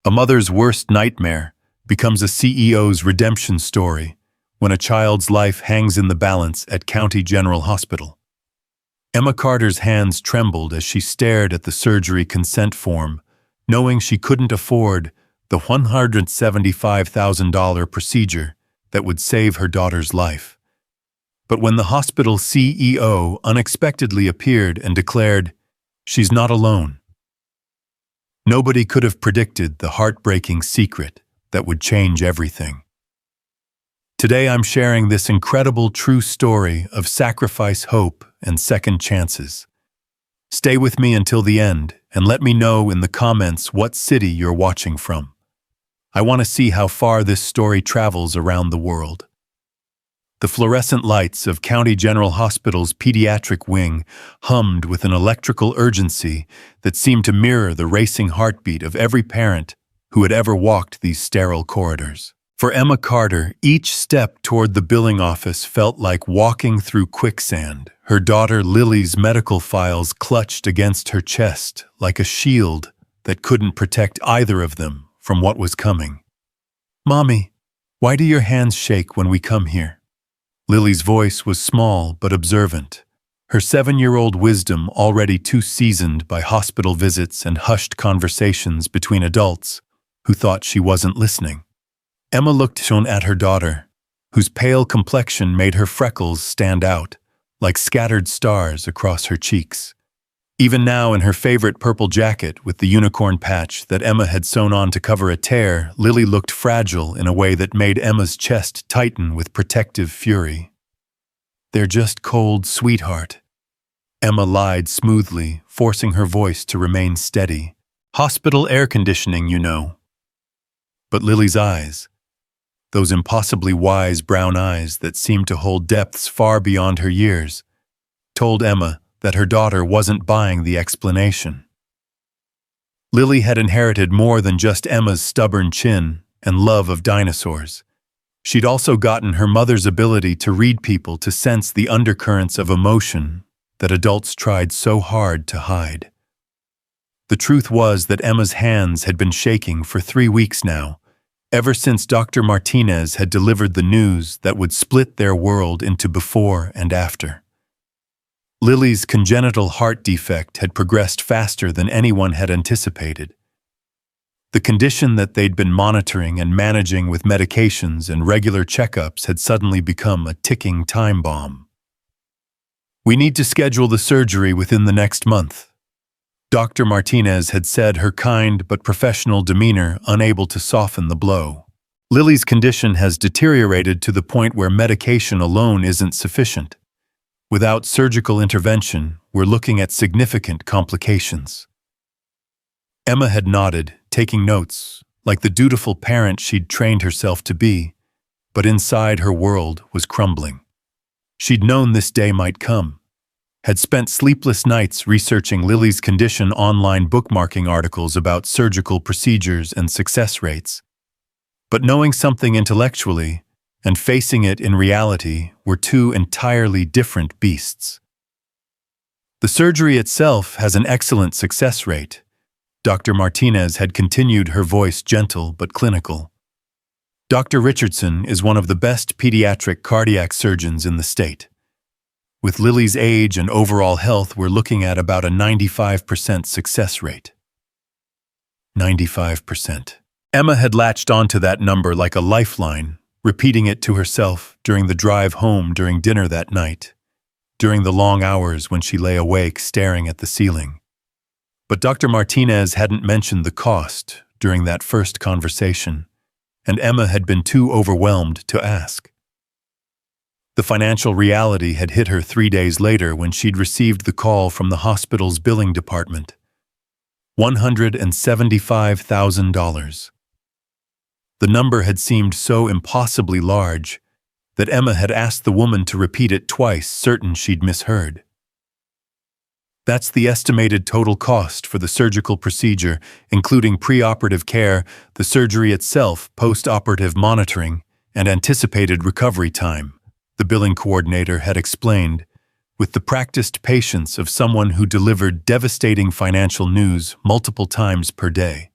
A mother's worst nightmare becomes a CEO's redemption story when a child's life hangs in the balance at County General Hospital. Emma Carter's hands trembled as she stared at the surgery consent form, knowing she couldn't afford the $175,000 procedure that would save her daughter's life. But when the hospital CEO unexpectedly appeared and declared, "She's not alone," nobody could have predicted the heartbreaking secret that would change everything. Today I'm sharing this incredible true story of sacrifice, hope, and second chances. Stay with me until the end and let me know in the comments what city you're watching from. I want to see how far this story travels around the world. The fluorescent lights of County General Hospital's pediatric wing hummed with an electrical urgency that seemed to mirror the racing heartbeat of every parent who had ever walked these sterile corridors. For Emma Carter, each step toward the billing office felt like walking through quicksand, her daughter Lily's medical files clutched against her chest like a shield that couldn't protect either of them from what was coming. "Mommy, why do your hands shake when we come here?" Lily's voice was small but observant, her 7-year-old wisdom already too seasoned by hospital visits and hushed conversations between adults who thought she wasn't listening. Emma looked at her daughter, whose pale complexion made her freckles stand out, like scattered stars across her cheeks. Even now, in her favorite purple jacket with the unicorn patch that Emma had sewn on to cover a tear, Lily looked fragile in a way that made Emma's chest tighten with protective fury. "They're just cold, sweetheart," Emma lied smoothly, forcing her voice to remain steady. "Hospital air conditioning, you know." But Lily's eyes, those impossibly wise brown eyes that seemed to hold depths far beyond her years, told Emma that her daughter wasn't buying the explanation. Lily had inherited more than just Emma's stubborn chin and love of dinosaurs. She'd also gotten her mother's ability to read people, to sense the undercurrents of emotion that adults tried so hard to hide. The truth was that Emma's hands had been shaking for 3 weeks now, ever since Dr. Martinez had delivered the news that would split their world into before and after. Lily's congenital heart defect had progressed faster than anyone had anticipated. The condition that they'd been monitoring and managing with medications and regular checkups had suddenly become a ticking time bomb. "We need to schedule the surgery within the next month," Dr. Martinez had said, her kind but professional demeanor unable to soften the blow. "Lily's condition has deteriorated to the point where medication alone isn't sufficient. Without surgical intervention, we're looking at significant complications." Emma had nodded, taking notes, like the dutiful parent she'd trained herself to be, but inside her world was crumbling. She'd known this day might come, had spent sleepless nights researching Lily's condition, online bookmarking articles about surgical procedures and success rates. But knowing something intellectually and facing it in reality were two entirely different beasts. "The surgery itself has an excellent success rate," Dr. Martinez had continued, her voice gentle but clinical. "Dr. Richardson is one of the best pediatric cardiac surgeons in the state. With Lily's age and overall health, we're looking at about a 95% success rate." 95%. Emma had latched onto that number like a lifeline, repeating it to herself during the drive home, during dinner that night, during the long hours when she lay awake staring at the ceiling. But Dr. Martinez hadn't mentioned the cost during that first conversation, and Emma had been too overwhelmed to ask. The financial reality had hit her 3 days later when she'd received the call from the hospital's billing department. $175,000. The number had seemed so impossibly large that Emma had asked the woman to repeat it twice, certain she'd misheard. "That's the estimated total cost for the surgical procedure, including preoperative care, the surgery itself, post-operative monitoring, and anticipated recovery time," the billing coordinator had explained, with the practiced patience of someone who delivered devastating financial news multiple times per day.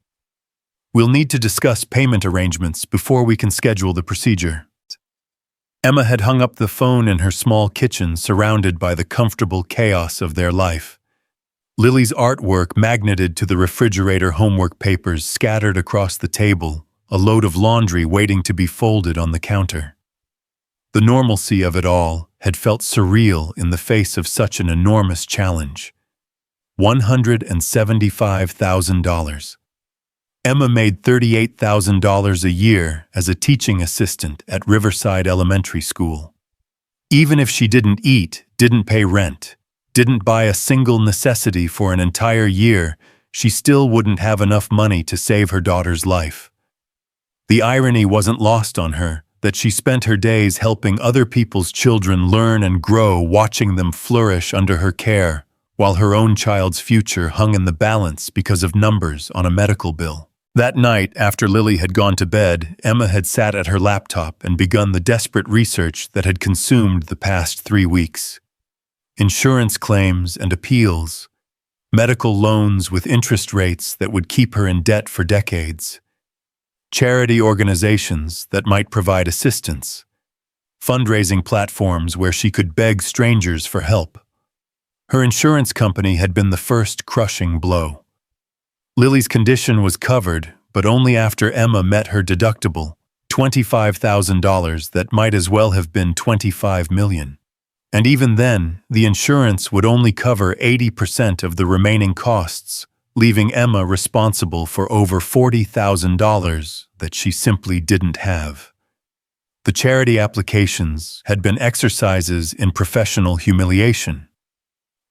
We'll need to discuss payment arrangements before we can schedule the procedure. Emma had hung up the phone in her small kitchen, surrounded by the comfortable chaos of their life. Lily's artwork magneted to the refrigerator, homework papers scattered across the table, a load of laundry waiting to be folded on the counter. The normalcy of it all had felt surreal in the face of such an enormous challenge. $175,000. Emma made $38,000 a year as a teaching assistant at Riverside Elementary School. Even if she didn't eat, didn't pay rent, didn't buy a single necessity for an entire year, she still wouldn't have enough money to save her daughter's life. The irony wasn't lost on her that she spent her days helping other people's children learn and grow, watching them flourish under her care, while her own child's future hung in the balance because of numbers on a medical bill. That night, after Lily had gone to bed, Emma had sat at her laptop and begun the desperate research that had consumed the past 3 weeks. Insurance claims and appeals, medical loans with interest rates that would keep her in debt for decades, charity organizations that might provide assistance, fundraising platforms where she could beg strangers for help. Her insurance company had been the first crushing blow. Lily's condition was covered, but only after Emma met her deductible, $25,000 that might as well have been $25 million. And even then, the insurance would only cover 80% of the remaining costs, leaving Emma responsible for over $40,000 that she simply didn't have. The charity applications had been exercises in professional humiliation.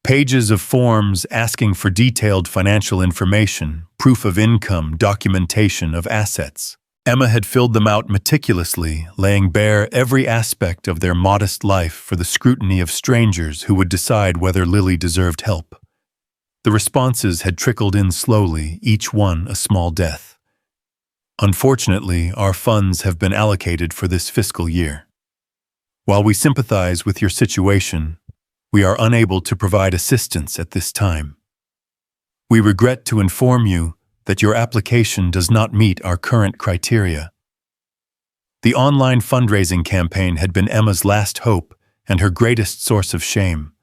Pages of forms asking for detailed financial information, proof of income, documentation of assets. Emma had filled them out meticulously, laying bare every aspect of their modest life for the scrutiny of strangers who would decide whether Lily deserved help. The responses had trickled in slowly, each one a small death. Unfortunately, our funds have been allocated for this fiscal year. While we sympathize with your situation, we are unable to provide assistance at this time. We regret to inform you that your application does not meet our current criteria. The online fundraising campaign had been Emma's last hope and her greatest source of shame.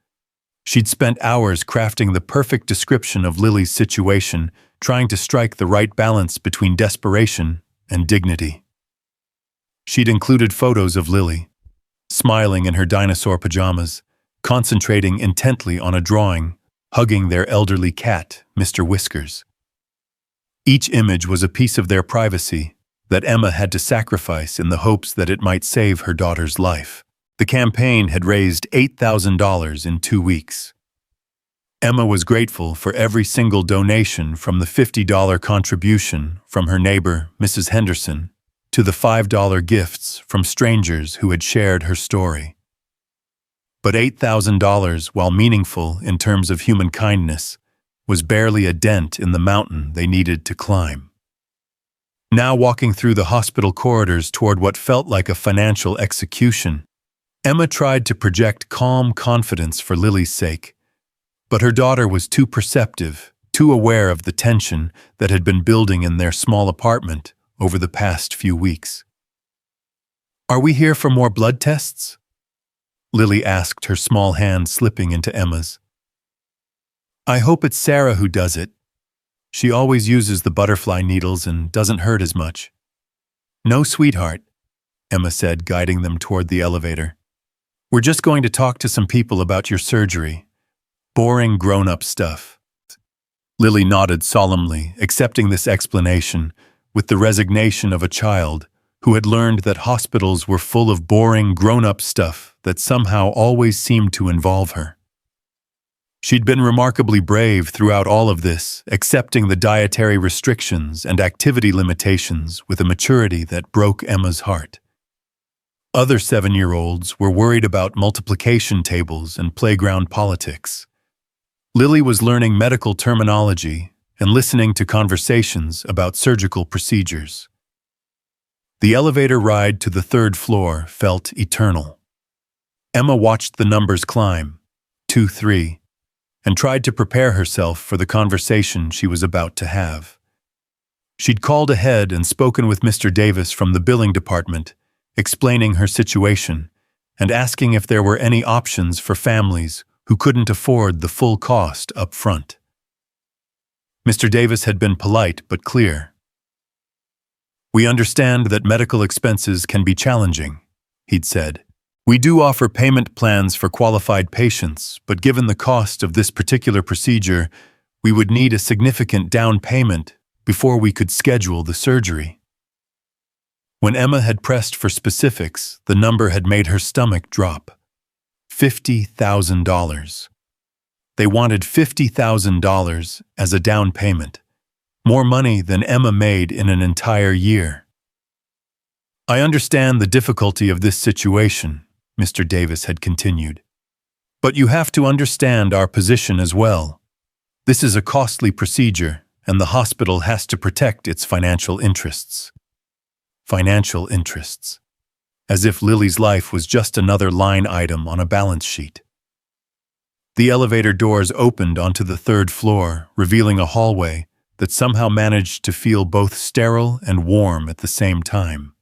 She'd spent hours crafting the perfect description of Lily's situation, trying to strike the right balance between desperation and dignity. She'd included photos of Lily, smiling in her dinosaur pajamas, concentrating intently on a drawing, hugging their elderly cat, Mr. Whiskers. Each image was a piece of their privacy that Emma had to sacrifice in the hopes that it might save her daughter's life. The campaign had raised $8,000 in 2 weeks. Emma was grateful for every single donation, from the $50 contribution from her neighbor, Mrs. Henderson, to the $5 gifts from strangers who had shared her story. But $8,000, while meaningful in terms of human kindness, was barely a dent in the mountain they needed to climb. Now walking through the hospital corridors toward what felt like a financial execution, Emma tried to project calm confidence for Lily's sake, but her daughter was too perceptive, too aware of the tension that had been building in their small apartment over the past few weeks. "Are we here for more blood tests?" Lily asked, her small hand slipping into Emma's. "I hope it's Sarah who does it. She always uses the butterfly needles and doesn't hurt as much." "No, sweetheart," Emma said, guiding them toward the elevator. "We're just going to talk to some people about your surgery. Boring grown-up stuff." Lily nodded solemnly, accepting this explanation with the resignation of a child who had learned that hospitals were full of boring grown-up stuff that somehow always seemed to involve her. She'd been remarkably brave throughout all of this, accepting the dietary restrictions and activity limitations with a maturity that broke Emma's heart. Other 7-year-olds were worried about multiplication tables and playground politics. Lily was learning medical terminology and listening to conversations about surgical procedures. The elevator ride to the 3rd floor felt eternal. Emma watched the numbers climb, 2, 3, and tried to prepare herself for the conversation she was about to have. She'd called ahead and spoken with Mr. Davis from the billing department, explaining her situation and asking if there were any options for families who couldn't afford the full cost up front. Mr. Davis had been polite but clear. "We understand that medical expenses can be challenging," he'd said. "We do offer payment plans for qualified patients, but given the cost of this particular procedure, we would need a significant down payment before we could schedule the surgery." When Emma had pressed for specifics, the number had made her stomach drop. $50,000. They wanted $50,000 as a down payment, more money than Emma made in an entire year. "I understand the difficulty of this situation," Mr. Davis had continued. "But you have to understand our position as well. This is a costly procedure, and the hospital has to protect its financial interests." Financial interests. As if Lily's life was just another line item on a balance sheet. The elevator doors opened onto the third floor, revealing a hallway that somehow managed to feel both sterile and warm at the same time.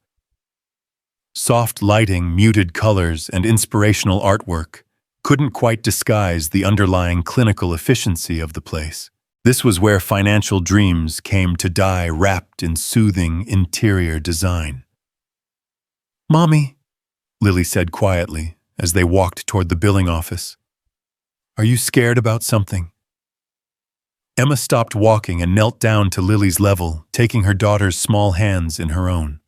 Soft lighting, muted colors, and inspirational artwork couldn't quite disguise the underlying clinical efficiency of the place. This was where financial dreams came to die wrapped in soothing interior design. "Mommy," Lily said quietly as they walked toward the billing office. "Are you scared about something?" Emma stopped walking and knelt down to Lily's level, taking her daughter's small hands in her own.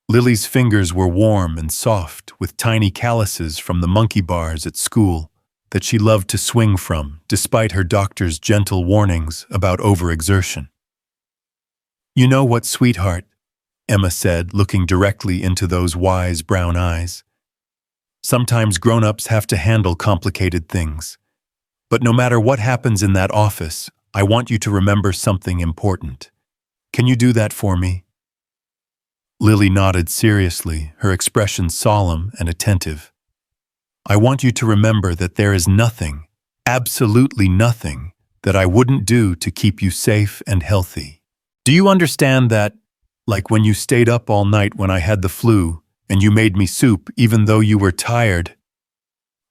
Lily's fingers were warm and soft, with tiny calluses from the monkey bars at school that she loved to swing from, despite her doctor's gentle warnings about overexertion. "You know what, sweetheart," Emma said, looking directly into those wise brown eyes. "Sometimes grown-ups have to handle complicated things. But no matter what happens in that office, I want you to remember something important. Can you do that for me?" Lily nodded seriously, her expression solemn and attentive. "I want you to remember that there is nothing, absolutely nothing, that I wouldn't do to keep you safe and healthy. Do you understand that, like when you stayed up all night when I had the flu, and you made me soup even though you were tired?"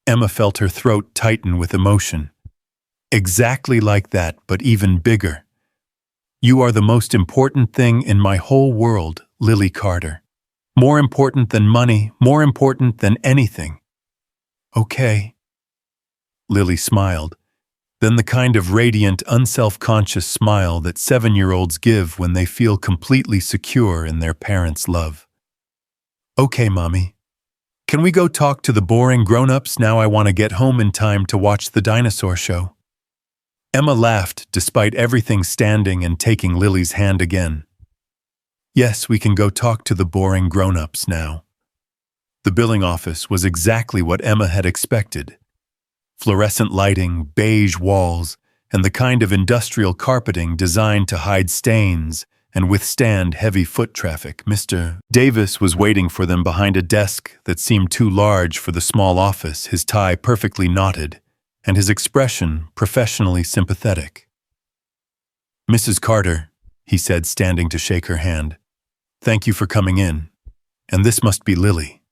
Emma felt her throat tighten with emotion. "Exactly like that, but even bigger. You are the most important thing in my whole world, Lily Carter. More important than money, more important than anything." "Okay." Lily smiled, then the kind of radiant, unself-conscious smile that 7-year-olds give when they feel completely secure in their parents' love. "Okay, Mommy. Can we go talk to the boring grown-ups now? I want to get home in time to watch the dinosaur show." Emma laughed despite everything, standing and taking Lily's hand again. "Yes, we can go talk to the boring grown-ups now." The billing office was exactly what Emma had expected. Fluorescent lighting, beige walls, and the kind of industrial carpeting designed to hide stains and withstand heavy foot traffic. Mr. Davis was waiting for them behind a desk that seemed too large for the small office, his tie perfectly knotted, and his expression professionally sympathetic. "Mrs. Carter," he said, standing to shake her hand, "thank you for coming in. And this must be Lily."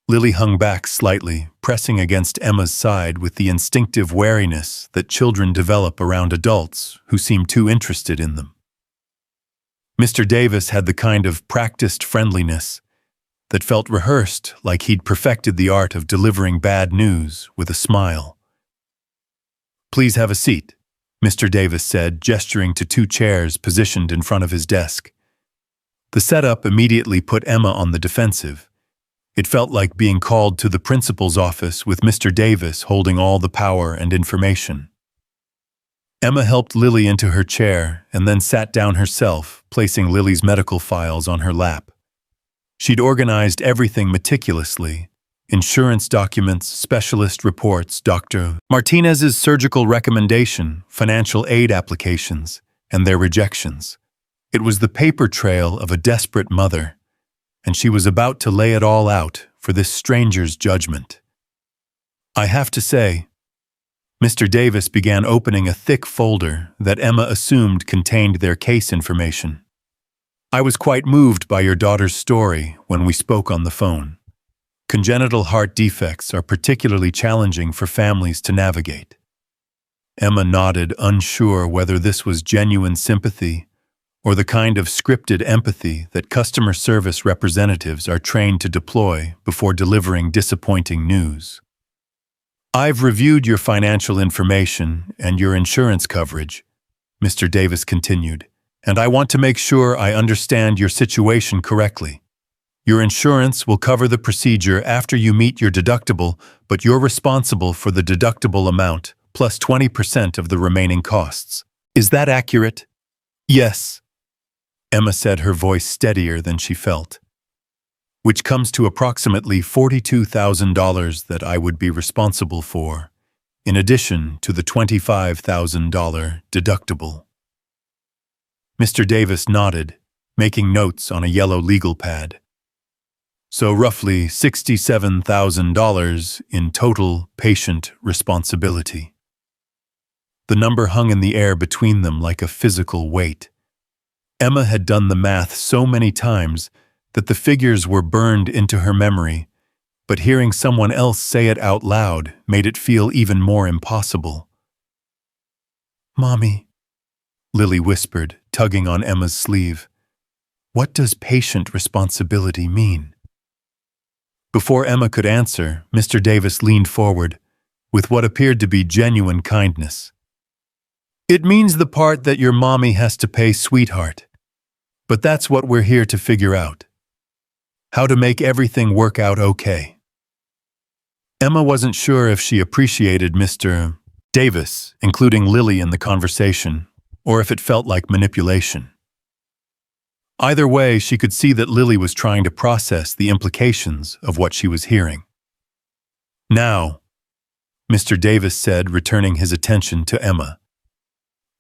Lily hung back slightly, pressing against Emma's side with the instinctive wariness that children develop around adults who seem too interested in them. Mr. Davis had the kind of practiced friendliness that felt rehearsed, like he'd perfected the art of delivering bad news with a smile. "Please have a seat," Mr. Davis said, gesturing to 2 chairs positioned in front of his desk. The setup immediately put Emma on the defensive. It felt like being called to the principal's office with Mr. Davis holding all the power and information. Emma helped Lily into her chair and then sat down herself, placing Lily's medical files on her lap. She'd organized everything meticulously: insurance documents, specialist reports, Dr. Martinez's surgical recommendation, financial aid applications, and their rejections. It was the paper trail of a desperate mother, and she was about to lay it all out for this stranger's judgment. "I have to say," Mr. Davis began opening a thick folder that Emma assumed contained their case information. I was quite moved by your daughter's story when we spoke on the phone. Congenital heart defects are particularly challenging for families to navigate. Emma nodded, unsure whether this was genuine sympathy or the kind of scripted empathy that customer service representatives are trained to deploy before delivering disappointing news. I've reviewed your financial information and your insurance coverage, Mr. Davis continued, and I want to make sure I understand your situation correctly. Your insurance will cover the procedure after you meet your deductible, but you're responsible for the deductible amount, plus 20% of the remaining costs. Is that accurate? Yes, Emma said, her voice steadier than she felt. Which comes to approximately $42,000 that I would be responsible for, in addition to the $25,000 deductible. Mr. Davis nodded, making notes on a yellow legal pad. So roughly $67,000 in total patient responsibility. The number hung in the air between them like a physical weight. Emma had done the math so many times that the figures were burned into her memory, but hearing someone else say it out loud made it feel even more impossible. "Mommy," Lily whispered, tugging on Emma's sleeve. "What does patient responsibility mean?" Before Emma could answer, Mr. Davis leaned forward, with what appeared to be genuine kindness. "It means the part that your mommy has to pay, sweetheart. But that's what we're here to figure out. How to make everything work out okay." Emma wasn't sure if she appreciated Mr. Davis, including Lily in the conversation, or if it felt like manipulation. Either way, she could see that Lily was trying to process the implications of what she was hearing. "Now," Mr. Davis said, returning his attention to Emma,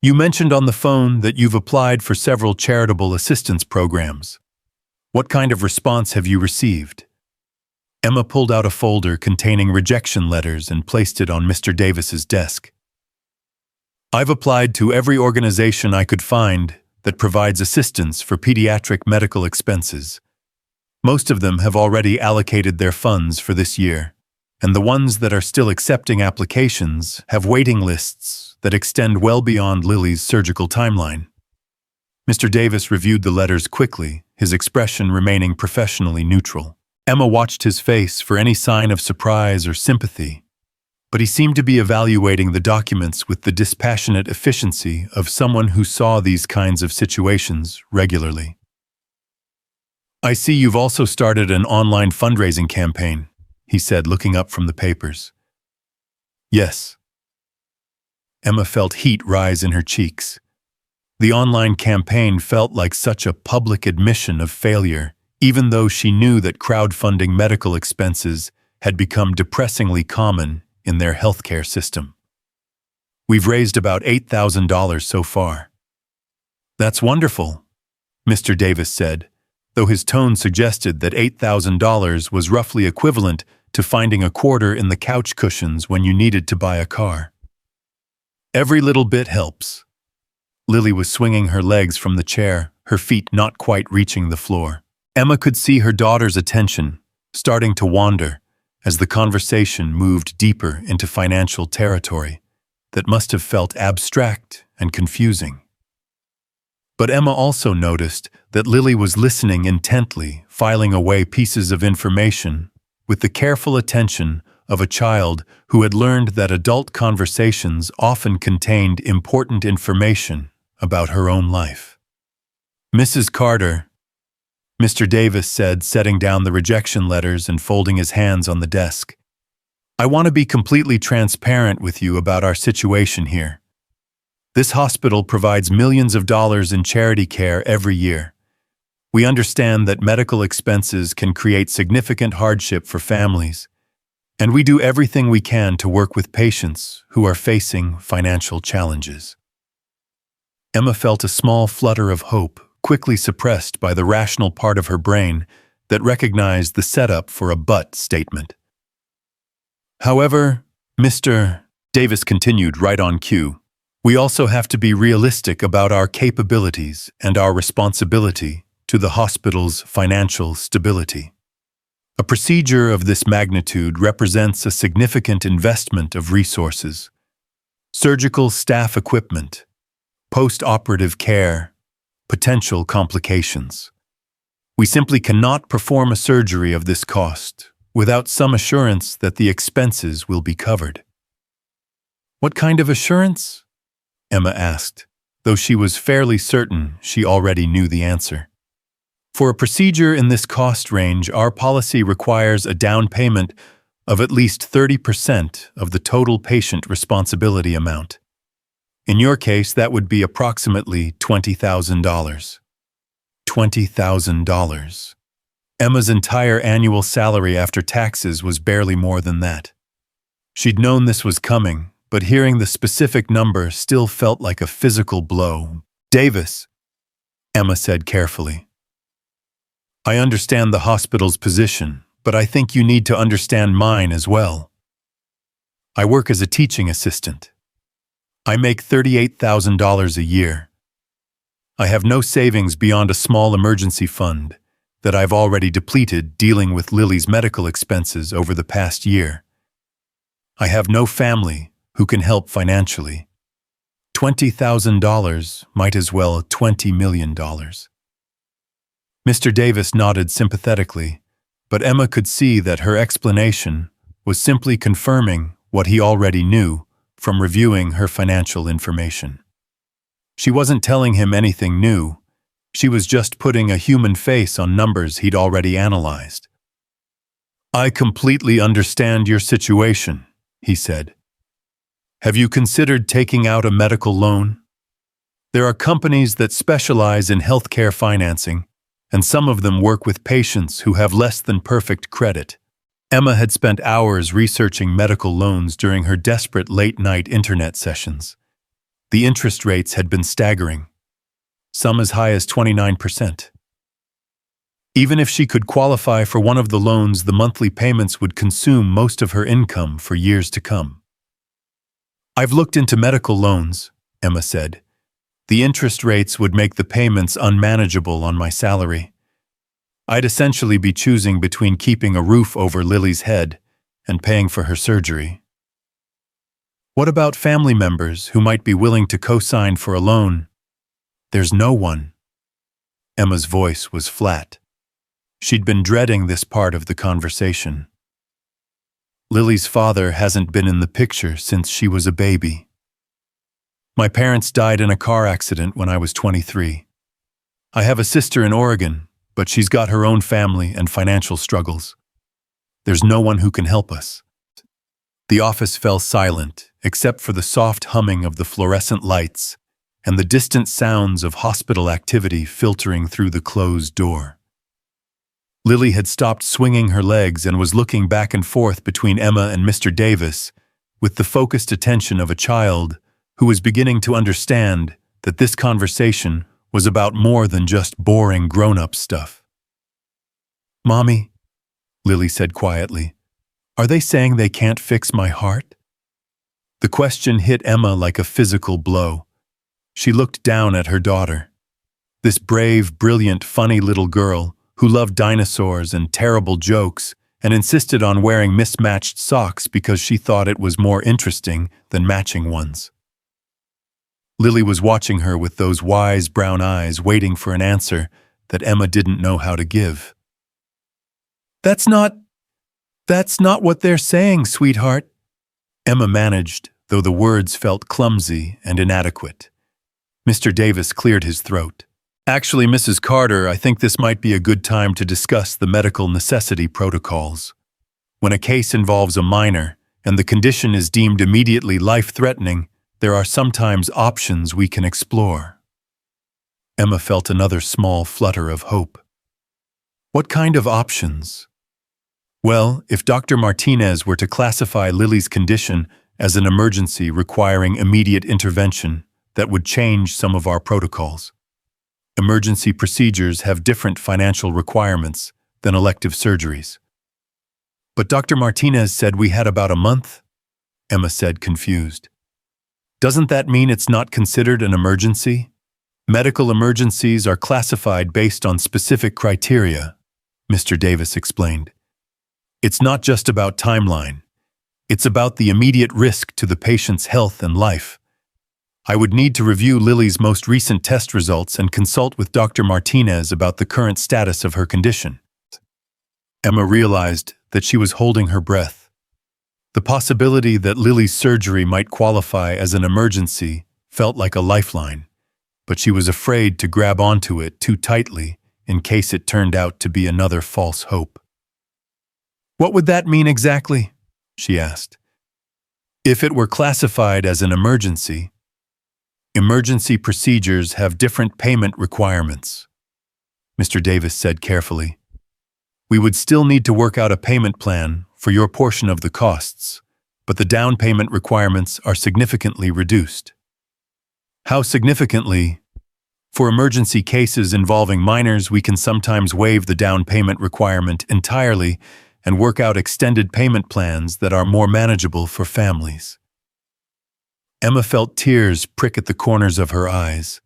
"you mentioned on the phone that you've applied for several charitable assistance programs. What kind of response have you received?" Emma pulled out a folder containing rejection letters and placed it on Mr. Davis's desk. "I've applied to every organization I could find that provides assistance for pediatric medical expenses. Most of them have already allocated their funds for this year, and the ones that are still accepting applications have waiting lists that extend well beyond Lily's surgical timeline." Mr. Davis reviewed the letters quickly, his expression remaining professionally neutral. Emma watched his face for any sign of surprise or sympathy, but he seemed to be evaluating the documents with the dispassionate efficiency of someone who saw these kinds of situations regularly. "I see you've also started an online fundraising campaign," he said, looking up from the papers. "Yes." Emma felt heat rise in her cheeks. The online campaign felt like such a public admission of failure, even though she knew that crowdfunding medical expenses had become depressingly common in their healthcare system. "We've raised about $8,000 so far." "That's wonderful," Mr. Davis said, though his tone suggested that $8,000 was roughly equivalent to finding a quarter in the couch cushions when you needed to buy a car. "Every little bit helps." Lily was swinging her legs from the chair, her feet not quite reaching the floor. Emma could see her daughter's attention starting to wander as the conversation moved deeper into financial territory that must have felt abstract and confusing. But Emma also noticed that Lily was listening intently, filing away pieces of information with the careful attention of a child who had learned that adult conversations often contained important information about her own life. "Mrs. Carter," Mr. Davis said, setting down the rejection letters and folding his hands on the desk, "I want to be completely transparent with you about our situation here. This hospital provides millions of dollars in charity care every year. We understand that medical expenses can create significant hardship for families, and we do everything we can to work with patients who are facing financial challenges." Emma felt a small flutter of hope, quickly suppressed by the rational part of her brain that recognized the setup for a but statement. "However, Mr. Davis continued right on cue. We also have to be realistic about our capabilities and our responsibility to the hospital's financial stability. A procedure of this magnitude represents a significant investment of resources, surgical staff equipment, post-operative care, potential complications. We simply cannot perform a surgery of this cost without some assurance that the expenses will be covered. What kind of assurance? Emma asked, though she was fairly certain she already knew the answer. For a procedure in this cost range, our policy requires a down payment of at least 30% of the total patient responsibility amount. In your case, that would be approximately $20,000. $20,000. Emma's entire annual salary after taxes was barely more than that. She'd known this was coming, but hearing the specific number still felt like a physical blow. Davis, Emma said carefully. I understand the hospital's position, but I think you need to understand mine as well. I work as a teaching assistant. I make $38,000 a year. I have no savings beyond a small emergency fund that I've already depleted dealing with Lily's medical expenses over the past year. I have no family who can help financially. $20,000 might as well $20 million. Mr. Davis nodded sympathetically, but Emma could see that her explanation was simply confirming what he already knew from reviewing her financial information. She wasn't telling him anything new. She was just putting a human face on numbers he'd already analyzed. I completely understand your situation, he said. Have you considered taking out a medical loan? There are companies that specialize in healthcare financing, and some of them work with patients who have less than perfect credit. Emma had spent hours researching medical loans during her desperate late-night internet sessions. The interest rates had been staggering, some as high as 29%. Even if she could qualify for one of the loans, the monthly payments would consume most of her income for years to come. I've looked into medical loans, Emma said. The interest rates would make the payments unmanageable on my salary. I'd essentially be choosing between keeping a roof over Lily's head and paying for her surgery. What about family members who might be willing to co-sign for a loan? There's no one. Emma's voice was flat. She'd been dreading this part of the conversation. Lily's father hasn't been in the picture since she was a baby. My parents died in a car accident when I was 23. I have a sister in Oregon, but she's got her own family and financial struggles. There's no one who can help us. The office fell silent, except for the soft humming of the fluorescent lights and the distant sounds of hospital activity filtering through the closed door. Lily had stopped swinging her legs and was looking back and forth between Emma and Mr. Davis with the focused attention of a child who was beginning to understand that this conversation was about more than just boring grown-up stuff. Mommy, Lily said quietly, are they saying they can't fix my heart? The question hit Emma like a physical blow. She looked down at her daughter. This brave, brilliant, funny little girl who loved dinosaurs and terrible jokes and insisted on wearing mismatched socks because she thought it was more interesting than matching ones. Lily was watching her with those wise brown eyes, waiting for an answer that Emma didn't know how to give. That's not what they're saying, sweetheart, Emma managed, though the words felt clumsy and inadequate. Mr. Davis cleared his throat. Actually, Mrs. Carter, I think this might be a good time to discuss the medical necessity protocols. When a case involves a minor and the condition is deemed immediately life-threatening, there are sometimes options we can explore. Emma felt another small flutter of hope. What kind of options? Well, if Dr. Martinez were to classify Lily's condition as an emergency requiring immediate intervention, that would change some of our protocols. Emergency procedures have different financial requirements than elective surgeries. But Dr. Martinez said we had about a month. Emma said, confused. Doesn't that mean it's not considered an emergency? Medical emergencies are classified based on specific criteria, Mr. Davis explained. It's not just about timeline. It's about the immediate risk to the patient's health and life. I would need to review Lily's most recent test results and consult with Dr. Martinez about the current status of her condition. Emma realized that she was holding her breath. The possibility that Lily's surgery might qualify as an emergency felt like a lifeline, but she was afraid to grab onto it too tightly in case it turned out to be another false hope. What would that mean exactly? She asked. If it were classified as an emergency, emergency procedures have different payment requirements, Mr. Davis said carefully. We would still need to work out a payment plan for your portion of the costs, but the down payment requirements are significantly reduced. How significantly? For emergency cases involving minors, we can sometimes waive the down payment requirement entirely and work out extended payment plans that are more manageable for families. Emma felt tears prick at the corners of her eyes.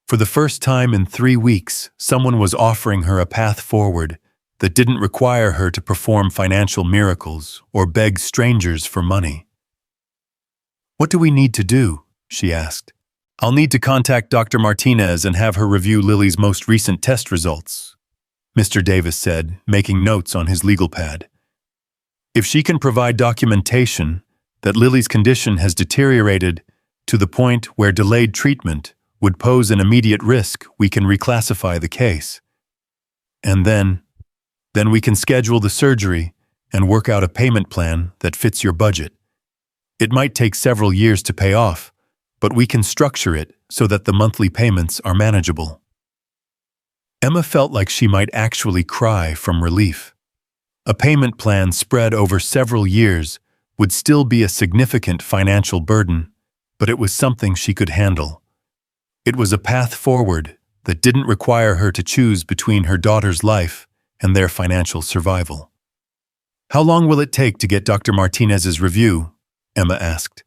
For the first time in 3 weeks, someone was offering her a path forward that didn't require her to perform financial miracles or beg strangers for money. What do we need to do? She asked. I'll need to contact Dr. Martinez and have her review Lily's most recent test results, Mr. Davis said, making notes on his legal pad. If she can provide documentation that Lily's condition has deteriorated to the point where delayed treatment would pose an immediate risk, we can reclassify the case. And then we can schedule the surgery and work out a payment plan that fits your budget. It might take several years to pay off, but we can structure it so that the monthly payments are manageable. Emma felt like she might actually cry from relief. A payment plan spread over several years would still be a significant financial burden, but it was something she could handle. It was a path forward that didn't require her to choose between her daughter's life and their financial survival. How long will it take to get Dr. Martinez's review? Emma asked.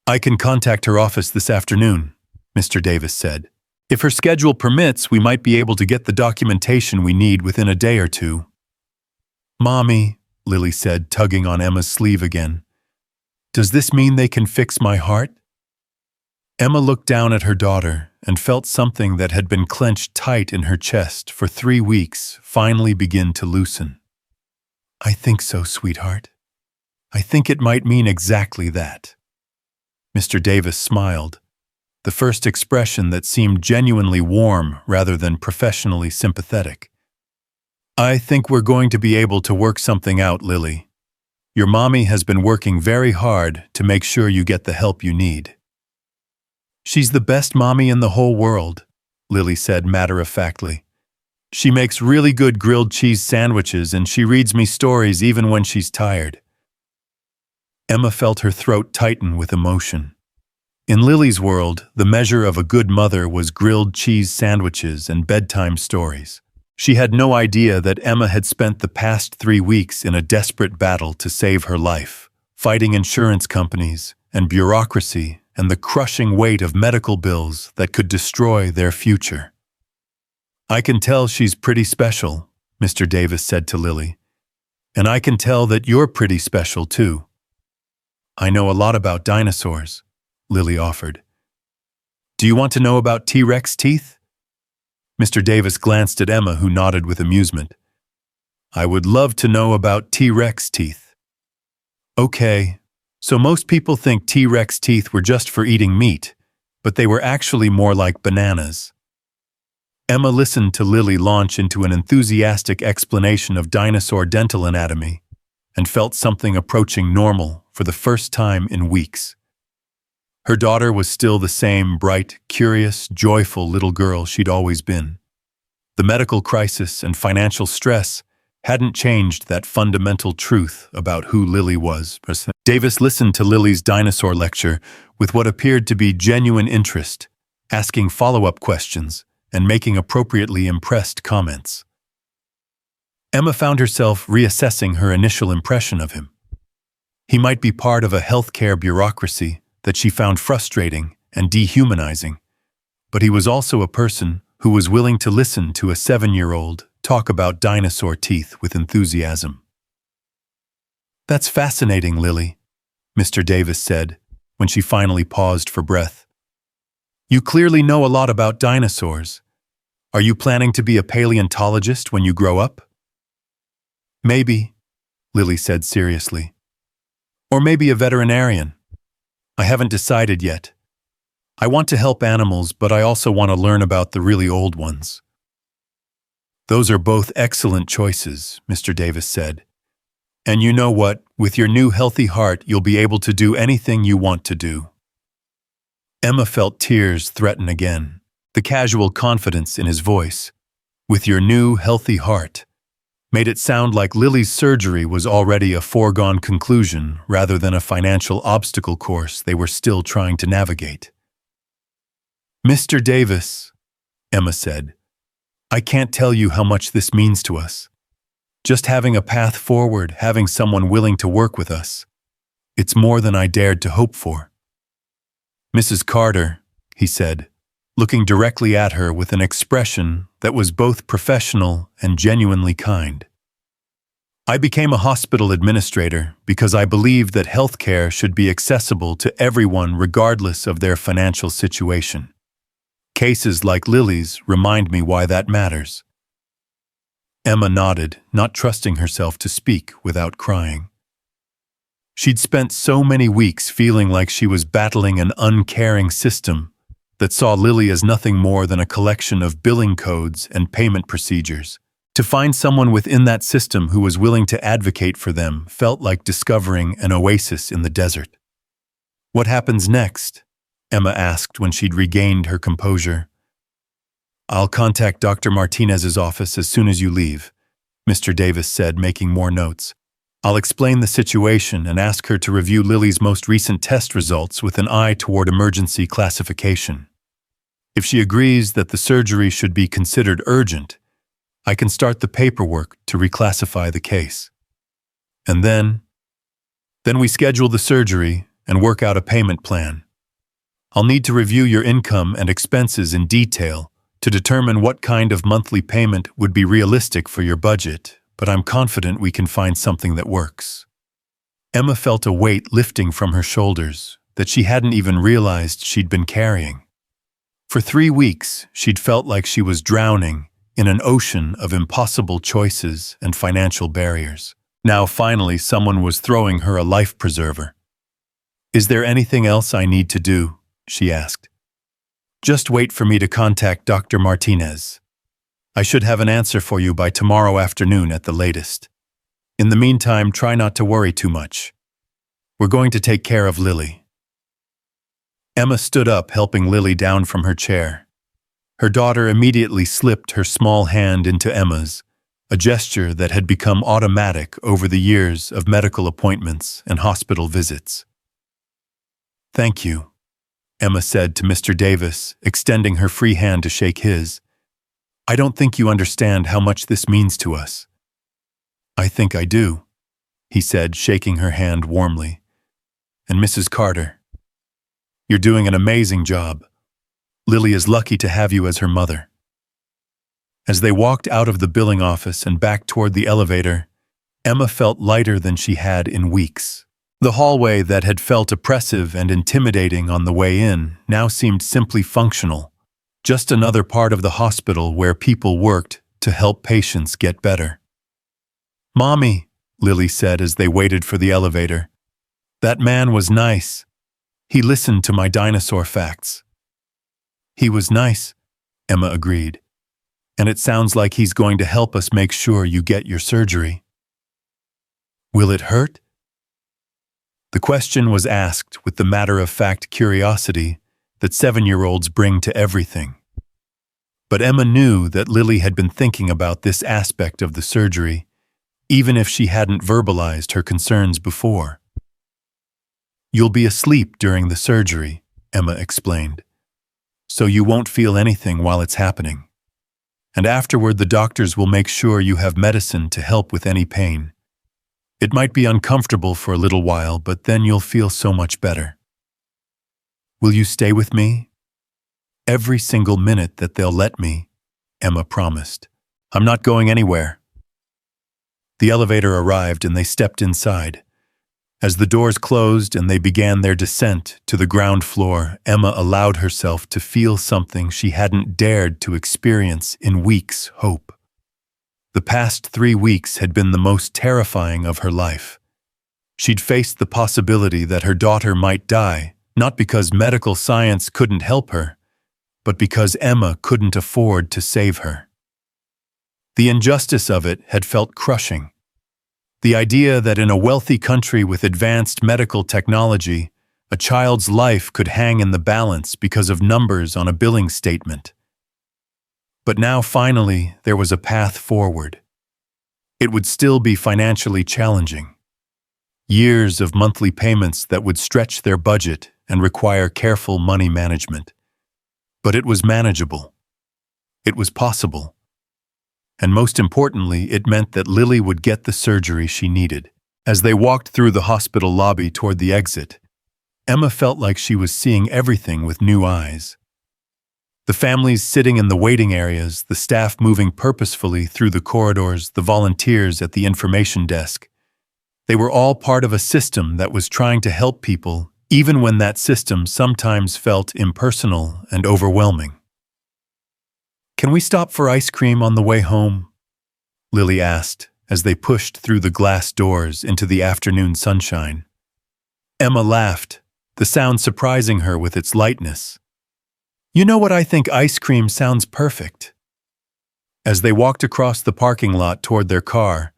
I can contact her office this afternoon, Mr. Davis said. If her schedule permits, we might be able to get the documentation we need within a day or two. Mommy, Lily said, tugging on Emma's sleeve again. Does this mean they can fix my heart? Emma looked down at her daughter and felt something that had been clenched tight in her chest for 3 weeks finally begin to loosen. I think so, sweetheart. I think it might mean exactly that. Mr. Davis smiled, the first expression that seemed genuinely warm rather than professionally sympathetic. I think we're going to be able to work something out, Lily. Your mommy has been working very hard to make sure you get the help you need. She's the best mommy in the whole world, Lily said matter-of-factly. She makes really good grilled cheese sandwiches and she reads me stories even when she's tired. Emma felt her throat tighten with emotion. In Lily's world, the measure of a good mother was grilled cheese sandwiches and bedtime stories. She had no idea that Emma had spent the past 3 weeks in a desperate battle to save her life, fighting insurance companies and bureaucracy and the crushing weight of medical bills that could destroy their future. I can tell she's pretty special, Mr. Davis said to Lily. And I can tell that you're pretty special too. I know a lot about dinosaurs, Lily offered. Do you want to know about T-Rex teeth? Mr. Davis glanced at Emma, who nodded with amusement. I would love to know about T-Rex teeth. Okay, so most people think T-Rex teeth were just for eating meat, but they were actually more like bananas. Emma listened to Lily launch into an enthusiastic explanation of dinosaur dental anatomy and felt something approaching normal for the first time in weeks. Her daughter was still the same bright, curious, joyful little girl she'd always been. The medical crisis and financial stress hadn't changed that fundamental truth about who Lily was. Davis listened to Lily's dinosaur lecture with what appeared to be genuine interest, asking follow-up questions and making appropriately impressed comments. Emma found herself reassessing her initial impression of him. He might be part of a healthcare bureaucracy that she found frustrating and dehumanizing, but he was also a person who was willing to listen to a 7-year-old talk about dinosaur teeth with enthusiasm. "That's fascinating, Lily," Mr. Davis said, when she finally paused for breath. "You clearly know a lot about dinosaurs. Are you planning to be a paleontologist when you grow up?" "Maybe," Lily said seriously. "Or maybe a veterinarian. I haven't decided yet. I want to help animals, but I also want to learn about the really old ones." "Those are both excellent choices," Mr. Davis said. "And you know what? With your new healthy heart, you'll be able to do anything you want to do." Emma felt tears threaten again, the casual confidence in his voice, "with your new healthy heart," made it sound like Lily's surgery was already a foregone conclusion rather than a financial obstacle course they were still trying to navigate. "Mr. Davis," Emma said, "I can't tell you how much this means to us. Just having a path forward, having someone willing to work with us. It's more than I dared to hope for." "Mrs. Carter," he said, looking directly at her with an expression that was both professional and genuinely kind. "I became a hospital administrator because I believe that healthcare should be accessible to everyone regardless of their financial situation. Cases like Lily's remind me why that matters." Emma nodded, not trusting herself to speak without crying. She'd spent so many weeks feeling like she was battling an uncaring system that saw Lily as nothing more than a collection of billing codes and payment procedures. To find someone within that system who was willing to advocate for them felt like discovering an oasis in the desert. "What happens next?" Emma asked when she'd regained her composure. "I'll contact Dr. Martinez's office as soon as you leave," Mr. Davis said, making more notes. "I'll explain the situation and ask her to review Lily's most recent test results with an eye toward emergency classification. If she agrees that the surgery should be considered urgent, I can start the paperwork to reclassify the case. And then we schedule the surgery and work out a payment plan. I'll need to review your income and expenses in detail to determine what kind of monthly payment would be realistic for your budget, but I'm confident we can find something that works." Emma felt a weight lifting from her shoulders that she hadn't even realized she'd been carrying. For 3 weeks, she'd felt like she was drowning in an ocean of impossible choices and financial barriers. Now finally someone was throwing her a life preserver. "Is there anything else I need to do?" she asked. "Just wait for me to contact Dr. Martinez. I should have an answer for you by tomorrow afternoon at the latest. In the meantime, try not to worry too much. We're going to take care of Lily." Emma stood up, helping Lily down from her chair. Her daughter immediately slipped her small hand into Emma's, a gesture that had become automatic over the years of medical appointments and hospital visits. "Thank you," Emma said to Mr. Davis, extending her free hand to shake his. "I don't think you understand how much this means to us." "I think I do," he said, shaking her hand warmly. "And Mrs. Carter, you're doing an amazing job. Lily is lucky to have you as her mother." As they walked out of the billing office and back toward the elevator, Emma felt lighter than she had in weeks. The hallway that had felt oppressive and intimidating on the way in now seemed simply functional, just another part of the hospital where people worked to help patients get better. "Mommy," Lily said as they waited for the elevator, "that man was nice. He listened to my dinosaur facts." "He was nice," Emma agreed. "And it sounds like he's going to help us make sure you get your surgery." "Will it hurt?" The question was asked with the matter-of-fact curiosity that 7-year-olds bring to everything. But Emma knew that Lily had been thinking about this aspect of the surgery, even if she hadn't verbalized her concerns before. "You'll be asleep during the surgery," Emma explained, "so you won't feel anything while it's happening. And afterward, the doctors will make sure you have medicine to help with any pain. It might be uncomfortable for a little while, but then you'll feel so much better. Will you stay with me? Every single minute that they'll let me, Emma promised. I'm not going anywhere. The elevator arrived and they stepped inside. As the doors closed and they began their descent to the ground floor, Emma allowed herself to feel something she hadn't dared to experience in weeks, hope. The past 3 weeks had been the most terrifying of her life. She'd faced the possibility that her daughter might die, not because medical science couldn't help her, but because Emma couldn't afford to save her. The injustice of it had felt crushing. The idea that in a wealthy country with advanced medical technology, a child's life could hang in the balance because of numbers on a billing statement. But now finally there was a path forward. It would still be financially challenging. Years of monthly payments that would stretch their budget and require careful money management. But it was manageable. It was possible. And most importantly, it meant that Lily would get the surgery she needed. As they walked through the hospital lobby toward the exit, Emma felt like she was seeing everything with new eyes. The families sitting in the waiting areas, the staff moving purposefully through the corridors, the volunteers at the information desk. They were all part of a system that was trying to help people, even when that system sometimes felt impersonal and overwhelming. Can we stop for ice cream on the way home? Lily asked as they pushed through the glass doors into the afternoon sunshine. Emma laughed, the sound surprising her with its lightness. You know what, I think ice cream sounds perfect. As they walked across the parking lot toward their car,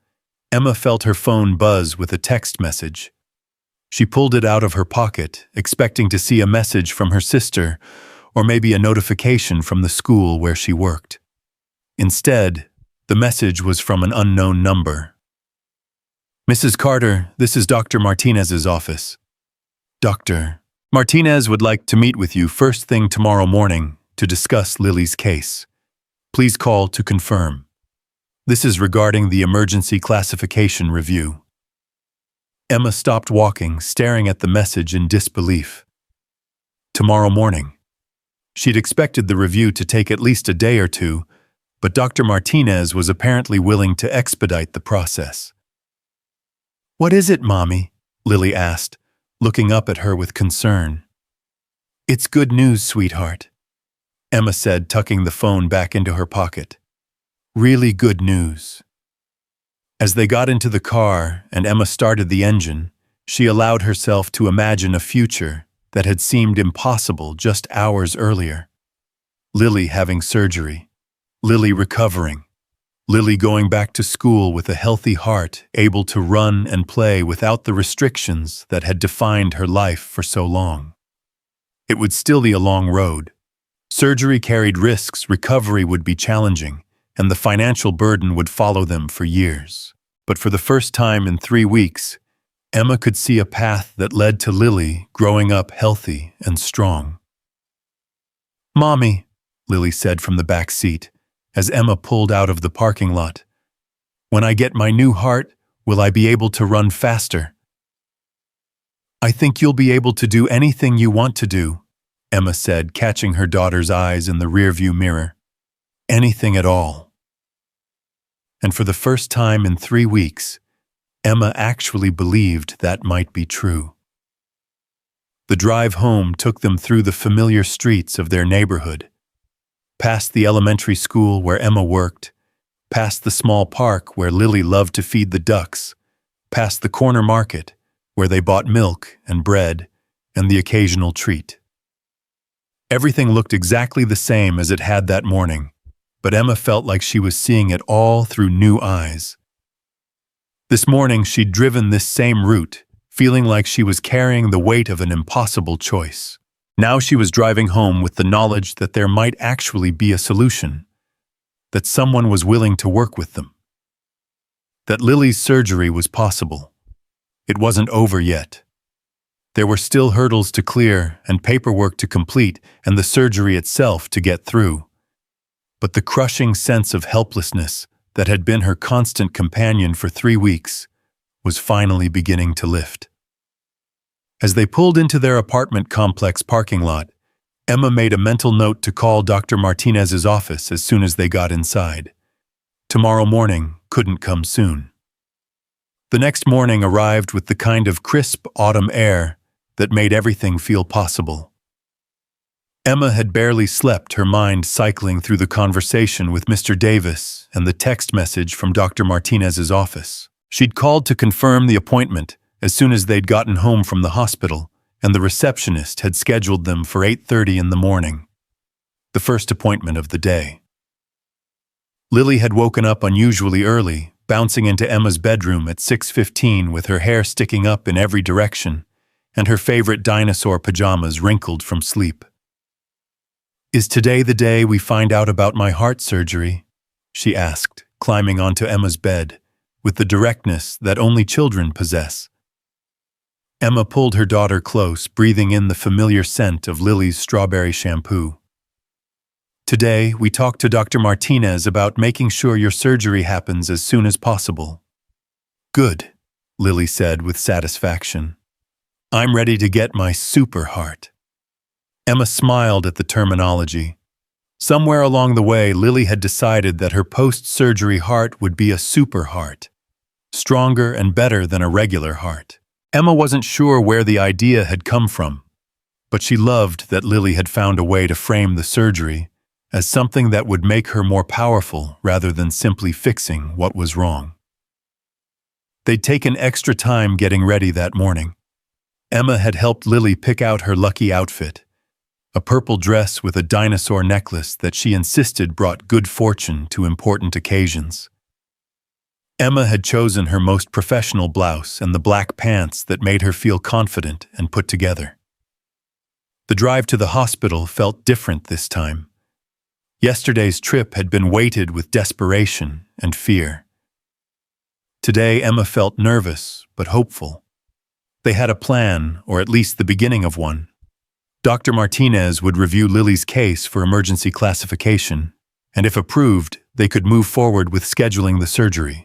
Emma felt her phone buzz with a text message. She pulled it out of her pocket, expecting to see a message from her sister, or maybe a notification from the school where she worked. Instead, the message was from an unknown number. Mrs. Carter, this is Dr. Martinez's office. Dr. Martinez would like to meet with you first thing tomorrow morning to discuss Lily's case. Please call to confirm. This is regarding the emergency classification review. Emma stopped walking, staring at the message in disbelief. Tomorrow morning. She'd expected the review to take at least a day or two, but Dr. Martinez was apparently willing to expedite the process. What is it, Mommy? Lily asked, looking up at her with concern. It's good news, sweetheart, Emma said, tucking the phone back into her pocket. Really good news. As they got into the car and Emma started the engine, she allowed herself to imagine a future that had seemed impossible just hours earlier. Lily having surgery, Lily recovering, Lily going back to school with a healthy heart, able to run and play without the restrictions that had defined her life for so long. It would still be a long road. Surgery carried risks, recovery would be challenging, and the financial burden would follow them for years. But for the first time in 3 weeks, Emma could see a path that led to Lily growing up healthy and strong. Mommy, Lily said from the back seat, as Emma pulled out of the parking lot. When I get my new heart, will I be able to run faster? I think you'll be able to do anything you want to do, Emma said, catching her daughter's eyes in the rearview mirror. Anything at all. And for the first time in 3 weeks, Emma actually believed that might be true. The drive home took them through the familiar streets of their neighborhood, past the elementary school where Emma worked, past the small park where Lily loved to feed the ducks, past the corner market where they bought milk and bread and the occasional treat. Everything looked exactly the same as it had that morning, but Emma felt like she was seeing it all through new eyes. This morning she'd driven this same route, feeling like she was carrying the weight of an impossible choice. Now she was driving home with the knowledge that there might actually be a solution, that someone was willing to work with them, that Lily's surgery was possible. It wasn't over yet. There were still hurdles to clear and paperwork to complete and the surgery itself to get through. But the crushing sense of helplessness that had been her constant companion for 3 weeks was finally beginning to lift. As they pulled into their apartment complex parking lot, Emma made a mental note to call Dr. Martinez's office as soon as they got inside. Tomorrow morning couldn't come soon. The next morning arrived with the kind of crisp autumn air that made everything feel possible. Emma had barely slept, her mind cycling through the conversation with Mr. Davis and the text message from Dr. Martinez's office. She'd called to confirm the appointment as soon as they'd gotten home from the hospital, and the receptionist had scheduled them for 8:30 in the morning, the first appointment of the day. Lily had woken up unusually early, bouncing into Emma's bedroom at 6:15 with her hair sticking up in every direction and her favorite dinosaur pajamas wrinkled from sleep. "Is today the day we find out about my heart surgery?" she asked, climbing onto Emma's bed, with the directness that only children possess. Emma pulled her daughter close, breathing in the familiar scent of Lily's strawberry shampoo. "Today, we talked to Dr. Martinez about making sure your surgery happens as soon as possible." "Good," Lily said with satisfaction. "I'm ready to get my super heart." Emma smiled at the terminology. Somewhere along the way, Lily had decided that her post-surgery heart would be a super heart, stronger and better than a regular heart. Emma wasn't sure where the idea had come from, but she loved that Lily had found a way to frame the surgery as something that would make her more powerful rather than simply fixing what was wrong. They'd taken extra time getting ready that morning. Emma had helped Lily pick out her lucky outfit, a purple dress with a dinosaur necklace that she insisted brought good fortune to important occasions. Emma had chosen her most professional blouse and the black pants that made her feel confident and put together. The drive to the hospital felt different this time. Yesterday's trip had been weighted with desperation and fear. Today, Emma felt nervous but hopeful. They had a plan, or at least the beginning of one. Dr. Martinez would review Lily's case for emergency classification, and if approved, they could move forward with scheduling the surgery.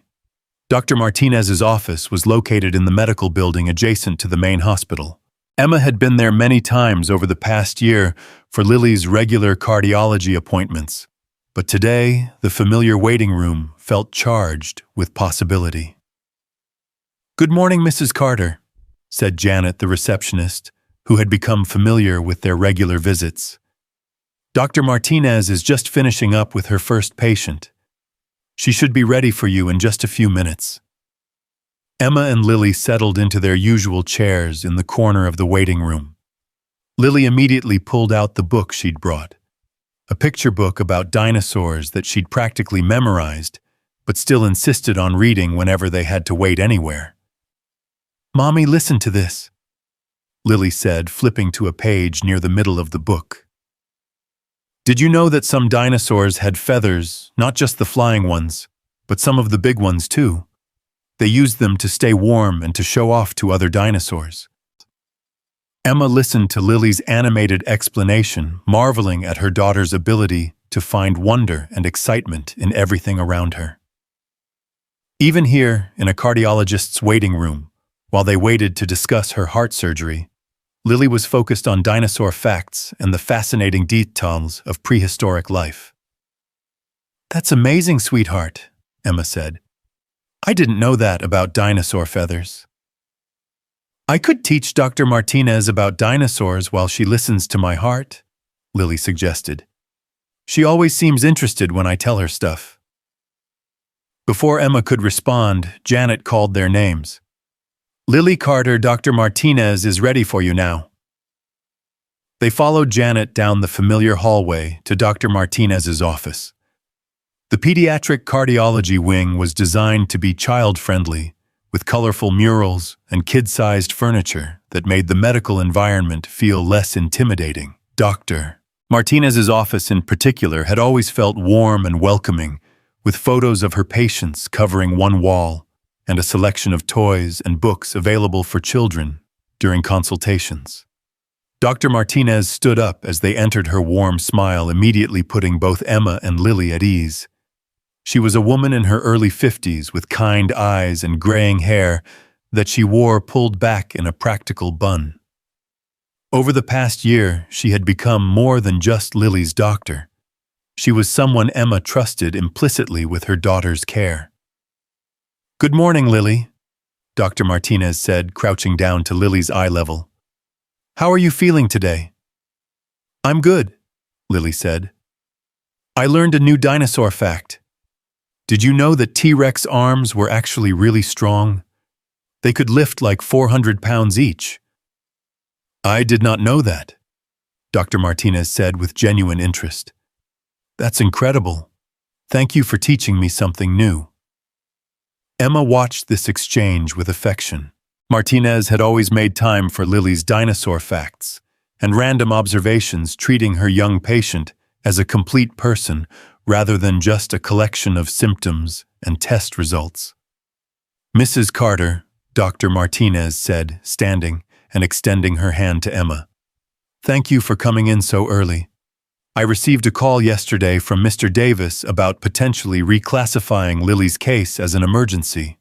Dr. Martinez's office was located in the medical building adjacent to the main hospital. Emma had been there many times over the past year for Lily's regular cardiology appointments, but today the familiar waiting room felt charged with possibility. "Good morning, Mrs. Carter," said Janet, the receptionist, who had become familiar with their regular visits. "Dr. Martinez is just finishing up with her first patient. She should be ready for you in just a few minutes." Emma and Lily settled into their usual chairs in the corner of the waiting room. Lily immediately pulled out the book she'd brought, a picture book about dinosaurs that she'd practically memorized, but still insisted on reading whenever they had to wait anywhere. "Mommy, listen to this," Lily said, flipping to a page near the middle of the book. "Did you know that some dinosaurs had feathers, not just the flying ones, but some of the big ones too? They used them to stay warm and to show off to other dinosaurs." Emma listened to Lily's animated explanation, marveling at her daughter's ability to find wonder and excitement in everything around her. Even here, in a cardiologist's waiting room, while they waited to discuss her heart surgery, Lily was focused on dinosaur facts and the fascinating details of prehistoric life. "That's amazing, sweetheart," Emma said. "I didn't know that about dinosaur feathers." "I could teach Dr. Martinez about dinosaurs while she listens to my heart," Lily suggested. "She always seems interested when I tell her stuff." Before Emma could respond, Janet called their names. "Lily Carter, Dr. Martinez is ready for you now." They followed Janet down the familiar hallway to Dr. Martinez's office. The pediatric cardiology wing was designed to be child-friendly, with colorful murals and kid-sized furniture that made the medical environment feel less intimidating. Dr. Martinez's office in particular had always felt warm and welcoming, with photos of her patients covering one wall and a selection of toys and books available for children during consultations. Dr. Martinez stood up as they entered, her warm smile immediately putting both Emma and Lily at ease. She was a woman in her early 50s with kind eyes and graying hair that she wore pulled back in a practical bun. Over the past year, she had become more than just Lily's doctor. She was someone Emma trusted implicitly with her daughter's care. "Good morning, Lily," Dr. Martinez said, crouching down to Lily's eye level. "How are you feeling today?" "I'm good," Lily said. "I learned a new dinosaur fact. Did you know that T-Rex arms were actually really strong? They could lift like 400 pounds each." "I did not know that," Dr. Martinez said with genuine interest. "That's incredible. Thank you for teaching me something new." Emma watched this exchange with affection. Martinez had always made time for Lily's dinosaur facts and random observations, treating her young patient as a complete person rather than just a collection of symptoms and test results. "Mrs. Carter," Dr. Martinez said, standing and extending her hand to Emma. "Thank you for coming in so early. I received a call yesterday from Mr. Davis about potentially reclassifying Lily's case as an emergency."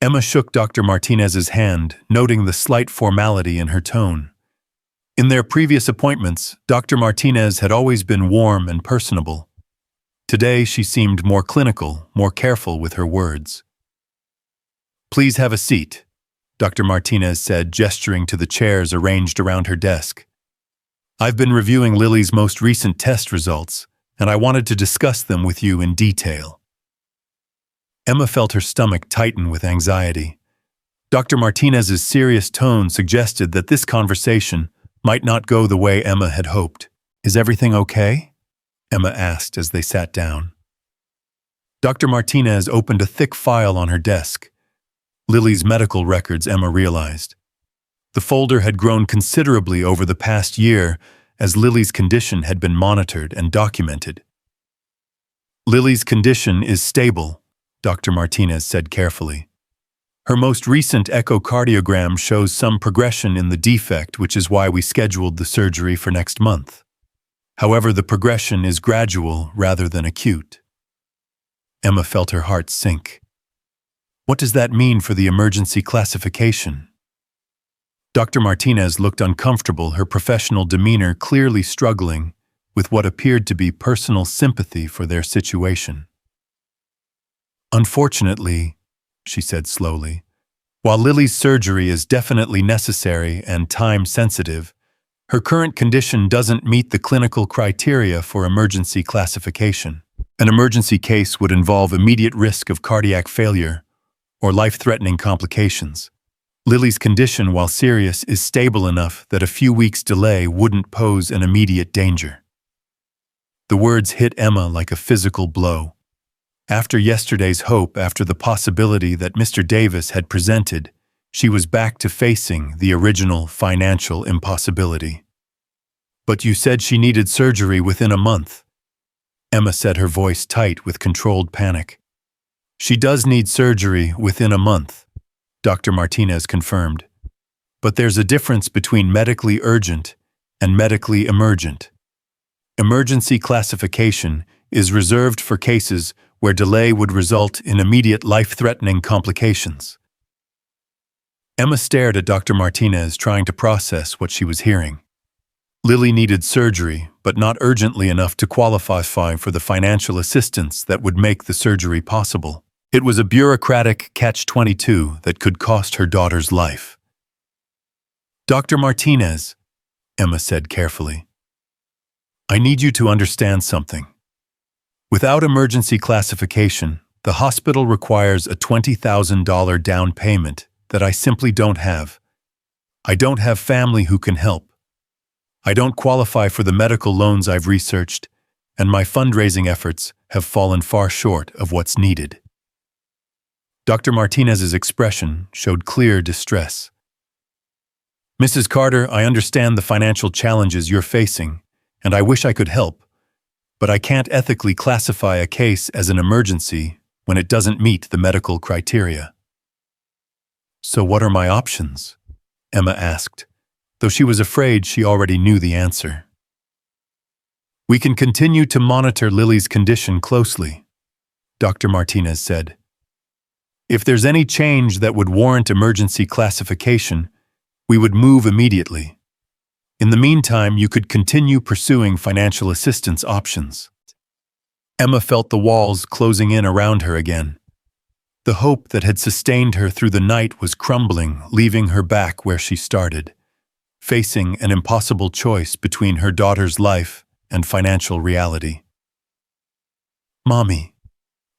Emma shook Dr. Martinez's hand, noting the slight formality in her tone. In their previous appointments, Dr. Martinez had always been warm and personable. Today, she seemed more clinical, more careful with her words. "Please have a seat," Dr. Martinez said, gesturing to the chairs arranged around her desk. "I've been reviewing Lily's most recent test results, and I wanted to discuss them with you in detail." Emma felt her stomach tighten with anxiety. Dr. Martinez's serious tone suggested that this conversation might not go the way Emma had hoped. "Is everything okay?" Emma asked as they sat down. Dr. Martinez opened a thick file on her desk. Lily's medical records, Emma realized. The folder had grown considerably over the past year as Lily's condition had been monitored and documented. "Lily's condition is stable," Dr. Martinez said carefully. "Her most recent echocardiogram shows some progression in the defect, which is why we scheduled the surgery for next month. However, the progression is gradual rather than acute." Emma felt her heart sink. What does that mean for the emergency classification? Dr. Martinez looked uncomfortable, her professional demeanor clearly struggling with what appeared to be personal sympathy for their situation. "Unfortunately," she said slowly, "while Lily's surgery is definitely necessary and time-sensitive, her current condition doesn't meet the clinical criteria for emergency classification. An emergency case would involve immediate risk of cardiac failure or life-threatening complications. Lily's condition, while serious, is stable enough that a few weeks' delay wouldn't pose an immediate danger." The words hit Emma like a physical blow. After yesterday's hope, after the possibility that Mr. Davis had presented, she was back to facing the original financial impossibility. "But you said she needed surgery within a month," Emma said, her voice tight with controlled panic. "She does need surgery within a month," Dr. Martinez confirmed. "But there's a difference between medically urgent and medically emergent. Emergency classification is reserved for cases where delay would result in immediate life-threatening complications." Emma stared at Dr. Martinez, trying to process what she was hearing. Lily needed surgery, but not urgently enough to qualify for the financial assistance that would make the surgery possible. It was a bureaucratic catch-22 that could cost her daughter's life. "Dr. Martinez," Emma said carefully, "I need you to understand something. Without emergency classification, the hospital requires a $20,000 down payment that I simply don't have. I don't have family who can help. I don't qualify for the medical loans I've researched, and my fundraising efforts have fallen far short of what's needed." Dr. Martinez's expression showed clear distress. "Mrs. Carter, I understand the financial challenges you're facing, and I wish I could help, but I can't ethically classify a case as an emergency when it doesn't meet the medical criteria." "So what are my options?" Emma asked, though she was afraid she already knew the answer. "We can continue to monitor Lily's condition closely," Dr. Martinez said. If there's any change that would warrant emergency classification, we would move immediately. In the meantime, you could continue pursuing financial assistance options. Emma felt the walls closing in around her again. The hope that had sustained her through the night was crumbling, leaving her back where she started, facing an impossible choice between her daughter's life and financial reality. "Mommy,"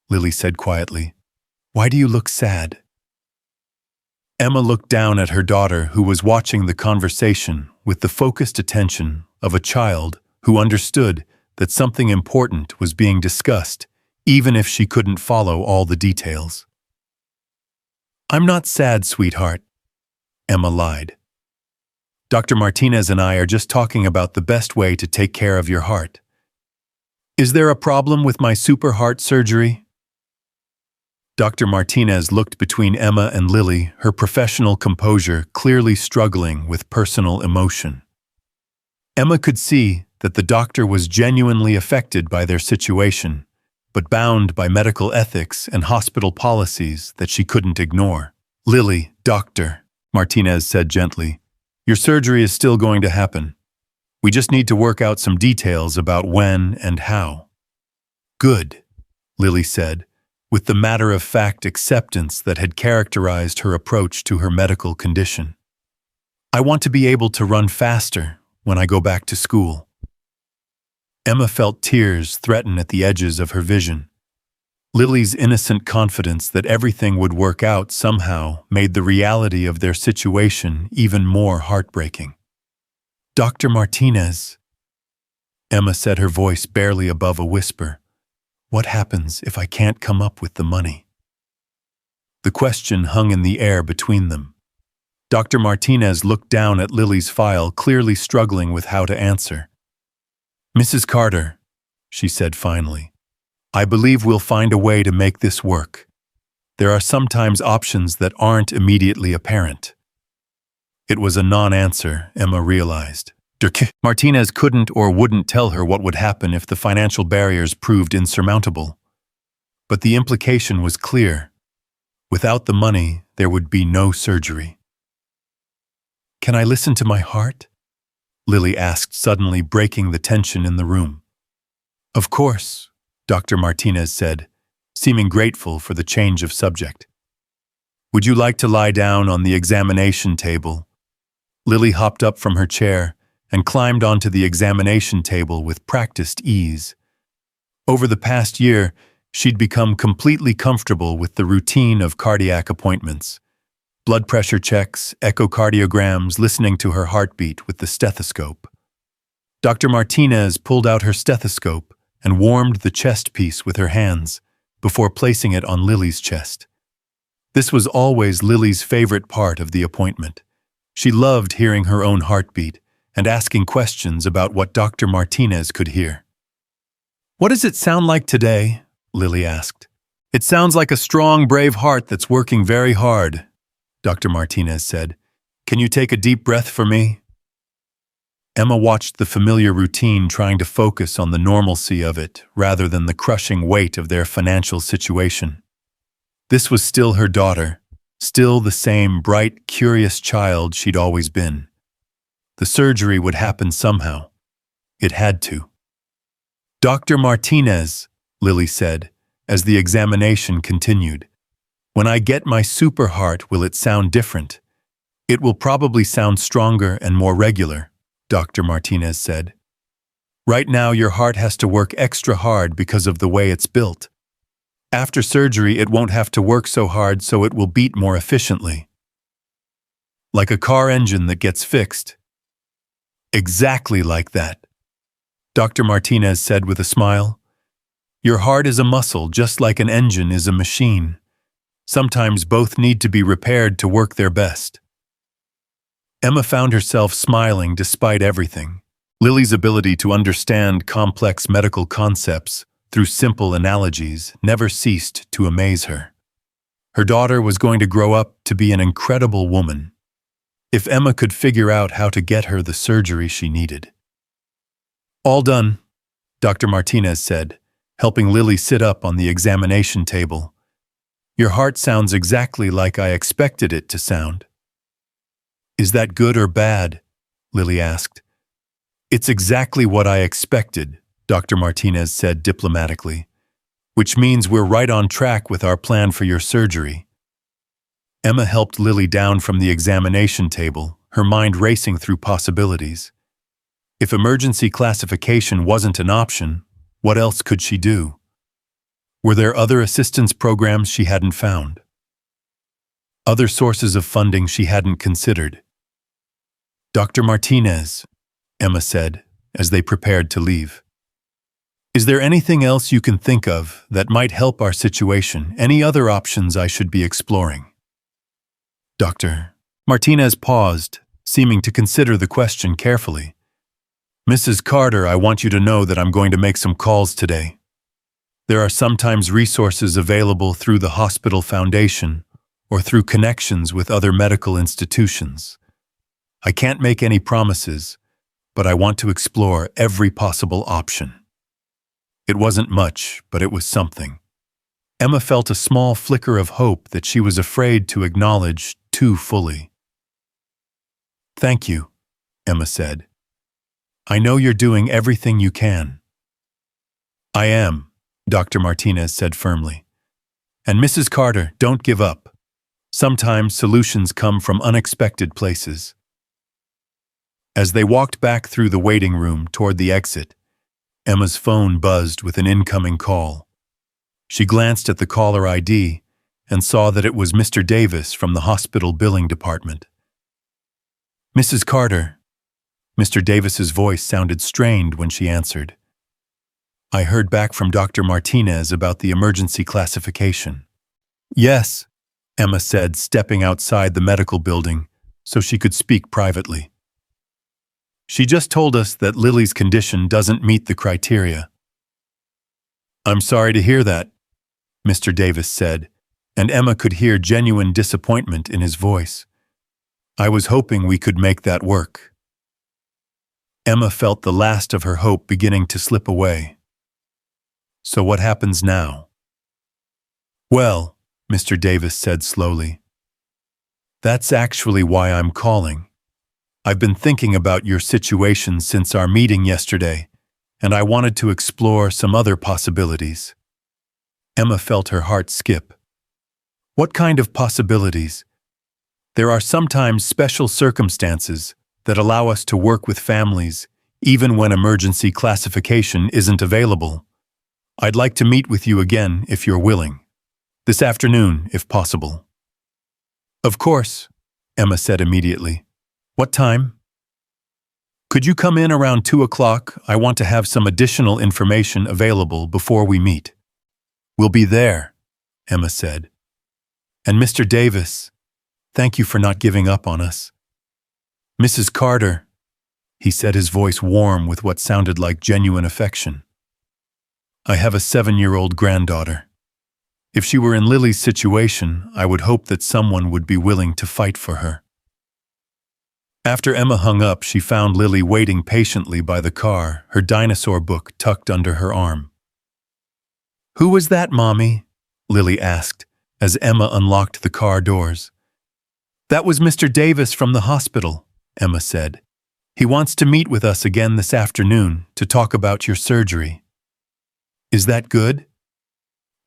Lily said quietly, "why do you look sad?" Emma looked down at her daughter, who was watching the conversation with the focused attention of a child who understood that something important was being discussed, even if she couldn't follow all the details. "I'm not sad, sweetheart," Emma lied. "Dr. Martinez and I are just talking about the best way to take care of your heart. Is there a problem with my super heart surgery?" Dr. Martinez looked between Emma and Lily, her professional composure clearly struggling with personal emotion. Emma could see that the doctor was genuinely affected by their situation, but bound by medical ethics and hospital policies that she couldn't ignore. "Lily, doctor," Martinez said gently, "your surgery is still going to happen. We just need to work out some details about when and how." "Good," Lily said, with the matter-of-fact acceptance that had characterized her approach to her medical condition. "I want to be able to run faster when I go back to school." Emma felt tears threaten at the edges of her vision. Lily's innocent confidence that everything would work out somehow made the reality of their situation even more heartbreaking. "Dr. Martinez," Emma said, her voice barely above a whisper, "what happens if I can't come up with the money?" The question hung in the air between them. Dr. Martinez looked down at Lily's file, clearly struggling with how to answer. "Mrs. Carter," she said finally, "I believe we'll find a way to make this work. There are sometimes options that aren't immediately apparent." It was a non-answer, Emma realized. Martinez couldn't or wouldn't tell her what would happen if the financial barriers proved insurmountable. But the implication was clear. Without the money, there would be no surgery. "Can I listen to my heart?" Lily asked, suddenly breaking the tension in the room. "Of course," Dr. Martinez said, seeming grateful for the change of subject. "Would you like to lie down on the examination table?" Lily hopped up from her chair and climbed onto the examination table with practiced ease. Over the past year, she'd become completely comfortable with the routine of cardiac appointments. Blood pressure checks, echocardiograms, listening to her heartbeat with the stethoscope. Dr. Martinez pulled out her stethoscope and warmed the chest piece with her hands before placing it on Lily's chest. This was always Lily's favorite part of the appointment. She loved hearing her own heartbeat and asking questions about what Dr. Martinez could hear. "What does it sound like today?" Lily asked. "It sounds like a strong, brave heart that's working very hard," Dr. Martinez said. "Can you take a deep breath for me?" Emma watched the familiar routine, trying to focus on the normalcy of it rather than the crushing weight of their financial situation. This was still her daughter, still the same bright, curious child she'd always been. The surgery would happen somehow. It had to. "Dr. Martinez," Lily said, as the examination continued, "when I get my super heart, will it sound different?" "It will probably sound stronger and more regular," Dr. Martinez said. "Right now, your heart has to work extra hard because of the way it's built. After surgery, it won't have to work so hard, so it will beat more efficiently. Like a car engine that gets fixed." "Exactly like that," Dr. Martinez said with a smile. "Your heart is a muscle, just like an engine is a machine. Sometimes both need to be repaired to work their best." Emma found herself smiling despite everything. Lily's ability to understand complex medical concepts through simple analogies never ceased to amaze her. Her daughter was going to grow up to be an incredible woman, if Emma could figure out how to get her the surgery she needed. "All done," Dr. Martinez said, helping Lily sit up on the examination table. Your heart sounds exactly like I expected it to sound. Is that good or bad? Lily asked. It's exactly what I expected, Dr. Martinez said diplomatically, which means we're right on track with our plan for your surgery. Emma helped Lily down from the examination table, her mind racing through possibilities. If emergency classification wasn't an option, what else could she do? Were there other assistance programs she hadn't found? Other sources of funding she hadn't considered? Dr. Martinez, Emma said, as they prepared to leave. Is there anything else you can think of that might help our situation? Any other options I should be exploring? Dr. Martinez paused, seeming to consider the question carefully. Mrs. Carter, I want you to know that I'm going to make some calls today. There are sometimes resources available through the hospital foundation or through connections with other medical institutions. I can't make any promises, but I want to explore every possible option. It wasn't much, but it was something. Emma felt a small flicker of hope that she was afraid to acknowledge too fully. Thank you, Emma said. I know you're doing everything you can. I am, Dr. Martinez said firmly. And Mrs. Carter, don't give up. Sometimes solutions come from unexpected places. As they walked back through the waiting room toward the exit, Emma's phone buzzed with an incoming call. She glanced at the caller ID and saw that it was Mr. Davis from the hospital billing department. Mrs. Carter. Mr. Davis's voice sounded strained when she answered. I heard back from Dr. Martinez about the emergency classification. Yes, Emma said, stepping outside the medical building so she could speak privately. She just told us that Lily's condition doesn't meet the criteria. I'm sorry to hear that, Mr. Davis said, and Emma could hear genuine disappointment in his voice. I was hoping we could make that work. Emma felt the last of her hope beginning to slip away. So what happens now? Well, Mr. Davis said slowly, that's actually why I'm calling. I've been thinking about your situation since our meeting yesterday, and I wanted to explore some other possibilities. Emma felt her heart skip. What kind of possibilities? There are sometimes special circumstances that allow us to work with families even when emergency classification isn't available. I'd like to meet with you again if you're willing. This afternoon, if possible. Of course, Emma said immediately. What time? Could you come in around 2 o'clock? I want to have some additional information available before we meet. We'll be there, Emma said. And Mr. Davis, thank you for not giving up on us. Mrs. Carter, he said, his voice warm with what sounded like genuine affection. I have a 7-year-old granddaughter. If she were in Lily's situation, I would hope that someone would be willing to fight for her. After Emma hung up, she found Lily waiting patiently by the car, her dinosaur book tucked under her arm. Who was that, Mommy? Lily asked, as Emma unlocked the car doors. That was Mr. Davis from the hospital, Emma said. He wants to meet with us again this afternoon to talk about your surgery. Is that good?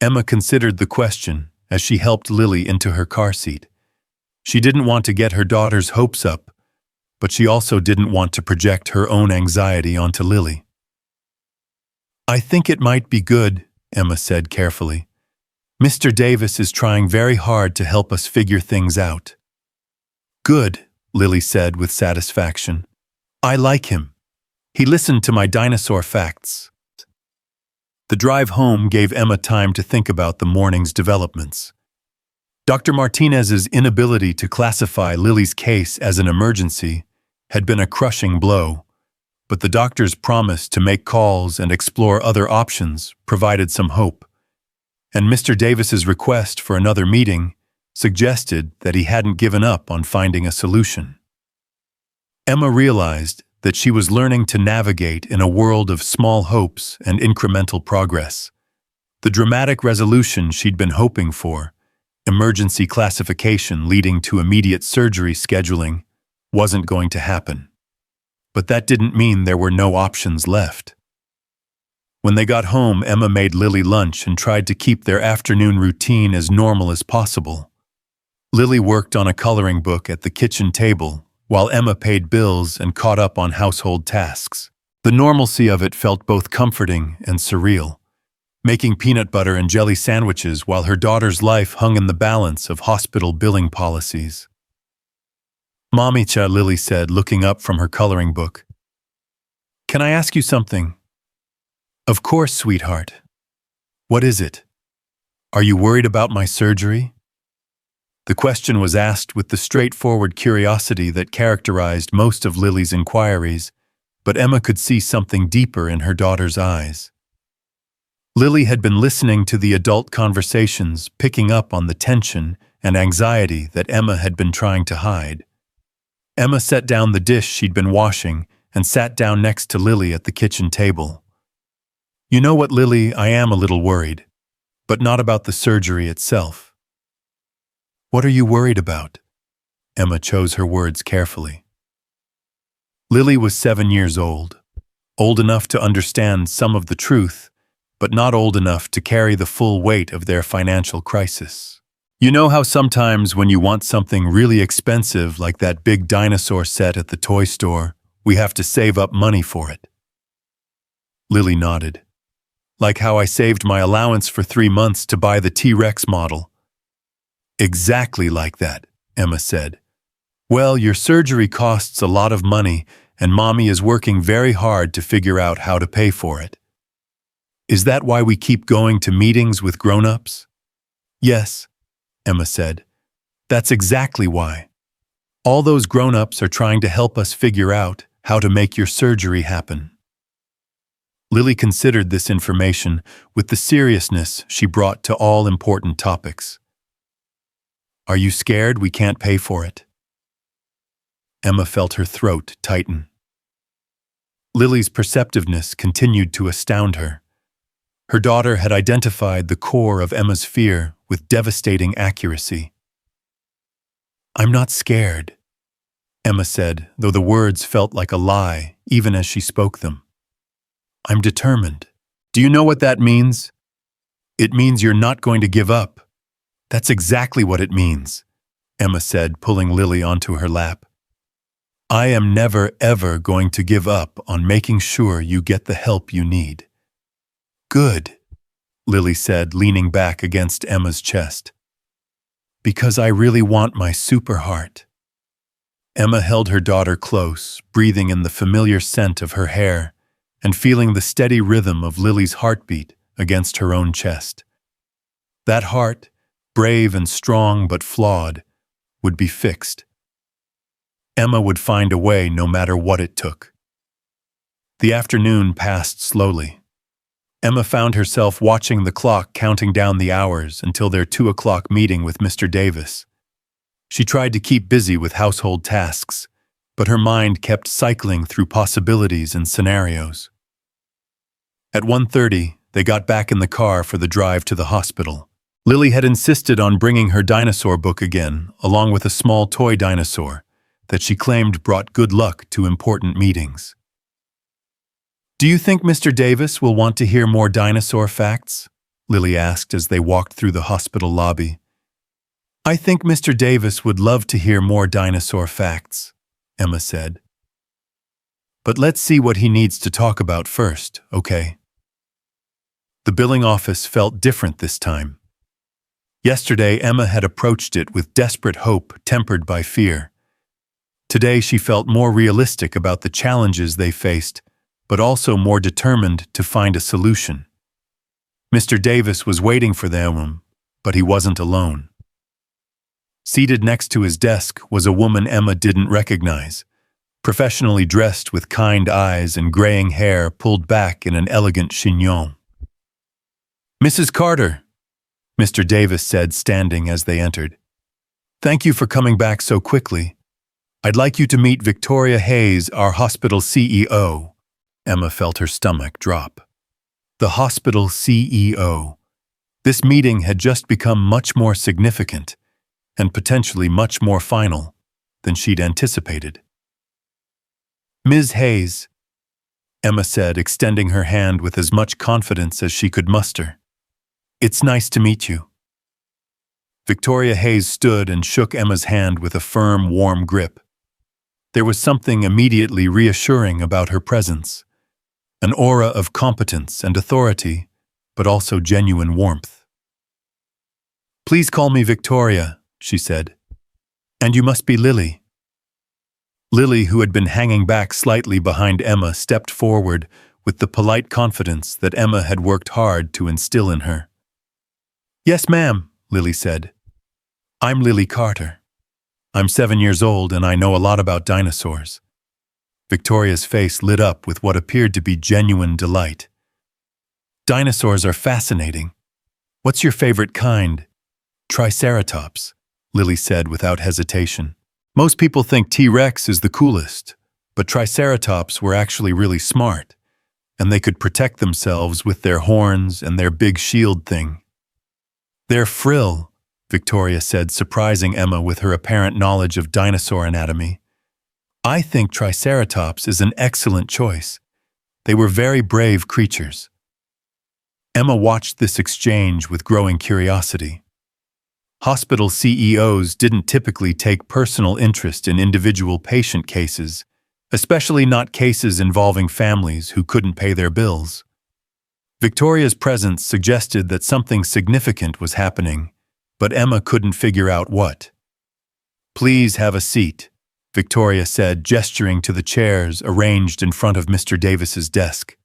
Emma considered the question as she helped Lily into her car seat. She didn't want to get her daughter's hopes up, but she also didn't want to project her own anxiety onto Lily. I think it might be good, Emma said carefully. Mr. Davis is trying very hard to help us figure things out. Good, Lily said with satisfaction. I like him. He listened to my dinosaur facts. The drive home gave Emma time to think about the morning's developments. Dr. Martinez's inability to classify Lily's case as an emergency had been a crushing blow, but the doctor's promise to make calls and explore other options provided some hope, and Mr. Davis's request for another meeting suggested that he hadn't given up on finding a solution. Emma realized that she was learning to navigate in a world of small hopes and incremental progress. The dramatic resolution she'd been hoping for emergency classification leading to immediate surgery scheduling wasn't going to happen. But that didn't mean there were no options left. When they got home, Emma made Lily lunch and tried to keep their afternoon routine as normal as possible. Lily worked on a coloring book at the kitchen table, while Emma paid bills and caught up on household tasks. The normalcy of it felt both comforting and surreal, making peanut butter and jelly sandwiches while her daughter's life hung in the balance of hospital billing policies. "Mamicha," Lily said, looking up from her coloring book. "Can I ask you something?" "Of course, sweetheart. What is it? Are you worried about my surgery?" The question was asked with the straightforward curiosity that characterized most of Lily's inquiries, but Emma could see something deeper in her daughter's eyes. Lily had been listening to the adult conversations, picking up on the tension and anxiety that Emma had been trying to hide. Emma set down the dish she'd been washing and sat down next to Lily at the kitchen table. "You know what, Lily, I am a little worried, but not about the surgery itself." "What are you worried about?" Emma chose her words carefully. Lily was 7 years old enough to understand some of the truth, but not old enough to carry the full weight of their financial crisis. You know how sometimes when you want something really expensive like that big dinosaur set at the toy store, we have to save up money for it? Lily nodded. "Like how I saved my allowance for 3 months to buy the T-Rex model." "Exactly like that," Emma said. "Well, your surgery costs a lot of money, and Mommy is working very hard to figure out how to pay for it." "Is that why we keep going to meetings with grown-ups?" "Yes," Emma said. "That's exactly why. All those grown-ups are trying to help us figure out how to make your surgery happen." Lily considered this information with the seriousness she brought to all important topics. "Are you scared we can't pay for it?" Emma felt her throat tighten. Lily's perceptiveness continued to astound her. Her daughter had identified the core of Emma's fear with devastating accuracy. "I'm not scared," Emma said, though the words felt like a lie, even as she spoke them. "I'm determined." "Do you know what that means?" "It means you're not going to give up." "That's exactly what it means," Emma said, pulling Lily onto her lap. "I am never, ever going to give up on making sure you get the help you need." "Good," Lily said, leaning back against Emma's chest. "Because I really want my super heart." Emma held her daughter close, breathing in the familiar scent of her hair and feeling the steady rhythm of Lily's heartbeat against her own chest. That heart, brave and strong but flawed, would be fixed. Emma would find a way no matter what it took. The afternoon passed slowly. Emma found herself watching the clock counting down the hours until their 2 o'clock meeting with Mr. Davis. She tried to keep busy with household tasks, but her mind kept cycling through possibilities and scenarios. At 1:30, they got back in the car for the drive to the hospital. Lily had insisted on bringing her dinosaur book again, along with a small toy dinosaur that she claimed brought good luck to important meetings. "Do you think Mr. Davis will want to hear more dinosaur facts?" Lily asked as they walked through the hospital lobby. "I think Mr. Davis would love to hear more dinosaur facts," Emma said. "But let's see what he needs to talk about first, okay?" The billing office felt different this time. Yesterday, Emma had approached it with desperate hope tempered by fear. Today, she felt more realistic about the challenges they faced, but also more determined to find a solution. Mr. Davis was waiting for them, but he wasn't alone. Seated next to his desk was a woman Emma didn't recognize, professionally dressed with kind eyes and graying hair pulled back in an elegant chignon. "Mrs. Carter," Mr. Davis said, standing as they entered. "Thank you for coming back so quickly. I'd like you to meet Victoria Hayes, our hospital CEO." Emma felt her stomach drop. The hospital CEO. This meeting had just become much more significant and potentially much more final than she'd anticipated. "Ms. Hayes," Emma said, extending her hand with as much confidence as she could muster. "It's nice to meet you." Victoria Hayes stood and shook Emma's hand with a firm, warm grip. There was something immediately reassuring about her presence, an aura of competence and authority, but also genuine warmth. "Please call me Victoria," she said. "And you must be Lily." Lily, who had been hanging back slightly behind Emma, stepped forward with the polite confidence that Emma had worked hard to instill in her. "Yes, ma'am," Lily said. "I'm Lily Carter. I'm 7 years old and I know a lot about dinosaurs." Victoria's face lit up with what appeared to be genuine delight. "Dinosaurs are fascinating. What's your favorite kind?" "Triceratops," Lily said without hesitation. "Most people think T-Rex is the coolest, but Triceratops were actually really smart, and they could protect themselves with their horns and their big shield thing." "Their frill," Victoria said, surprising Emma with her apparent knowledge of dinosaur anatomy. "I think Triceratops is an excellent choice. They were very brave creatures." Emma watched this exchange with growing curiosity. Hospital CEOs didn't typically take personal interest in individual patient cases, especially not cases involving families who couldn't pay their bills. Victoria's presence suggested that something significant was happening, but Emma couldn't figure out what. "Please have a seat," Victoria said, gesturing to the chairs arranged in front of Mr. Davis's desk.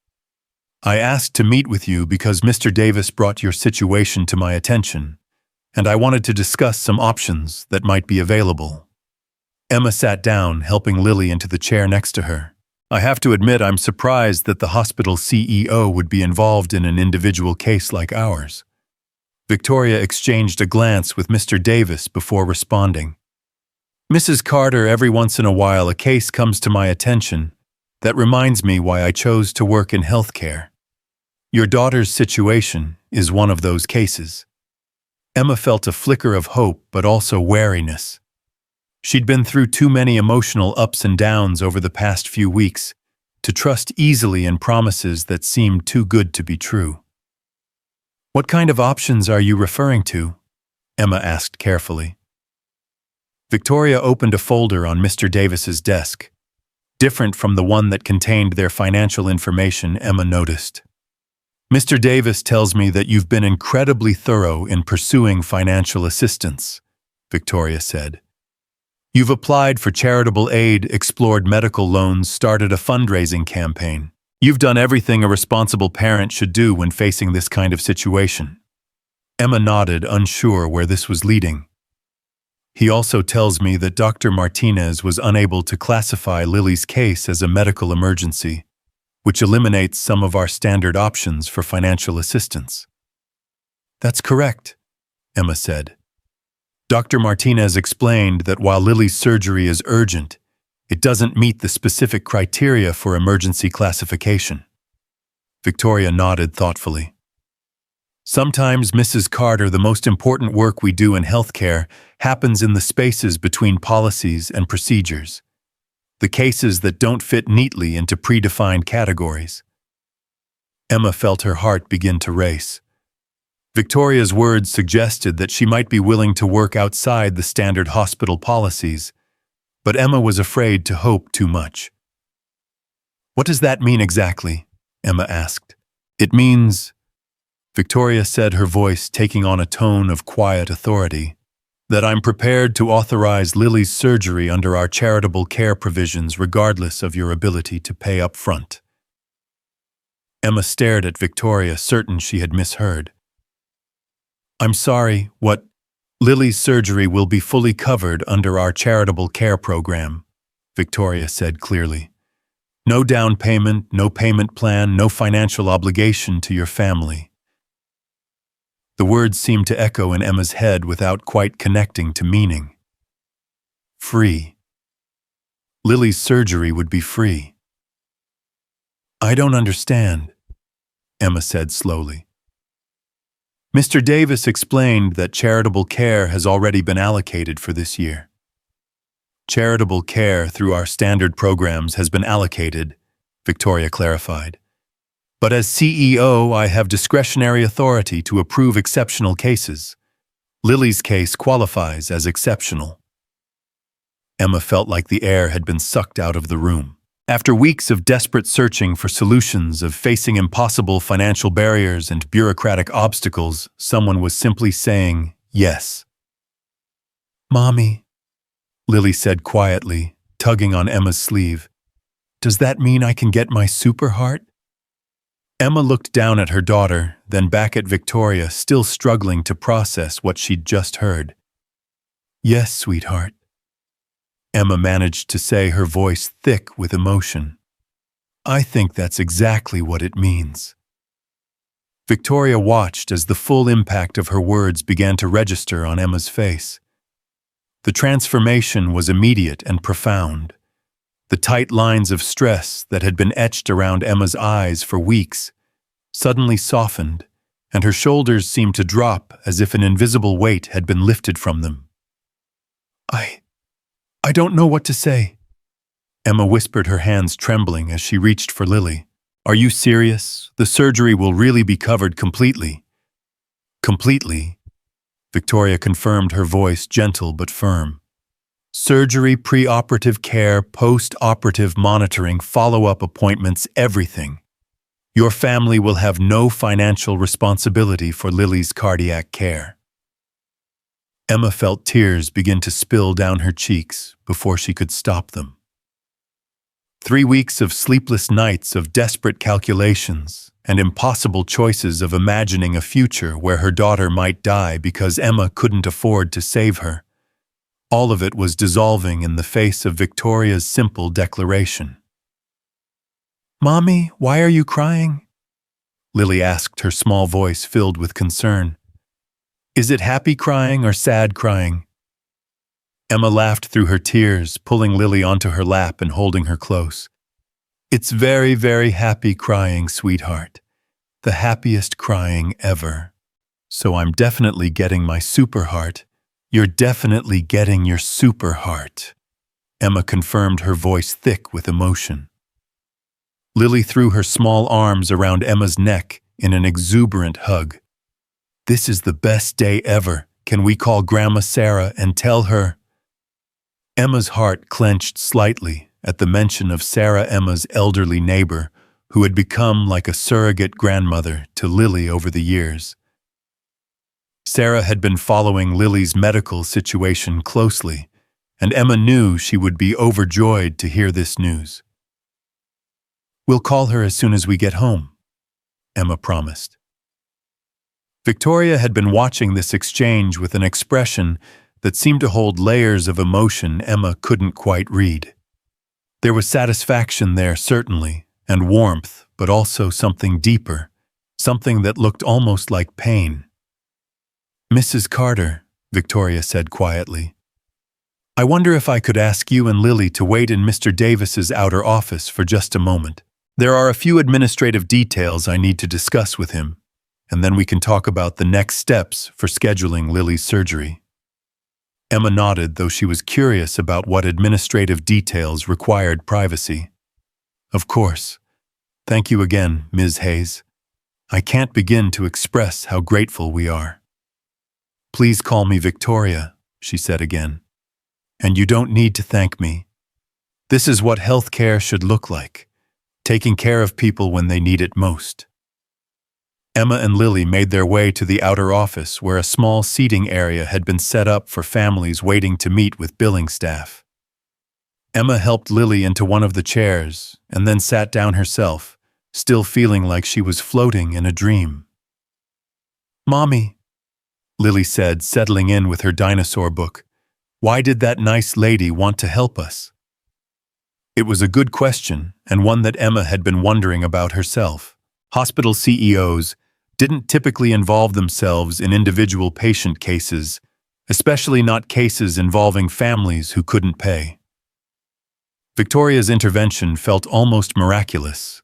"I asked to meet with you because Mr. Davis brought your situation to my attention, and I wanted to discuss some options that might be available." Emma sat down, helping Lily into the chair next to her. "I have to admit I'm surprised that the hospital CEO would be involved in an individual case like ours." Victoria exchanged a glance with Mr. Davis before responding. "Mrs. Carter, every once in a while a case comes to my attention that reminds me why I chose to work in healthcare. Your daughter's situation is one of those cases." Emma felt a flicker of hope, but also wariness. She'd been through too many emotional ups and downs over the past few weeks to trust easily in promises that seemed too good to be true. "What kind of options are you referring to?" Emma asked carefully. Victoria opened a folder on Mr. Davis's desk, different from the one that contained their financial information, Emma noticed. "Mr. Davis tells me that you've been incredibly thorough in pursuing financial assistance," Victoria said. "You've applied for charitable aid, explored medical loans, started a fundraising campaign. You've done everything a responsible parent should do when facing this kind of situation." Emma nodded, unsure where this was leading. "He also tells me that Dr. Martinez was unable to classify Lily's case as a medical emergency, which eliminates some of our standard options for financial assistance." "That's correct," Emma said. "Dr. Martinez explained that while Lily's surgery is urgent, it doesn't meet the specific criteria for emergency classification." Victoria nodded thoughtfully. "Sometimes, Mrs. Carter, the most important work we do in healthcare happens in the spaces between policies and procedures, the cases that don't fit neatly into predefined categories." Emma felt her heart begin to race. Victoria's words suggested that she might be willing to work outside the standard hospital policies, but Emma was afraid to hope too much. "What does that mean exactly?" Emma asked. "It means," Victoria said, her voice taking on a tone of quiet authority, "that I'm prepared to authorize Lily's surgery under our charitable care provisions regardless of your ability to pay up front." Emma stared at Victoria, certain she had misheard. "I'm sorry, what? Lily's surgery will be fully covered under our charitable care program," Victoria said clearly. "No down payment, no payment plan, no financial obligation to your family." The words seemed to echo in Emma's head without quite connecting to meaning. Free. Lily's surgery would be free. "I don't understand," Emma said slowly. Mr. Davis explained that charitable care has already been allocated for this year. Charitable care through our standard programs has been allocated, Victoria clarified. But as CEO, I have discretionary authority to approve exceptional cases. Lily's case qualifies as exceptional. Emma felt like the air had been sucked out of the room. After weeks of desperate searching for solutions, of facing impossible financial barriers and bureaucratic obstacles, someone was simply saying yes. "Mommy," Lily said quietly, tugging on Emma's sleeve, "does that mean I can get my super heart?" Emma looked down at her daughter, then back at Victoria, still struggling to process what she'd just heard. "Yes, sweetheart," Emma managed to say, her voice thick with emotion. "I think that's exactly what it means." Victoria watched as the full impact of her words began to register on Emma's face. The transformation was immediate and profound. The tight lines of stress that had been etched around Emma's eyes for weeks suddenly softened, and her shoulders seemed to drop as if an invisible weight had been lifted from them. I don't know what to say," Emma whispered, her hands trembling as she reached for Lily. "Are you serious? The surgery will really be covered completely." "Completely," Victoria confirmed, her voice gentle but firm. "Surgery, pre-operative care, post-operative monitoring, follow-up appointments, everything. Your family will have no financial responsibility for Lily's cardiac care." Emma felt tears begin to spill down her cheeks before she could stop them. 3 weeks of sleepless nights, of desperate calculations, and impossible choices, of imagining a future where her daughter might die because Emma couldn't afford to save her. All of it was dissolving in the face of Victoria's simple declaration. "Mommy, why are you crying?" Lily asked, her small voice filled with concern. "Is it happy crying or sad crying?" Emma laughed through her tears, pulling Lily onto her lap and holding her close. "It's very, very happy crying, sweetheart. The happiest crying ever. So I'm definitely getting my super heart." "You're definitely getting your super heart," Emma confirmed, her voice thick with emotion. Lily threw her small arms around Emma's neck in an exuberant hug. "This is the best day ever. Can we call Grandma Sarah and tell her?" Emma's heart clenched slightly at the mention of Sarah, Emma's elderly neighbor, who had become like a surrogate grandmother to Lily over the years. Sarah had been following Lily's medical situation closely, and Emma knew she would be overjoyed to hear this news. "We'll call her as soon as we get home," Emma promised. Victoria had been watching this exchange with an expression that seemed to hold layers of emotion Emma couldn't quite read. There was satisfaction there, certainly, and warmth, but also something deeper, something that looked almost like pain. "Mrs. Carter," Victoria said quietly, "I wonder if I could ask you and Lily to wait in Mr. Davis's outer office for just a moment. There are a few administrative details I need to discuss with him, and then we can talk about the next steps for scheduling Lily's surgery." Emma nodded, though she was curious about what administrative details required privacy. "Of course. Thank you again, Ms. Hayes. I can't begin to express how grateful we are." "Please call me Victoria," she said again. "And you don't need to thank me. This is what healthcare should look like, taking care of people when they need it most." Emma and Lily made their way to the outer office, where a small seating area had been set up for families waiting to meet with billing staff. Emma helped Lily into one of the chairs and then sat down herself, still feeling like she was floating in a dream. "Mommy," Lily said, settling in with her dinosaur book, "why did that nice lady want to help us?" It was a good question, and one that Emma had been wondering about herself. Hospital CEOs didn't typically involve themselves in individual patient cases, especially not cases involving families who couldn't pay. Victoria's intervention felt almost miraculous,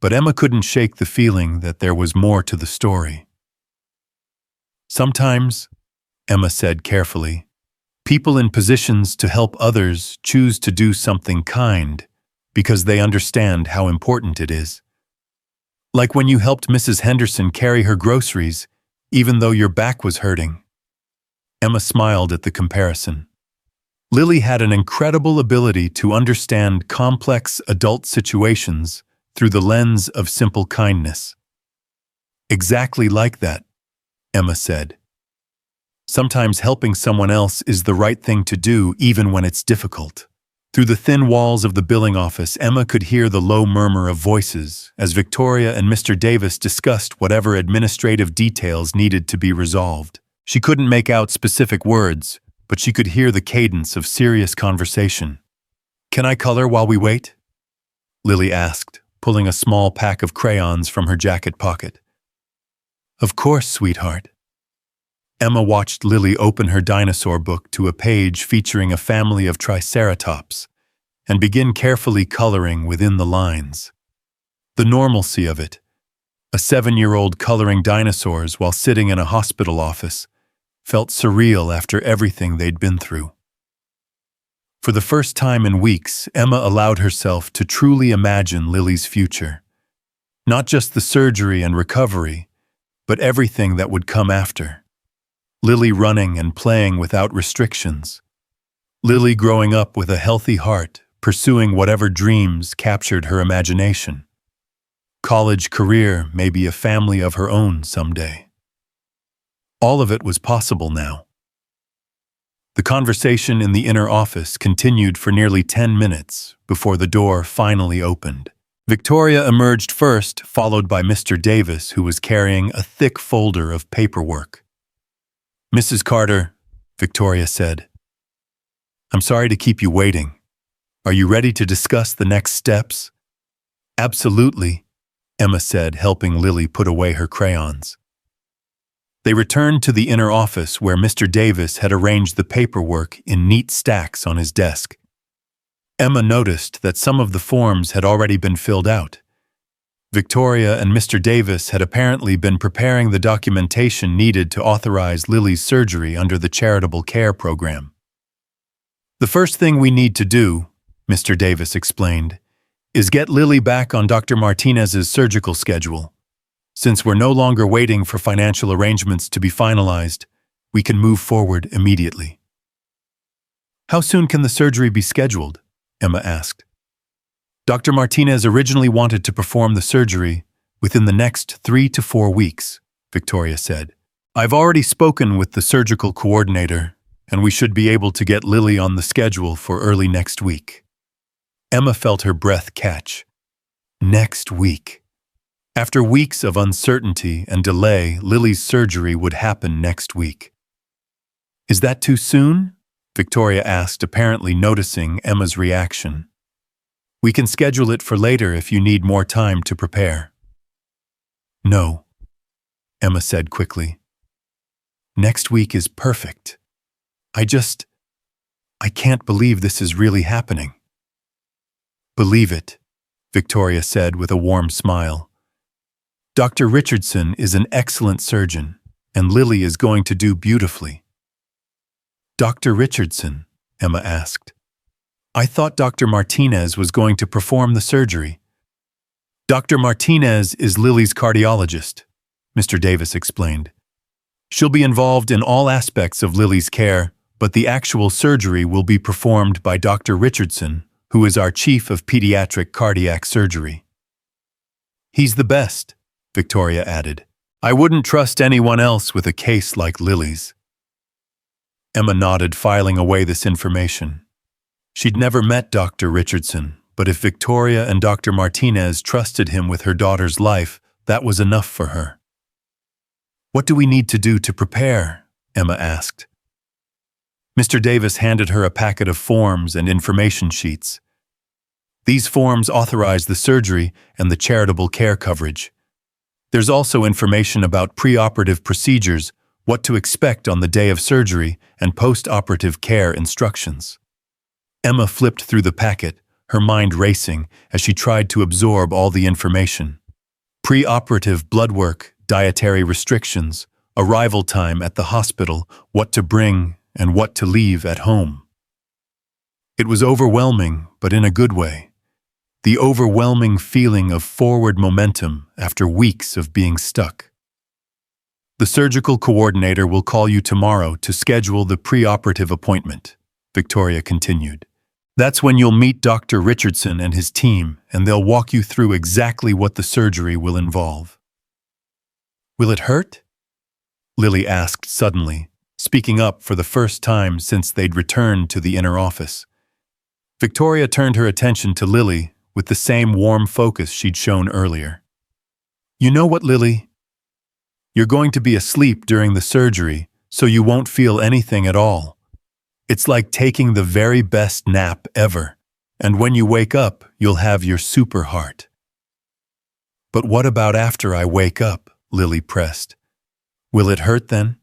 but Emma couldn't shake the feeling that there was more to the story. Sometimes, Emma said carefully, people in positions to help others choose to do something kind because they understand how important it is. Like when you helped Mrs. Henderson carry her groceries, even though your back was hurting. Emma smiled at the comparison. Lily had an incredible ability to understand complex adult situations through the lens of simple kindness. Exactly like that, Emma said. Sometimes helping someone else is the right thing to do even when it's difficult. Through the thin walls of the billing office, Emma could hear the low murmur of voices as Victoria and Mr. Davis discussed whatever administrative details needed to be resolved. She couldn't make out specific words, but she could hear the cadence of serious conversation. "Can I color while we wait?" Lily asked, pulling a small pack of crayons from her jacket pocket. "Of course, sweetheart." Emma watched Lily open her dinosaur book to a page featuring a family of triceratops and begin carefully coloring within the lines. The normalcy of it, a 7-year-old coloring dinosaurs while sitting in a hospital office, felt surreal after everything they'd been through. For the first time in weeks, Emma allowed herself to truly imagine Lily's future. Not just the surgery and recovery, but everything that would come after. Lily running and playing without restrictions. Lily growing up with a healthy heart, pursuing whatever dreams captured her imagination. College career, maybe a family of her own someday. All of it was possible now. The conversation in the inner office continued for nearly 10 minutes before the door finally opened. Victoria emerged first, followed by Mr. Davis, who was carrying a thick folder of paperwork. "Mrs. Carter," Victoria said, "I'm sorry to keep you waiting. Are you ready to discuss the next steps?" "Absolutely," Emma said, helping Lily put away her crayons. They returned to the inner office where Mr. Davis had arranged the paperwork in neat stacks on his desk. Emma noticed that some of the forms had already been filled out. Victoria and Mr. Davis had apparently been preparing the documentation needed to authorize Lily's surgery under the charitable care program. "The first thing we need to do," Mr. Davis explained, "is get Lily back on Dr. Martinez's surgical schedule. Since we're no longer waiting for financial arrangements to be finalized, we can move forward immediately." "How soon can the surgery be scheduled?" Emma asked. "Dr. Martinez originally wanted to perform the surgery within the next 3 to 4 weeks, Victoria said. "I've already spoken with the surgical coordinator, and we should be able to get Lily on the schedule for early next week." Emma felt her breath catch. Next week. After weeks of uncertainty and delay, Lily's surgery would happen next week. "Is that too soon?" Victoria asked, apparently noticing Emma's reaction. "We can schedule it for later if you need more time to prepare." "No," Emma said quickly. "Next week is perfect. I can't believe this is really happening." "Believe it," Victoria said with a warm smile. "Dr. Richardson is an excellent surgeon, and Lily is going to do beautifully." "Dr. Richardson?" Emma asked. "I thought Dr. Martinez was going to perform the surgery." "Dr. Martinez is Lily's cardiologist," Mr. Davis explained. "She'll be involved in all aspects of Lily's care, but the actual surgery will be performed by Dr. Richardson, who is our chief of pediatric cardiac surgery." "He's the best," Victoria added. "I wouldn't trust anyone else with a case like Lily's." Emma nodded, filing away this information. She'd never met Dr. Richardson, but if Victoria and Dr. Martinez trusted him with her daughter's life, that was enough for her. "What do we need to do to prepare?" Emma asked. Mr. Davis handed her a packet of forms and information sheets. "These forms authorize the surgery and the charitable care coverage. There's also information about preoperative procedures, what to expect on the day of surgery, and post-operative care instructions." Emma flipped through the packet, her mind racing as she tried to absorb all the information. Preoperative blood work, dietary restrictions, arrival time at the hospital, what to bring, and what to leave at home. It was overwhelming, but in a good way. The overwhelming feeling of forward momentum after weeks of being stuck. The surgical coordinator will call you tomorrow to schedule the preoperative appointment, Victoria continued. That's when you'll meet Dr. Richardson and his team, and they'll walk you through exactly what the surgery will involve. Will it hurt? Lily asked suddenly, speaking up for the first time since they'd returned to the inner office. Victoria turned her attention to Lily with the same warm focus she'd shown earlier. You know what, Lily? You're going to be asleep during the surgery, so you won't feel anything at all. It's like taking the very best nap ever, and when you wake up, you'll have your super heart. But what about after I wake up? Lily pressed. Will it hurt then?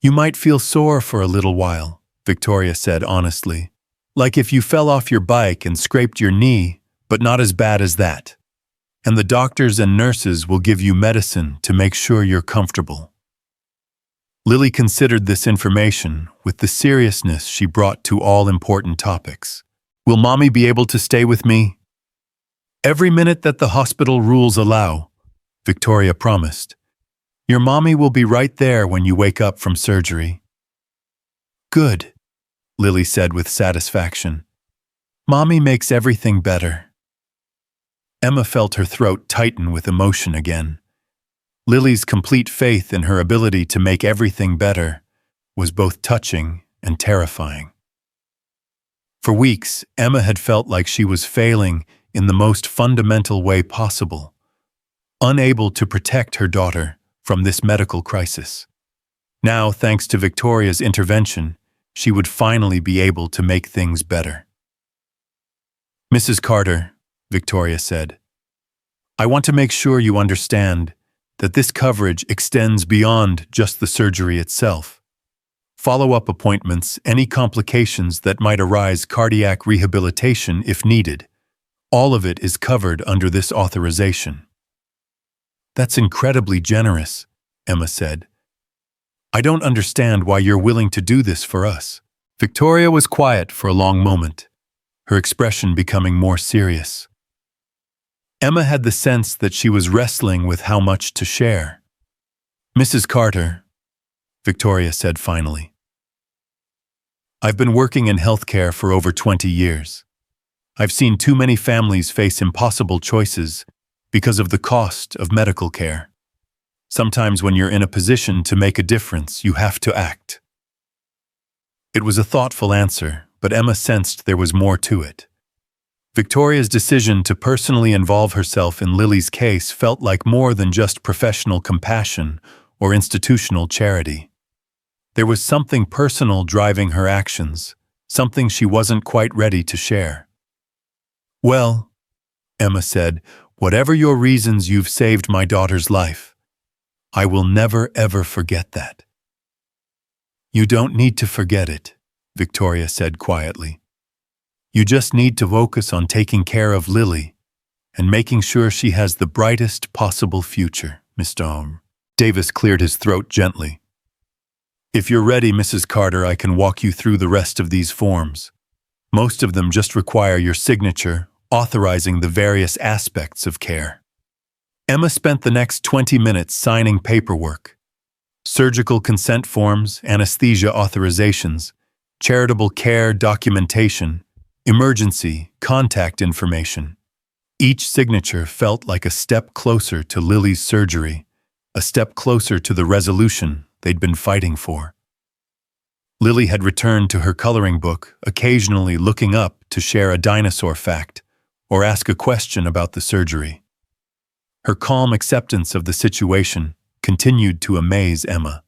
You might feel sore for a little while, Victoria said honestly. Like if you fell off your bike and scraped your knee, but not as bad as that. And the doctors and nurses will give you medicine to make sure you're comfortable. Lily considered this information with the seriousness she brought to all important topics. Will Mommy be able to stay with me? Every minute that the hospital rules allow, Victoria promised. Your mommy will be right there when you wake up from surgery. Good, Lily said with satisfaction. Mommy makes everything better. Emma felt her throat tighten with emotion again. Lily's complete faith in her ability to make everything better was both touching and terrifying. For weeks, Emma had felt like she was failing in the most fundamental way possible, unable to protect her daughter from this medical crisis. Now, thanks to Victoria's intervention, she would finally be able to make things better. Mrs. Carter, Victoria said, I want to make sure you understand that this coverage extends beyond just the surgery itself. Follow-up appointments, any complications that might arise, cardiac rehabilitation if needed, all of it is covered under this authorization. That's incredibly generous, Emma said. I don't understand why you're willing to do this for us. Victoria was quiet for a long moment, her expression becoming more serious. Emma had the sense that she was wrestling with how much to share. Mrs. Carter, Victoria said finally. I've been working in healthcare for over 20 years. I've seen too many families face impossible choices because of the cost of medical care. Sometimes when you're in a position to make a difference, you have to act. It was a thoughtful answer, but Emma sensed there was more to it. Victoria's decision to personally involve herself in Lily's case felt like more than just professional compassion or institutional charity. There was something personal driving her actions, something she wasn't quite ready to share. Well, Emma said, whatever your reasons, you've saved my daughter's life. I will never ever forget that. You don't need to forget it, Victoria said quietly. You just need to focus on taking care of Lily and making sure she has the brightest possible future, Mr. Davis cleared his throat gently. If you're ready, Mrs. Carter, I can walk you through the rest of these forms. Most of them just require your signature, authorizing the various aspects of care. Emma spent the next 20 minutes signing paperwork. Surgical consent forms, anesthesia authorizations, charitable care documentation, emergency contact information. Each signature felt like a step closer to Lily's surgery, a step closer to the resolution they'd been fighting for. Lily had returned to her coloring book, occasionally looking up to share a dinosaur fact or ask a question about the surgery. Her calm acceptance of the situation continued to amaze Emma.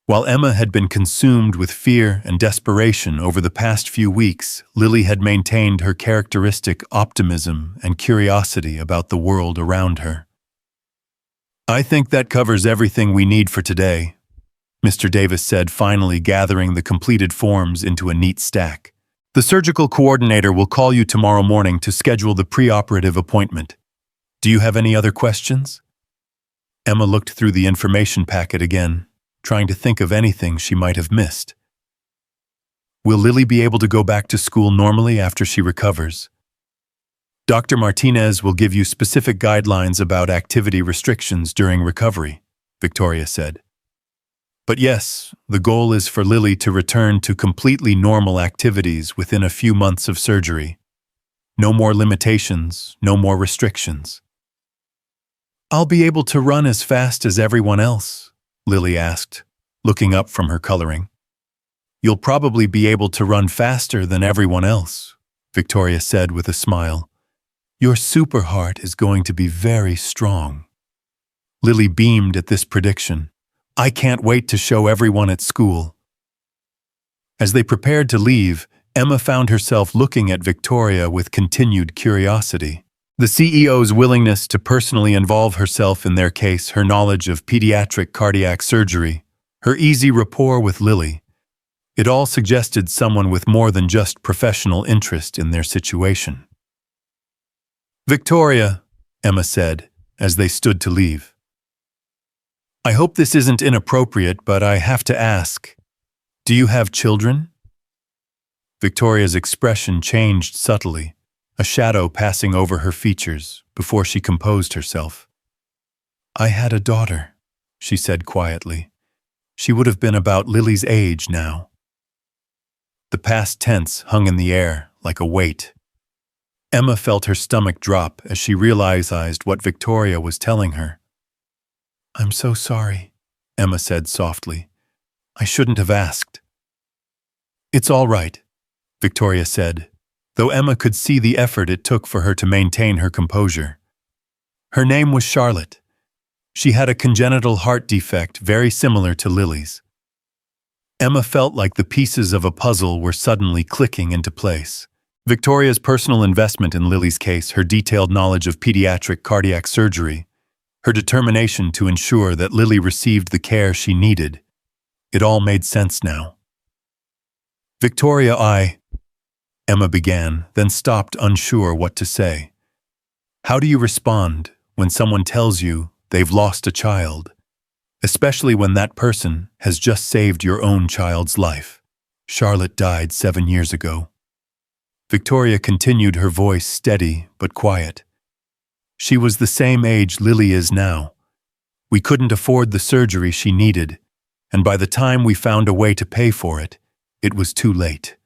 While Emma had been consumed with fear and desperation over the past few weeks, Lily had maintained her characteristic optimism and curiosity about the world around her. I think that covers everything we need for today, Mr. Davis said, finally gathering the completed forms into a neat stack. The surgical coordinator will call you tomorrow morning to schedule the preoperative appointment. Do you have any other questions? Emma looked through the information packet again, trying to think of anything she might have missed. Will Lily be able to go back to school normally after she recovers? Dr. Martinez will give you specific guidelines about activity restrictions during recovery, Victoria said. But yes, the goal is for Lily to return to completely normal activities within a few months of surgery. No more limitations, no more restrictions. I'll be able to run as fast as everyone else, Lily asked, looking up from her coloring. You'll probably be able to run faster than everyone else, Victoria said with a smile. Your super heart is going to be very strong. Lily beamed at this prediction. I can't wait to show everyone at school. As they prepared to leave, Emma found herself looking at Victoria with continued curiosity. The CEO's willingness to personally involve herself in their case, her knowledge of pediatric cardiac surgery, her easy rapport with Lily, it all suggested someone with more than just professional interest in their situation. Victoria, Emma said, as they stood to leave. I hope this isn't inappropriate, but I have to ask, do you have children? Victoria's expression changed subtly, a shadow passing over her features before she composed herself. I had a daughter, she said quietly. She would have been about Lily's age now. The past tense hung in the air like a weight. Emma felt her stomach drop as she realized what Victoria was telling her. I'm so sorry, Emma said softly. I shouldn't have asked. It's all right, Victoria said, though Emma could see the effort it took for her to maintain her composure. Her name was Charlotte. She had a congenital heart defect very similar to Lily's. Emma felt like the pieces of a puzzle were suddenly clicking into place. Victoria's personal investment in Lily's case, her detailed knowledge of pediatric cardiac surgery, her determination to ensure that Lily received the care she needed, it all made sense now. Victoria, Emma began, then stopped, unsure what to say. How do you respond when someone tells you they've lost a child, especially when that person has just saved your own child's life? Charlotte died 7 years ago. Victoria continued, her voice steady but quiet. She was the same age Lily is now. We couldn't afford the surgery she needed, and by the time we found a way to pay for it, it was too late.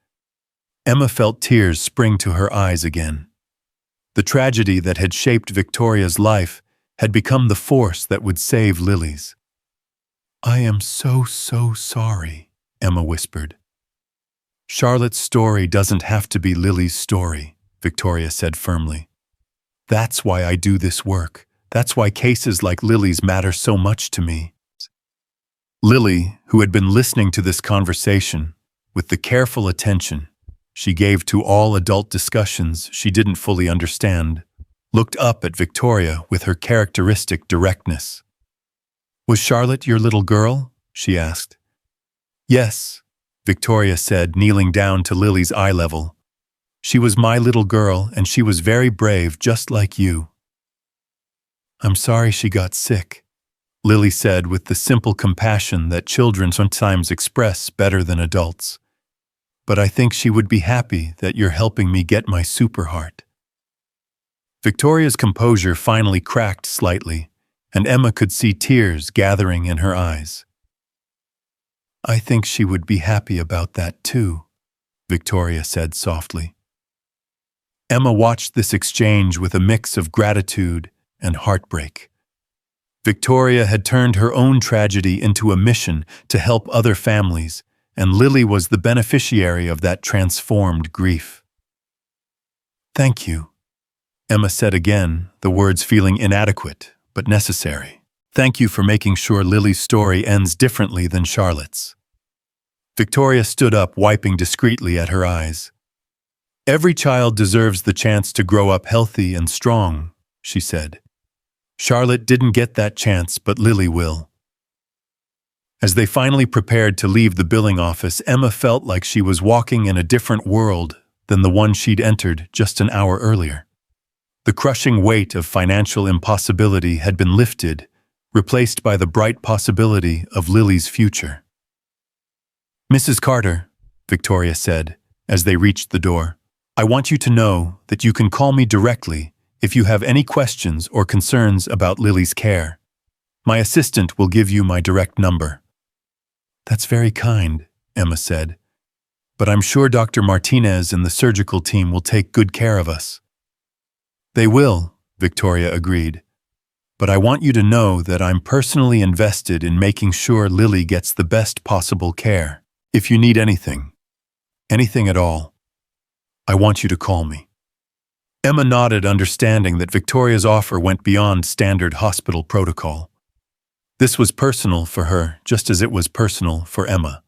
Emma felt tears spring to her eyes again. The tragedy that had shaped Victoria's life had become the force that would save Lily's. I am so sorry, Emma whispered. Charlotte's story doesn't have to be Lily's story, Victoria said firmly. That's why I do this work. That's why cases like Lily's matter so much to me. Lily, who had been listening to this conversation with the careful attention she gave to all adult discussions she didn't fully understand, looked up at Victoria with her characteristic directness. Was Charlotte your little girl? She asked. Yes, Victoria said, kneeling down to Lily's eye level. She was my little girl, and she was very brave, just like you. I'm sorry she got sick, Lily said with the simple compassion that children sometimes express better than adults. But I think she would be happy that you're helping me get my super heart. Victoria's composure finally cracked slightly, and Emma could see tears gathering in her eyes. I think she would be happy about that too, Victoria said softly. Emma watched this exchange with a mix of gratitude and heartbreak. Victoria had turned her own tragedy into a mission to help other families, and Lily was the beneficiary of that transformed grief. Thank you, Emma said again, the words feeling inadequate but necessary. Thank you for making sure Lily's story ends differently than Charlotte's. Victoria stood up, wiping discreetly at her eyes. Every child deserves the chance to grow up healthy and strong, she said. Charlotte didn't get that chance, but Lily will. As they finally prepared to leave the billing office, Emma felt like she was walking in a different world than the one she'd entered just an hour earlier. The crushing weight of financial impossibility had been lifted, replaced by the bright possibility of Lily's future. "Mrs. Carter," Victoria said, as they reached the door, "I want you to know that you can call me directly if you have any questions or concerns about Lily's care. My assistant will give you my direct number." "That's very kind," Emma said, "but I'm sure Dr. Martinez and the surgical team will take good care of us." "They will," Victoria agreed, "but I want you to know that I'm personally invested in making sure Lily gets the best possible care. If you need anything at all, I want you to call me." Emma nodded, understanding that Victoria's offer went beyond standard hospital protocol. This was personal for her, just as it was personal for Emma.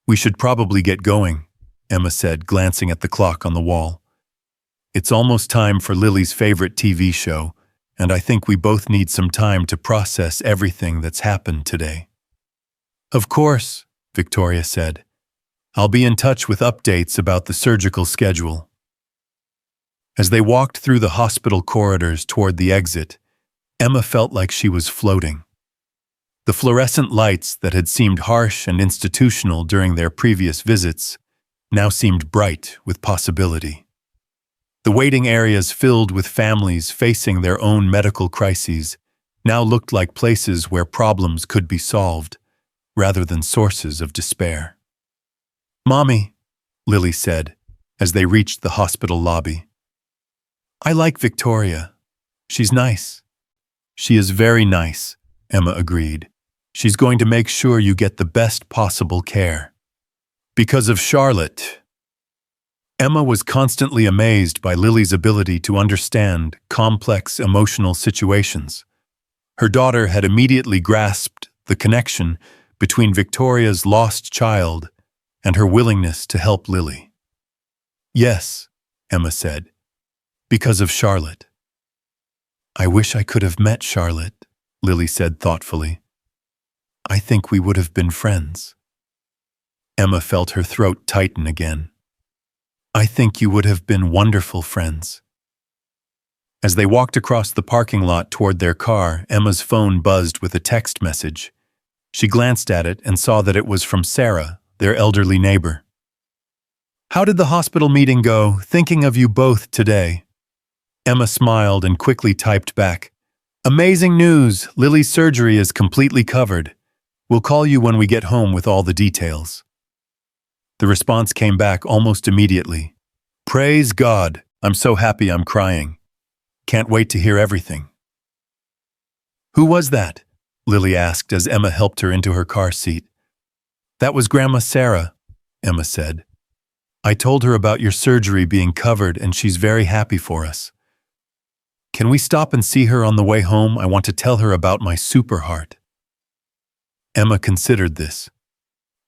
"We should probably get going," Emma said, glancing at the clock on the wall. "It's almost time for Lily's favorite TV show, and I think we both need some time to process everything that's happened today." "Of course," Victoria said. "I'll be in touch with updates about the surgical schedule." As they walked through the hospital corridors toward the exit, Emma felt like she was floating. The fluorescent lights that had seemed harsh and institutional during their previous visits now seemed bright with possibility. The waiting areas filled with families facing their own medical crises now looked like places where problems could be solved, rather than sources of despair. "Mommy," Lily said, as they reached the hospital lobby. "I like Victoria. She's nice." "She is very nice," Emma agreed. "She's going to make sure you get the best possible care." "Because of Charlotte." Emma was constantly amazed by Lily's ability to understand complex emotional situations. Her daughter had immediately grasped the connection between Victoria's lost child and her willingness to help Lily. "Yes," Emma said, "because of Charlotte." "I wish I could have met Charlotte," Lily said thoughtfully. "I think we would have been friends." Emma felt her throat tighten again. "I think you would have been wonderful friends." As they walked across the parking lot toward their car, Emma's phone buzzed with a text message. She glanced at it and saw that it was from Sarah, their elderly neighbor. "How did the hospital meeting go? Thinking of you both today." Emma smiled and quickly typed back, "Amazing news! Lily's surgery is completely covered. We'll call you when we get home with all the details." The response came back almost immediately. "Praise God! I'm so happy I'm crying. Can't wait to hear everything." "Who was that?" Lily asked as Emma helped her into her car seat. "That was Grandma Sarah," Emma said. "I told her about your surgery being covered and she's very happy for us. Can we stop and see her on the way home? I want to tell her about my super heart." Emma considered this.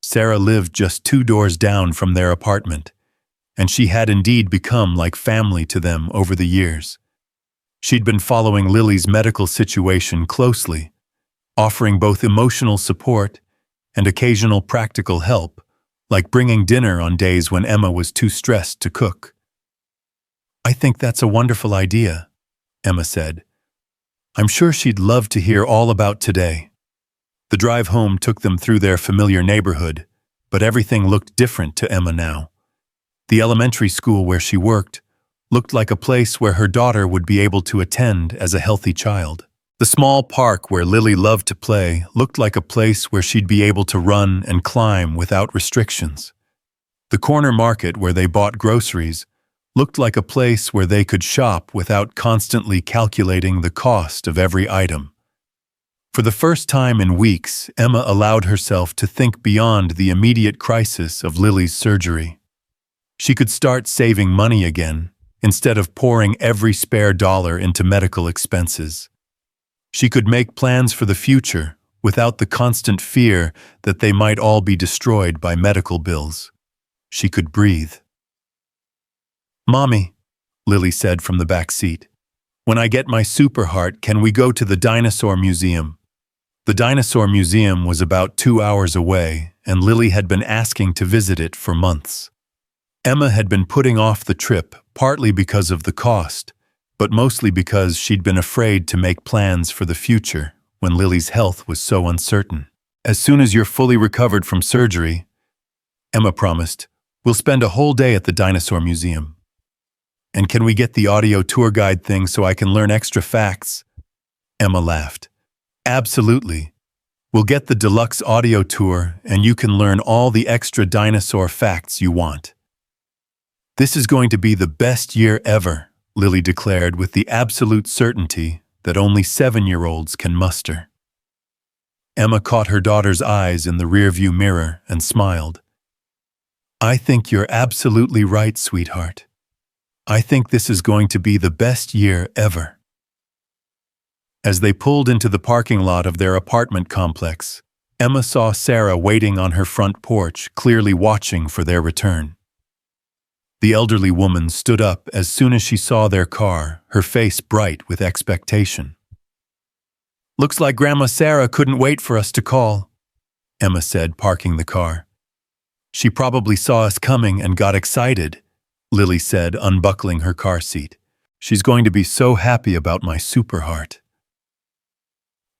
Sarah lived just 2 doors down from their apartment, and she had indeed become like family to them over the years. She'd been following Lily's medical situation closely, offering both emotional support and occasional practical help, like bringing dinner on days when Emma was too stressed to cook. "I think that's a wonderful idea," Emma said. "I'm sure she'd love to hear all about today." The drive home took them through their familiar neighborhood, but everything looked different to Emma now. The elementary school where she worked looked like a place where her daughter would be able to attend as a healthy child. The small park where Lily loved to play looked like a place where she'd be able to run and climb without restrictions. The corner market where they bought groceries looked like a place where they could shop without constantly calculating the cost of every item. For the first time in weeks, Emma allowed herself to think beyond the immediate crisis of Lily's surgery. She could start saving money again, instead of pouring every spare dollar into medical expenses. She could make plans for the future without the constant fear that they might all be destroyed by medical bills. She could breathe. "Mommy," Lily said from the back seat, "when I get my super heart, can we go to the dinosaur museum?" The dinosaur museum was about 2 hours away, and Lily had been asking to visit it for months. Emma had been putting off the trip partly because of the cost, but mostly because she'd been afraid to make plans for the future when Lily's health was so uncertain. As soon as you're fully recovered from surgery, Emma promised, we'll spend a whole day at the dinosaur museum. And can we get the audio tour guide thing so I can learn extra facts? Emma laughed. Absolutely. We'll get the deluxe audio tour and you can learn all the extra dinosaur facts you want. This is going to be the best year ever, Lily declared with the absolute certainty that only 7-year-olds can muster. Emma caught her daughter's eyes in the rearview mirror and smiled. I think you're absolutely right, sweetheart. I think this is going to be the best year ever. As they pulled into the parking lot of their apartment complex, Emma saw Sarah waiting on her front porch, clearly watching for their return. The elderly woman stood up as soon as she saw their car, her face bright with expectation. Looks like Grandma Sarah couldn't wait for us to call, Emma said, parking the car. She probably saw us coming and got excited, Lily said, unbuckling her car seat. She's going to be so happy about my super heart.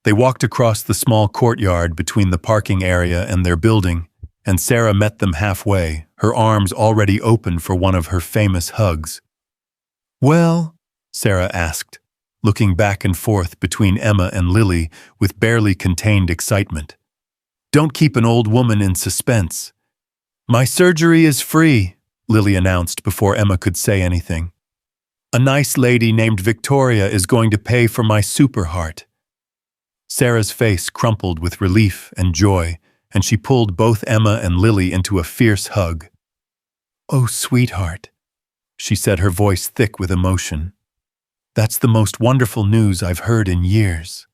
They walked across the small courtyard between the parking area and their building, and Sarah met them halfway, her arms already open for one of her famous hugs. Well, Sarah asked, looking back and forth between Emma and Lily with barely contained excitement. Don't keep an old woman in suspense. My surgery is free, Lily announced before Emma could say anything. A nice lady named Victoria is going to pay for my super heart. Sarah's face crumpled with relief and joy, and she pulled both Emma and Lily into a fierce hug. Oh, sweetheart, she said, her voice thick with emotion. That's the most wonderful news I've heard in years.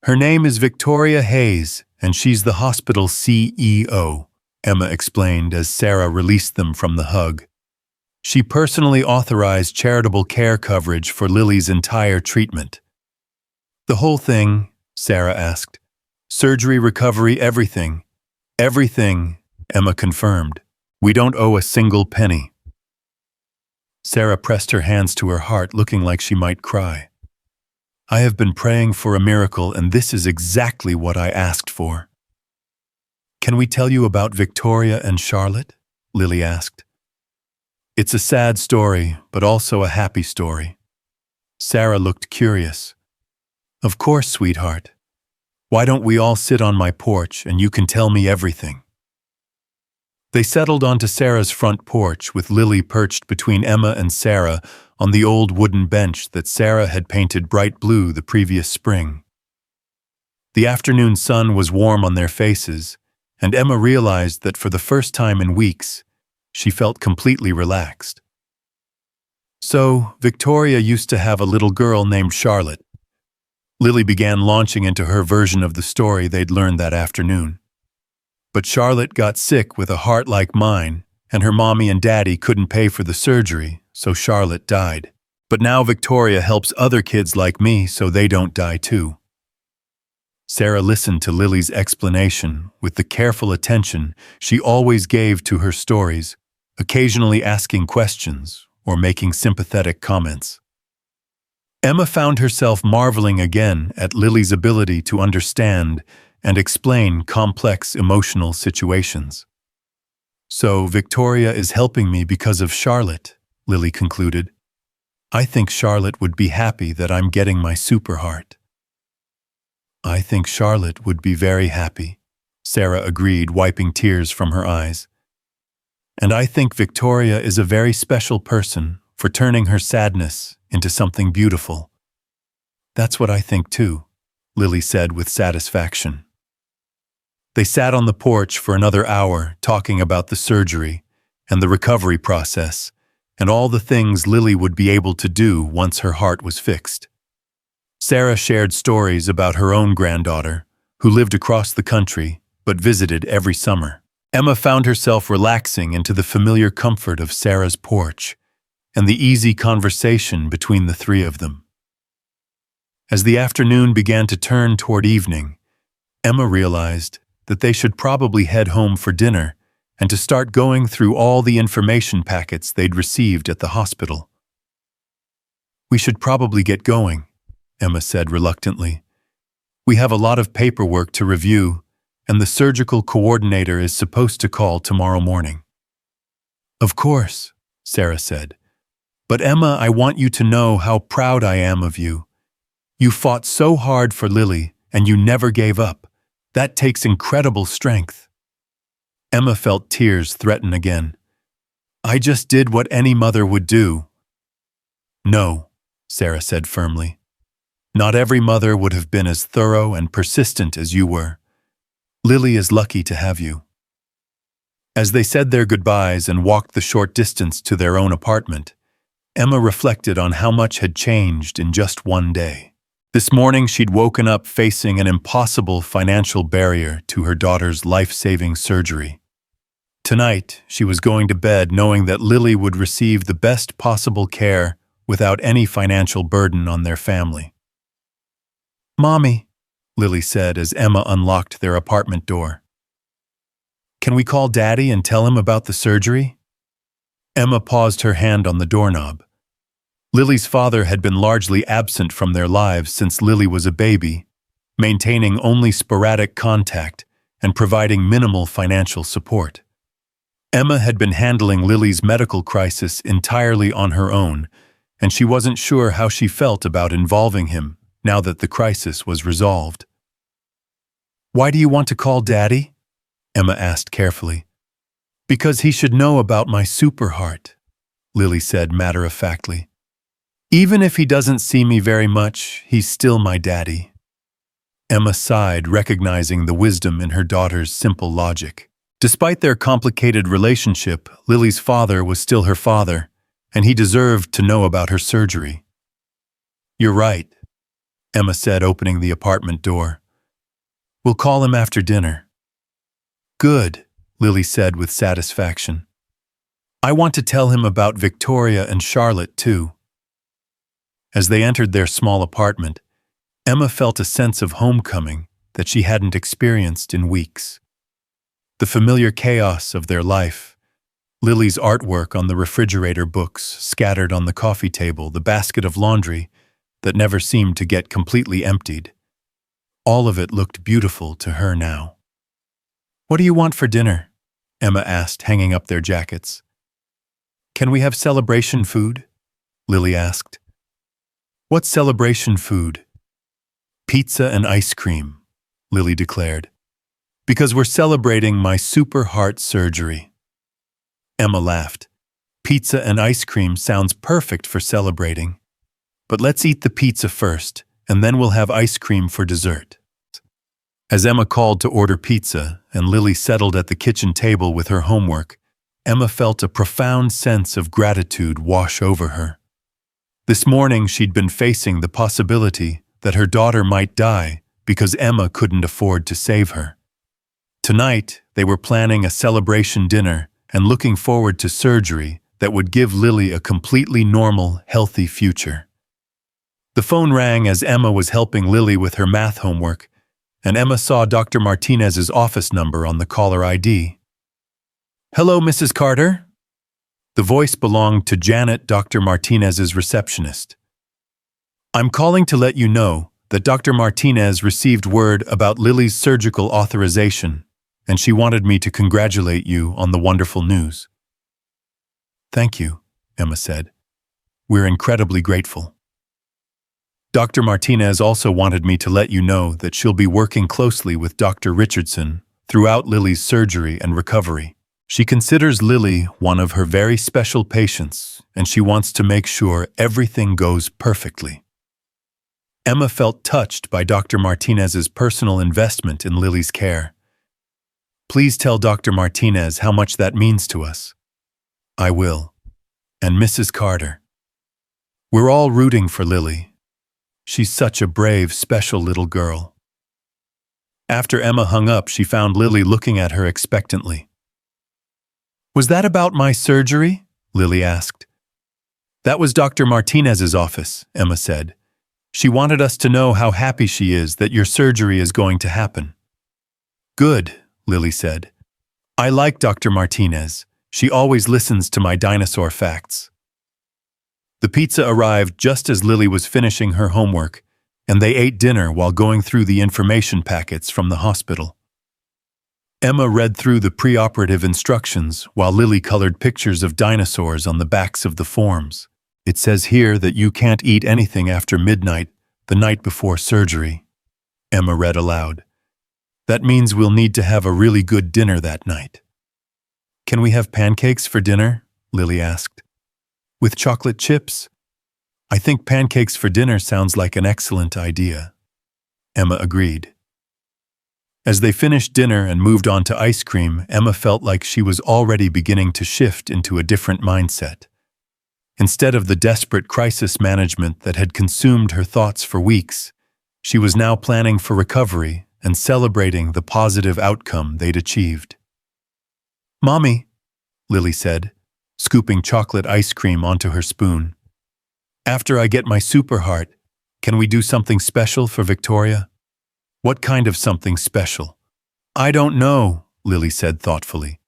Her name is Victoria Hayes, and she's the hospital CEO, Emma explained as Sarah released them from the hug. She personally authorized charitable care coverage for Lily's entire treatment. The whole thing, Sarah asked. Surgery, recovery, everything. Everything, Emma confirmed. We don't owe a single penny. Sarah pressed her hands to her heart, looking like she might cry. I have been praying for a miracle, and this is exactly what I asked for. Can we tell you about Victoria and Charlotte? Lily asked. It's a sad story, but also a happy story. Sarah looked curious. Of course, sweetheart. Why don't we all sit on my porch and you can tell me everything? They settled onto Sarah's front porch with Lily perched between Emma and Sarah on the old wooden bench that Sarah had painted bright blue the previous spring. The afternoon sun was warm on their faces, and Emma realized that for the first time in weeks, she felt completely relaxed. So, Victoria used to have a little girl named Charlotte. Lily began launching into her version of the story they'd learned that afternoon. But Charlotte got sick with a heart like mine, and her mommy and daddy couldn't pay for the surgery, so Charlotte died. But now Victoria helps other kids like me so they don't die too. Sarah listened to Lily's explanation with the careful attention she always gave to her stories, occasionally asking questions or making sympathetic comments. Emma found herself marveling again at Lily's ability to understand and explain complex emotional situations. So, Victoria is helping me because of Charlotte, Lily concluded. I think Charlotte would be happy that I'm getting my super heart. I think Charlotte would be very happy, Sarah agreed, wiping tears from her eyes. And I think Victoria is a very special person for turning her sadness into something beautiful. That's what I think too, Lily said with satisfaction. They sat on the porch for another hour talking about the surgery and the recovery process and all the things Lily would be able to do once her heart was fixed. Sarah shared stories about her own granddaughter, who lived across the country but visited every summer. Emma found herself relaxing into the familiar comfort of Sarah's porch and the easy conversation between the three of them. As the afternoon began to turn toward evening, Emma realized that they should probably head home for dinner and to start going through all the information packets they'd received at the hospital. We should probably get going, Emma said reluctantly. We have a lot of paperwork to review, and the surgical coordinator is supposed to call tomorrow morning. Of course, Sarah said. But Emma, I want you to know how proud I am of you. You fought so hard for Lily, and you never gave up. That takes incredible strength. Emma felt tears threaten again. I just did what any mother would do. No, Sarah said firmly. Not every mother would have been as thorough and persistent as you were. Lily is lucky to have you. As they said their goodbyes and walked the short distance to their own apartment, Emma reflected on how much had changed in just one day. This morning she'd woken up facing an impossible financial barrier to her daughter's life-saving surgery. Tonight, she was going to bed knowing that Lily would receive the best possible care without any financial burden on their family. Mommy, Lily said as Emma unlocked their apartment door. Can we call Daddy and tell him about the surgery? Emma paused her hand on the doorknob. Lily's father had been largely absent from their lives since Lily was a baby, maintaining only sporadic contact and providing minimal financial support. Emma had been handling Lily's medical crisis entirely on her own, and she wasn't sure how she felt about involving him now that the crisis was resolved. Why do you want to call Daddy? Emma asked carefully. Because he should know about my super heart, Lily said matter-of-factly. Even if he doesn't see me very much, he's still my daddy. Emma sighed, recognizing the wisdom in her daughter's simple logic. Despite their complicated relationship, Lily's father was still her father, and he deserved to know about her surgery. You're right, Emma said, opening the apartment door. We'll call him after dinner. Good, Lily said with satisfaction. I want to tell him about Victoria and Charlotte, too. As they entered their small apartment, Emma felt a sense of homecoming that she hadn't experienced in weeks. The familiar chaos of their life, Lily's artwork on the refrigerator, books scattered on the coffee table, the basket of laundry that never seemed to get completely emptied. All of it looked beautiful to her now. What do you want for dinner? Emma asked, hanging up their jackets. Can we have celebration food? Lily asked. What celebration food? Pizza and ice cream, Lily declared. Because we're celebrating my super heart surgery. Emma laughed. Pizza and ice cream sounds perfect for celebrating. But let's eat the pizza first, and then we'll have ice cream for dessert. As Emma called to order pizza and Lily settled at the kitchen table with her homework, Emma felt a profound sense of gratitude wash over her. This morning she'd been facing the possibility that her daughter might die because Emma couldn't afford to save her. Tonight, they were planning a celebration dinner and looking forward to surgery that would give Lily a completely normal, healthy future. The phone rang as Emma was helping Lily with her math homework, and Emma saw Dr. Martinez's office number on the caller ID. Hello, Mrs. Carter? The voice belonged to Janet, Dr. Martinez's receptionist. I'm calling to let you know that Dr. Martinez received word about Lily's surgical authorization, and she wanted me to congratulate you on the wonderful news. Thank you, Emma said. We're incredibly grateful. Dr. Martinez also wanted me to let you know that she'll be working closely with Dr. Richardson throughout Lily's surgery and recovery. She considers Lily one of her very special patients, and she wants to make sure everything goes perfectly. Emma felt touched by Dr. Martinez's personal investment in Lily's care. Please tell Dr. Martinez how much that means to us. I will. And Mrs. Carter. We're all rooting for Lily. She's such a brave, special little girl. After Emma hung up, she found Lily looking at her expectantly. Was that about my surgery? Lily asked. That was Dr. Martinez's office, Emma said. She wanted us to know how happy she is that your surgery is going to happen. Good, Lily said. I like Dr. Martinez. She always listens to my dinosaur facts. The pizza arrived just as Lily was finishing her homework, and they ate dinner while going through the information packets from the hospital. Emma read through the preoperative instructions while Lily colored pictures of dinosaurs on the backs of the forms. It says here that you can't eat anything after midnight, the night before surgery, Emma read aloud. That means we'll need to have a really good dinner that night. Can we have pancakes for dinner? Lily asked. With chocolate chips? I think pancakes for dinner sounds like an excellent idea. Emma agreed. As they finished dinner and moved on to ice cream, Emma felt like she was already beginning to shift into a different mindset. Instead of the desperate crisis management that had consumed her thoughts for weeks, she was now planning for recovery and celebrating the positive outcome they'd achieved. Mommy, Lily said, scooping chocolate ice cream onto her spoon. After I get my super heart, can we do something special for Victoria? What kind of something special? I don't know, Lily said thoughtfully.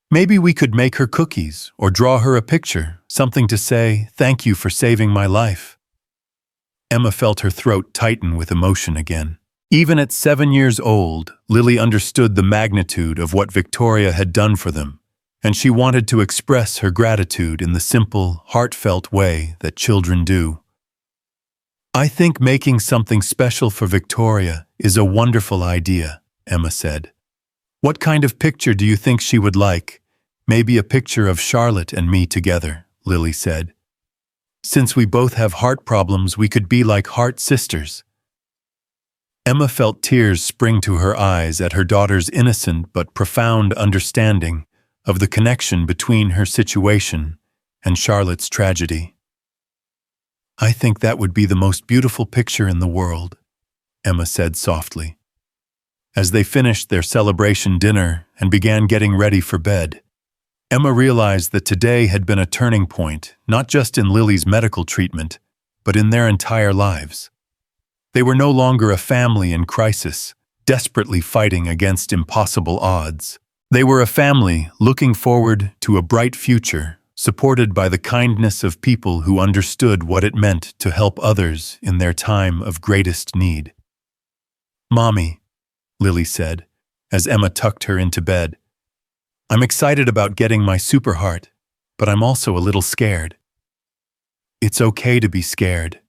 Maybe we could make her cookies or draw her a picture, something to say, thank you for saving my life. Emma felt her throat tighten with emotion again. Even at 7 years old, Lily understood the magnitude of what Victoria had done for them, and she wanted to express her gratitude in the simple, heartfelt way that children do. I think making something special for Victoria is a wonderful idea, Emma said. What kind of picture do you think she would like? Maybe a picture of Charlotte and me together, Lily said. Since we both have heart problems, we could be like heart sisters. Emma felt tears spring to her eyes at her daughter's innocent but profound understanding of the connection between her situation and Charlotte's tragedy. I think that would be the most beautiful picture in the world, Emma said softly. As they finished their celebration dinner and began getting ready for bed, Emma realized that today had been a turning point, not just in Lily's medical treatment, but in their entire lives. They were no longer a family in crisis, desperately fighting against impossible odds. They were a family looking forward to a bright future, supported by the kindness of people who understood what it meant to help others in their time of greatest need. Mommy, Lily said, as Emma tucked her into bed, I'm excited about getting my super heart, but I'm also a little scared. It's okay to be scared,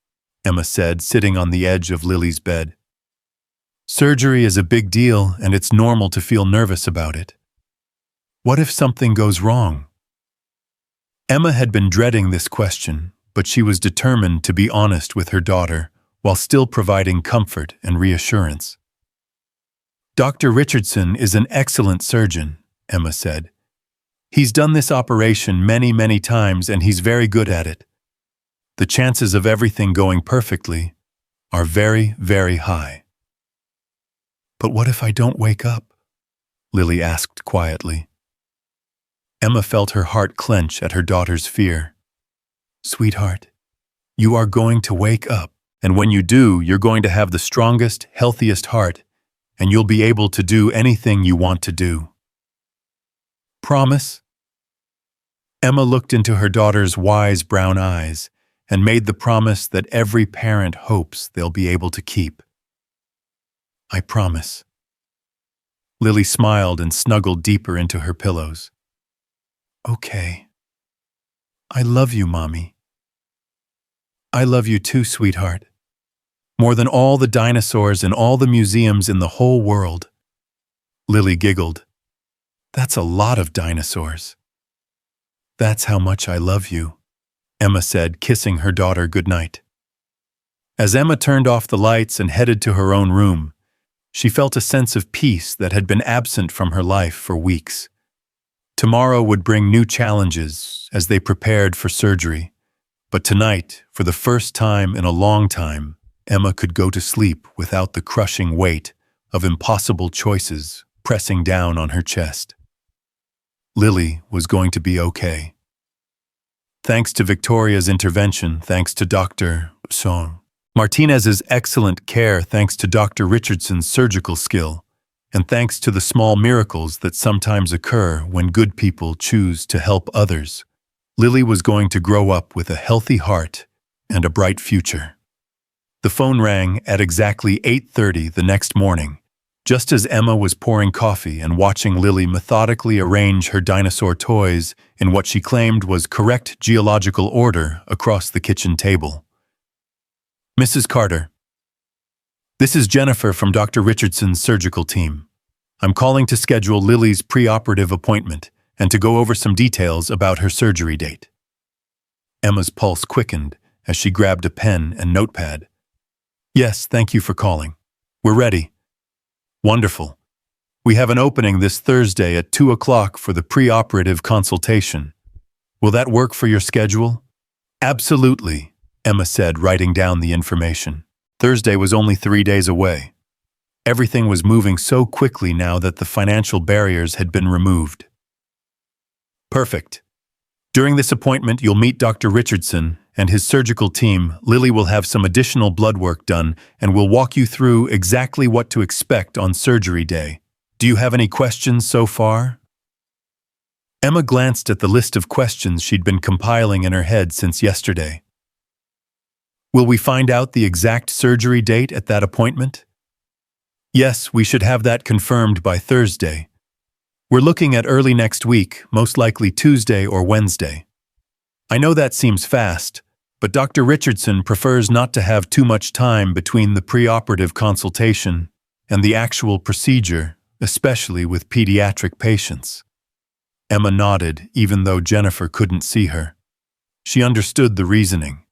Emma said, sitting on the edge of Lily's bed. Surgery is a big deal, and it's normal to feel nervous about it. What if something goes wrong? Emma had been dreading this question, but she was determined to be honest with her daughter while still providing comfort and reassurance. Dr. Richardson is an excellent surgeon, Emma said. He's done this operation many times, and he's very good at it. The chances of everything going perfectly are very high. But what if I don't wake up? Lily asked quietly. Emma felt her heart clench at her daughter's fear. Sweetheart, you are going to wake up, and when you do, you're going to have the strongest, healthiest heart, and you'll be able to do anything you want to do. Promise? Emma looked into her daughter's wise brown eyes and made the promise that every parent hopes they'll be able to keep. I promise. Lily smiled and snuggled deeper into her pillows. Okay. I love you, Mommy. I love you too, sweetheart. More than all the dinosaurs and all the museums in the whole world. Lily giggled. That's a lot of dinosaurs. That's how much I love you, Emma said, kissing her daughter goodnight. As Emma turned off the lights and headed to her own room, she felt a sense of peace that had been absent from her life for weeks. Tomorrow would bring new challenges as they prepared for surgery, but tonight, for the first time in a long time, Emma could go to sleep without the crushing weight of impossible choices pressing down on her chest. Lily was going to be okay. Thanks to Victoria's intervention, thanks to Dr. Martinez's excellent care, thanks to Dr. Richardson's surgical skill, and thanks to the small miracles that sometimes occur when good people choose to help others, Lily was going to grow up with a healthy heart and a bright future. The phone rang at exactly 8:30 the next morning, just as Emma was pouring coffee and watching Lily methodically arrange her dinosaur toys in what she claimed was correct geological order across the kitchen table. "Mrs. Carter, this is Jennifer from Dr. Richardson's surgical team. I'm calling to schedule Lily's preoperative appointment and to go over some details about her surgery date." Emma's pulse quickened as she grabbed a pen and notepad. "Yes, thank you for calling. We're ready." "Wonderful. We have an opening this Thursday at 2 o'clock for the preoperative consultation. Will that work for your schedule?" "Absolutely," Emma said, writing down the information. Thursday was only 3 days away. Everything was moving so quickly now that the financial barriers had been removed. "Perfect. During this appointment, you'll meet Dr. Richardson and his surgical team. Lily will have some additional blood work done and will walk you through exactly what to expect on surgery day. Do you have any questions so far?" Emma glanced at the list of questions she'd been compiling in her head since yesterday. "Will we find out the exact surgery date at that appointment?" "Yes, we should have that confirmed by Thursday. We're looking at early next week, most likely Tuesday or Wednesday. I know that seems fast, but Dr. Richardson prefers not to have too much time between the preoperative consultation and the actual procedure, especially with pediatric patients." Emma nodded, even though Jennifer couldn't see her. She understood the reasoning.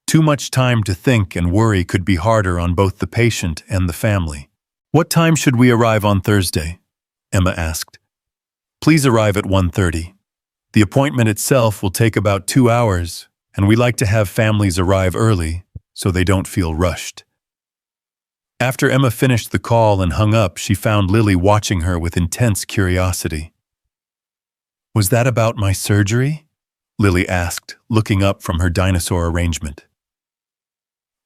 Too much time to think and worry could be harder on both the patient and the family. "What time should we arrive on Thursday?" Emma asked. "Please arrive at 1:30. The appointment itself will take about 2 hours, and we like to have families arrive early so they don't feel rushed." After Emma finished the call and hung up, she found Lily watching her with intense curiosity. "Was that about my surgery?" Lily asked, looking up from her dinosaur arrangement.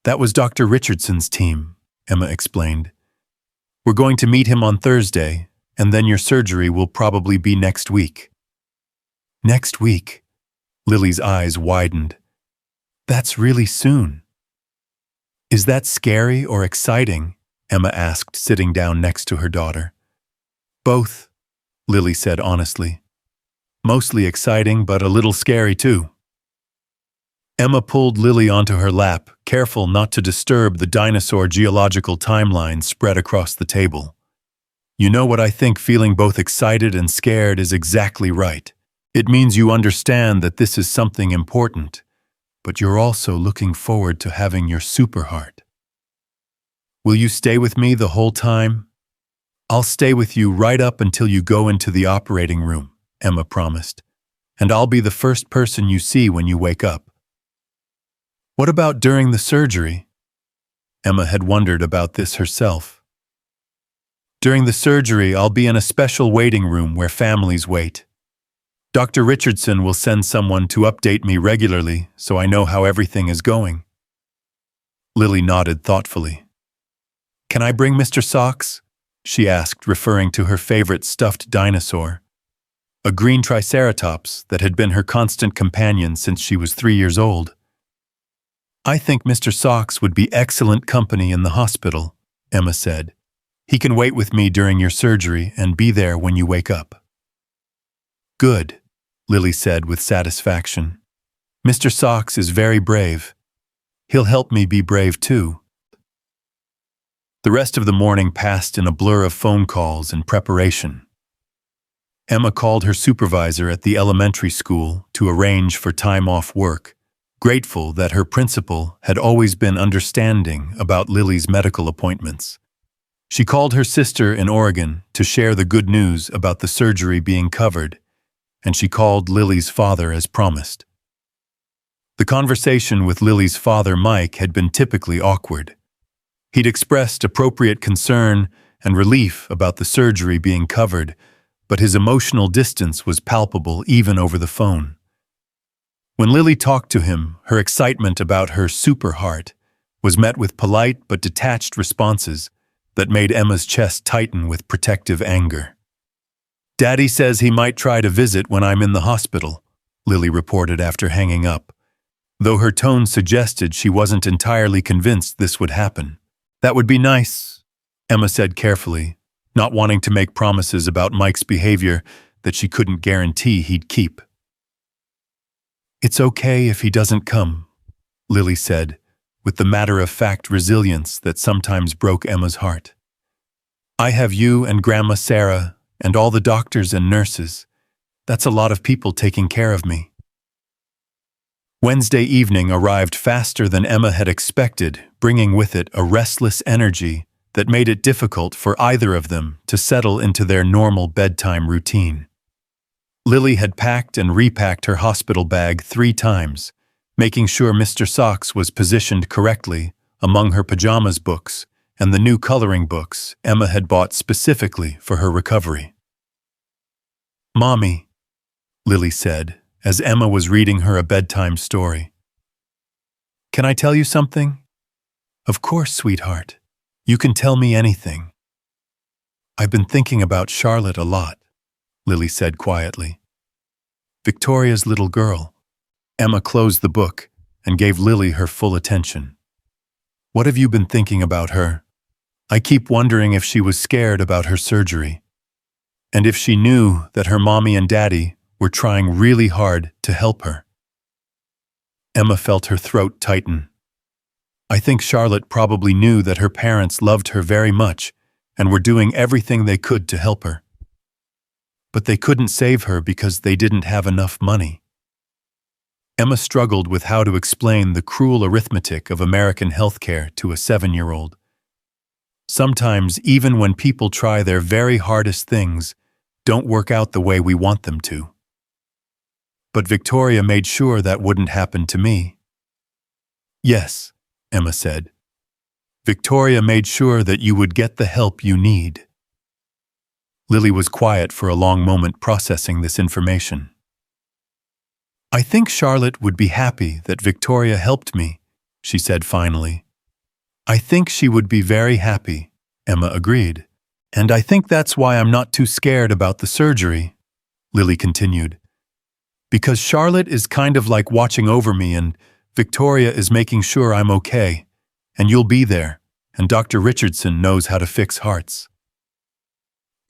"That was Dr. Richardson's team," Emma explained. "We're going to meet him on Thursday, and then your surgery will probably be next week." "Next week?" Lily's eyes widened. "That's really soon." "Is that scary or exciting?" Emma asked, sitting down next to her daughter. "Both," Lily said honestly. "Mostly exciting, but a little scary too." Emma pulled Lily onto her lap, careful not to disturb the dinosaur geological timeline spread across the table. "You know what I think feeling both excited and scared is exactly right. It means you understand that this is something important, but you're also looking forward to having your super heart. Will you stay with me the whole time?" "I'll stay with you right up until you go into the operating room," Emma promised, "and I'll be the first person you see when you wake up." "What about during the surgery?" Emma had wondered about this herself. "During the surgery, I'll be in a special waiting room where families wait. Dr. Richardson will send someone to update me regularly so I know how everything is going." Lily nodded thoughtfully. "Can I bring Mr. Socks?" she asked, referring to her favorite stuffed dinosaur, a green triceratops that had been her constant companion since she was 3 years old. "I think Mr. Socks would be excellent company in the hospital," Emma said. "He can wait with me during your surgery and be there when you wake up." "Good," Lily said with satisfaction. "Mr. Socks is very brave. He'll help me be brave too." The rest of the morning passed in a blur of phone calls and preparation. Emma called her supervisor at the elementary school to arrange for time off work, grateful that her principal had always been understanding about Lily's medical appointments. She called her sister in Oregon to share the good news about the surgery being covered, and she called Lily's father as promised. The conversation with Lily's father, Mike, had been typically awkward. He'd expressed appropriate concern and relief about the surgery being covered, but his emotional distance was palpable even over the phone. When Lily talked to him, her excitement about her super heart was met with polite but detached responses that made Emma's chest tighten with protective anger. "Daddy says he might try to visit when I'm in the hospital," Lily reported after hanging up, though her tone suggested she wasn't entirely convinced this would happen. That would be nice, Emma said carefully, not wanting to make promises about Mike's behavior that she couldn't guarantee he'd keep. It's okay if he doesn't come, Lily said, with the matter-of-fact resilience that sometimes broke Emma's heart. I have you and Grandma Sarah and all the doctors and nurses. That's a lot of people taking care of me. Wednesday evening arrived faster than Emma had expected, bringing with it a restless energy that made it difficult for either of them to settle into their normal bedtime routine. Lily had packed and repacked her hospital bag 3 times, making sure Mr. Socks was positioned correctly among her pajamas books and the new coloring books Emma had bought specifically for her recovery. Mommy, Lily said, as Emma was reading her a bedtime story. Can I tell you something? Of course, sweetheart. You can tell me anything. I've been thinking about Charlotte a lot, Lily said quietly. Victoria's little girl. Emma closed the book and gave Lily her full attention. What have you been thinking about her? I keep wondering if she was scared about her surgery, and if she knew that her mommy and daddy were trying really hard to help her. Emma felt her throat tighten. I think Charlotte probably knew that her parents loved her very much and were doing everything they could to help her. But they couldn't save her because they didn't have enough money. Emma struggled with how to explain the cruel arithmetic of American healthcare to a 7-year-old. Sometimes, even when people try their very hardest things, don't work out the way we want them to. But Victoria made sure that wouldn't happen to me. Yes, Emma said. Victoria made sure that you would get the help you need. Lily was quiet for a long moment processing this information. I think Charlotte would be happy that Victoria helped me, she said finally. I think she would be very happy, Emma agreed. And I think that's why I'm not too scared about the surgery, Lily continued. Because Charlotte is kind of like watching over me and Victoria is making sure I'm okay, and you'll be there, and Dr. Richardson knows how to fix hearts.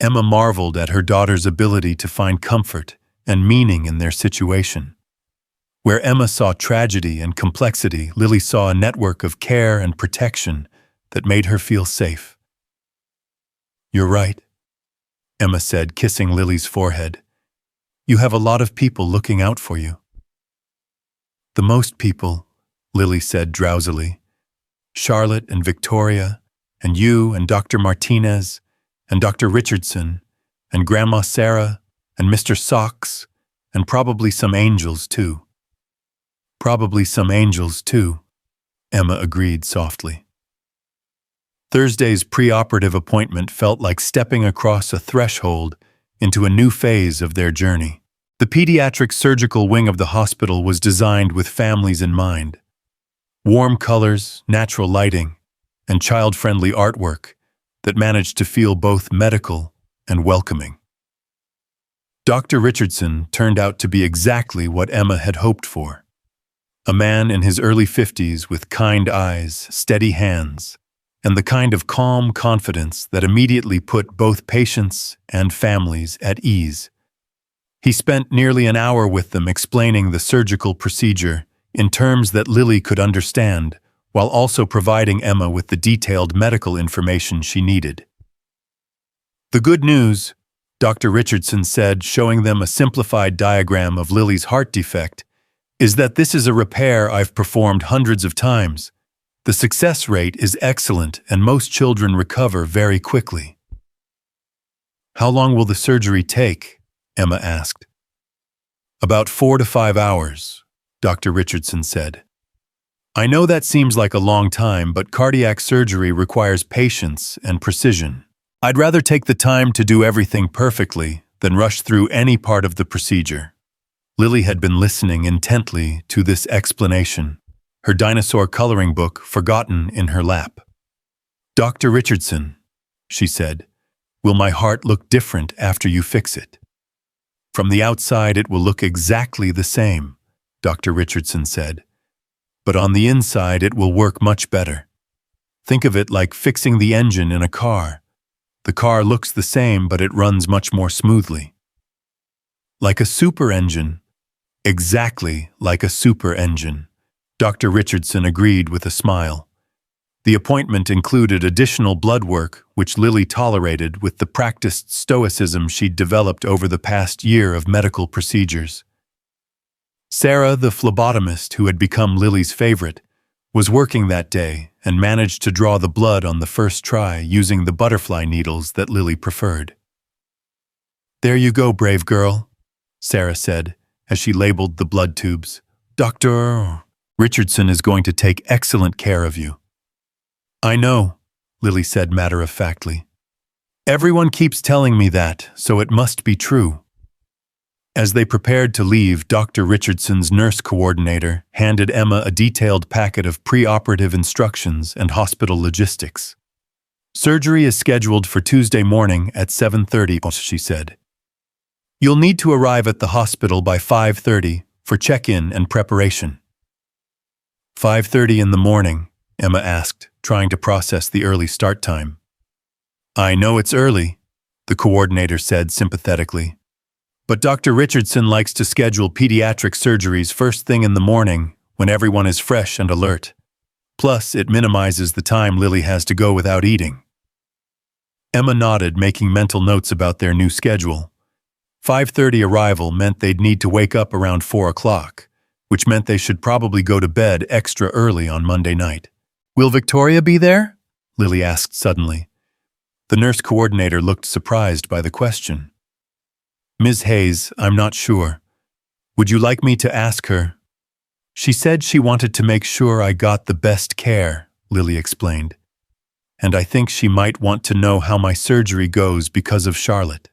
Emma marveled at her daughter's ability to find comfort and meaning in their situation. Where Emma saw tragedy and complexity, Lily saw a network of care and protection that made her feel safe. You're right, Emma said, kissing Lily's forehead. You have a lot of people looking out for you. The most people, Lily said drowsily. Charlotte and Victoria, and you and Dr. Martinez, and Dr. Richardson, and Grandma Sarah, and Mr. Socks, and probably some angels too. Probably some angels too, Emma agreed softly. Thursday's preoperative appointment felt like stepping across a threshold into a new phase of their journey. The pediatric surgical wing of the hospital was designed with families in mind. Warm colors, natural lighting, and child-friendly artwork that managed to feel both medical and welcoming. Dr. Richardson turned out to be exactly what Emma had hoped for. A man in his early 50s with kind eyes, steady hands, and the kind of calm confidence that immediately put both patients and families at ease. He spent nearly an hour with them explaining the surgical procedure in terms that Lily could understand, while also providing Emma with the detailed medical information she needed. The good news, Dr. Richardson said, showing them a simplified diagram of Lily's heart defect, is that this is a repair I've performed hundreds of times. The success rate is excellent and most children recover very quickly. How long will the surgery take? Emma asked. About 4 to 5 hours, Dr. Richardson said. I know that seems like a long time, but cardiac surgery requires patience and precision. I'd rather take the time to do everything perfectly than rush through any part of the procedure. Lily had been listening intently to this explanation, her dinosaur coloring book forgotten in her lap. Dr. Richardson, she said, will my heart look different after you fix it? From the outside, it will look exactly the same, Dr. Richardson said. But on the inside, it will work much better. Think of it like fixing the engine in a car. The car looks the same, but it runs much more smoothly. Like a super engine. Exactly like a super engine, Dr. Richardson agreed with a smile. The appointment included additional blood work, which Lily tolerated with the practiced stoicism she'd developed over the past year of medical procedures. Sarah, the phlebotomist who had become Lily's favorite, was working that day and managed to draw the blood on the first try using the butterfly needles that Lily preferred. "There you go, brave girl," Sarah said as she labeled the blood tubes. "Dr. Richardson is going to take excellent care of you." "I know," Lily said matter-of-factly. "Everyone keeps telling me that, so it must be true." As they prepared to leave, Dr. Richardson's nurse coordinator handed Emma a detailed packet of pre-operative instructions and hospital logistics. "Surgery is scheduled for Tuesday morning at 7:30, she said. "You'll need to arrive at the hospital by 5:30 for check-in and preparation." 5:30 in the morning, Emma asked, trying to process the early start time. "I know it's early," the coordinator said sympathetically. "But Dr. Richardson likes to schedule pediatric surgeries first thing in the morning when everyone is fresh and alert. Plus, it minimizes the time Lily has to go without eating." Emma nodded, making mental notes about their new schedule. 5:30 arrival meant they'd need to wake up around 4 o'clock, which meant they should probably go to bed extra early on Monday night. "Will Victoria be there?" Lily asked suddenly. The nurse coordinator looked surprised by the question. "Ms. Hayes, I'm not sure. Would you like me to ask her?" "She said she wanted to make sure I got the best care," Lily explained. "And I think she might want to know how my surgery goes because of Charlotte."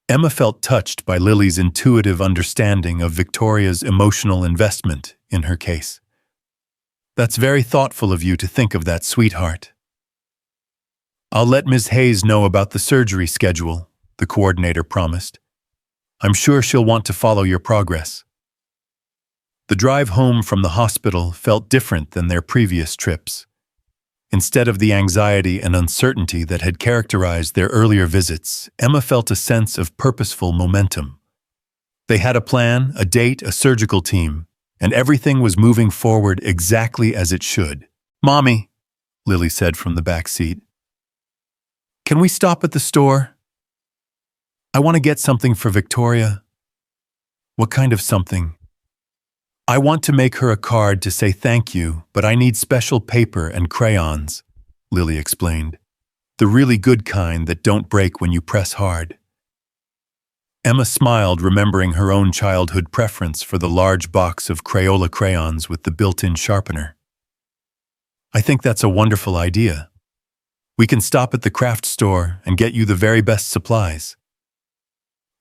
Emma felt touched by Lily's intuitive understanding of Victoria's emotional investment in her case. "That's very thoughtful of you to think of that, sweetheart." "I'll let Ms. Hayes know about the surgery schedule," the coordinator promised. "I'm sure she'll want to follow your progress." The drive home from the hospital felt different than their previous trips. Instead of the anxiety and uncertainty that had characterized their earlier visits, Emma felt a sense of purposeful momentum. They had a plan, a date, a surgical team, and everything was moving forward exactly as it should. "Mommy," Lily said from the back seat, "can we stop at the store? I want to get something for Victoria." "What kind of something?" "I want to make her a card to say thank you, but I need special paper and crayons," Lily explained. "The really good kind that don't break when you press hard." Emma smiled, remembering her own childhood preference for the large box of Crayola crayons with the built-in sharpener. "I think that's a wonderful idea. We can stop at the craft store and get you the very best supplies."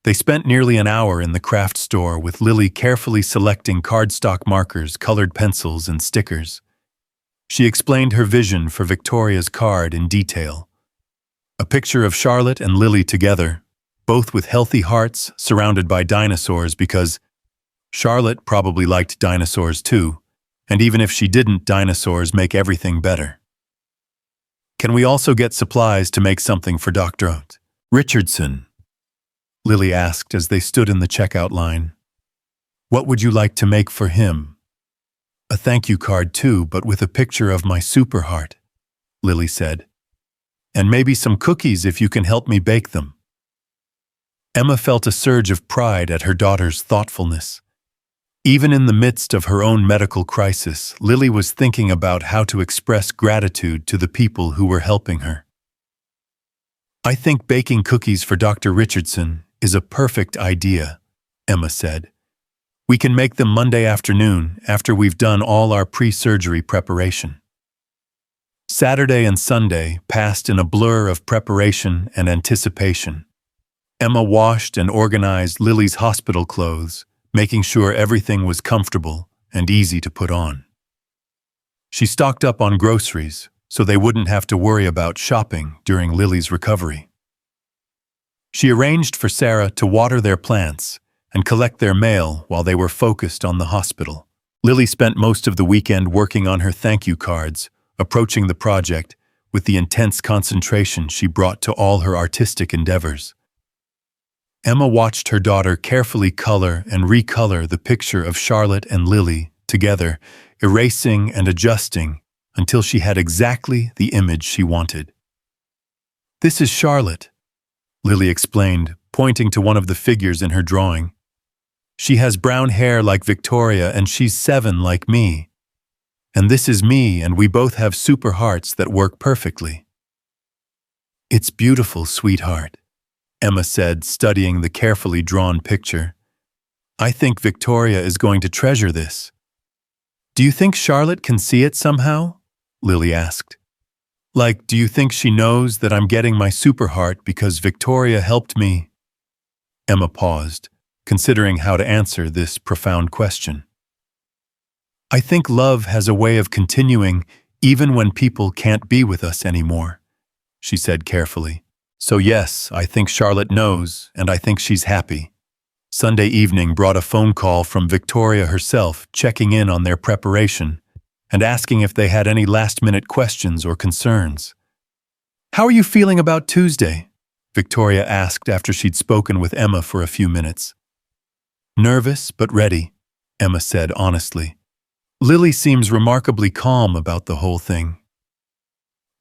They spent nearly an hour in the craft store with Lily carefully selecting cardstock markers, colored pencils, and stickers. She explained her vision for Victoria's card in detail. A picture of Charlotte and Lily together, both with healthy hearts surrounded by dinosaurs, because Charlotte probably liked dinosaurs too, and even if she didn't, dinosaurs make everything better. "Can we also get supplies to make something for Dr. Richardson?" Lily asked as they stood in the checkout line. "What would you like to make for him?" "A thank you card too, but with a picture of my super heart," Lily said. "And maybe some cookies if you can help me bake them." Emma felt a surge of pride at her daughter's thoughtfulness. Even in the midst of her own medical crisis, Lily was thinking about how to express gratitude to the people who were helping her. "I think baking cookies for Dr. Richardson is a perfect idea," Emma said. "We can make them Monday afternoon after we've done all our pre-surgery preparation." Saturday and Sunday passed in a blur of preparation and anticipation. Emma washed and organized Lily's hospital clothes, making sure everything was comfortable and easy to put on. She stocked up on groceries so they wouldn't have to worry about shopping during Lily's recovery. She arranged for Sarah to water their plants and collect their mail while they were focused on the hospital. Lily spent most of the weekend working on her thank you cards, approaching the project with the intense concentration she brought to all her artistic endeavors. Emma watched her daughter carefully color and recolor the picture of Charlotte and Lily together, erasing and adjusting until she had exactly the image she wanted. "This is Charlotte," Lily explained, pointing to one of the figures in her drawing. "She has brown hair like Victoria and she's 7 like me. And this is me, and we both have super hearts that work perfectly." "It's beautiful, sweetheart," Emma said, studying the carefully drawn picture. "I think Victoria is going to treasure this." "Do you think Charlotte can see it somehow?" Lily asked. "Like, do you think she knows that I'm getting my super heart because Victoria helped me?" Emma paused, considering how to answer this profound question. "I think love has a way of continuing even when people can't be with us anymore," she said carefully. "So yes, I think Charlotte knows, and I think she's happy." Sunday evening brought a phone call from Victoria herself, checking in on their preparation and asking if they had any last-minute questions or concerns. "How are you feeling about Tuesday?" Victoria asked after she'd spoken with Emma for a few minutes. "Nervous, but ready," Emma said honestly. "Lily seems remarkably calm about the whole thing."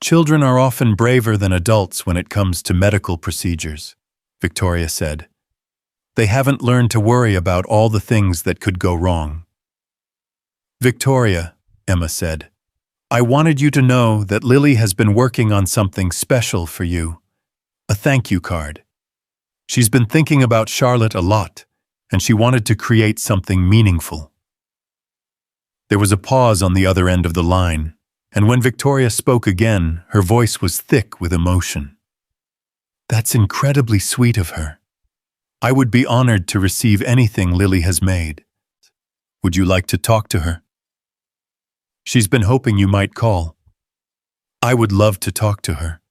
"Children are often braver than adults when it comes to medical procedures," Victoria said. "They haven't learned to worry about all the things that could go wrong." "Victoria," Emma said, "I wanted you to know that Lily has been working on something special for you. A thank you card. She's been thinking about Charlotte a lot, and she wanted to create something meaningful." There was a pause on the other end of the line, and when Victoria spoke again, her voice was thick with emotion. "That's incredibly sweet of her. I would be honored to receive anything Lily has made. Would you like to talk to her? She's been hoping you might call." "I would love to talk to her."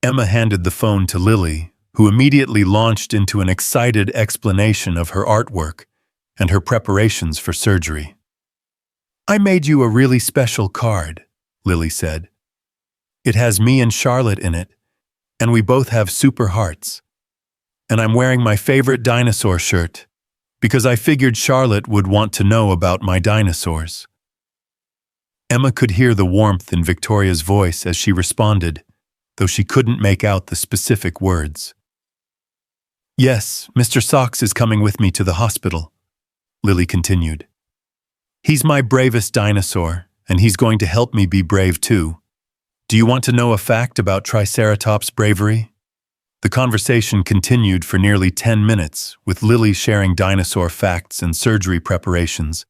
Emma handed the phone to Lily, who immediately launched into an excited explanation of her artwork and her preparations for surgery. "I made you a really special card," Lily said. "It has me and Charlotte in it, and we both have super hearts. And I'm wearing my favorite dinosaur shirt, because I figured Charlotte would want to know about my dinosaurs." Emma could hear the warmth in Victoria's voice as she responded, though she couldn't make out the specific words. "Yes, Mr. Socks is coming with me to the hospital," Lily continued. "He's my bravest dinosaur, and he's going to help me be brave too. Do you want to know a fact about Triceratops' bravery?" The conversation continued for nearly 10 minutes, with Lily sharing dinosaur facts and surgery preparations,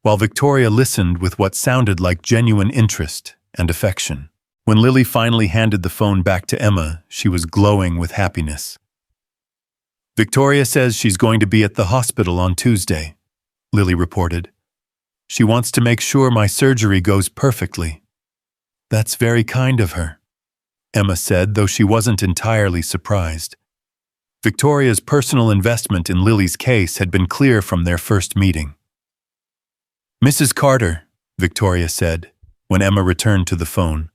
while Victoria listened with what sounded like genuine interest and affection. When Lily finally handed the phone back to Emma, she was glowing with happiness. "Victoria says she's going to be at the hospital on Tuesday," Lily reported. "She wants to make sure my surgery goes perfectly." "That's very kind of her," Emma said, though she wasn't entirely surprised. Victoria's personal investment in Lily's case had been clear from their first meeting. "Mrs. Carter," Victoria said, when Emma returned to the phone,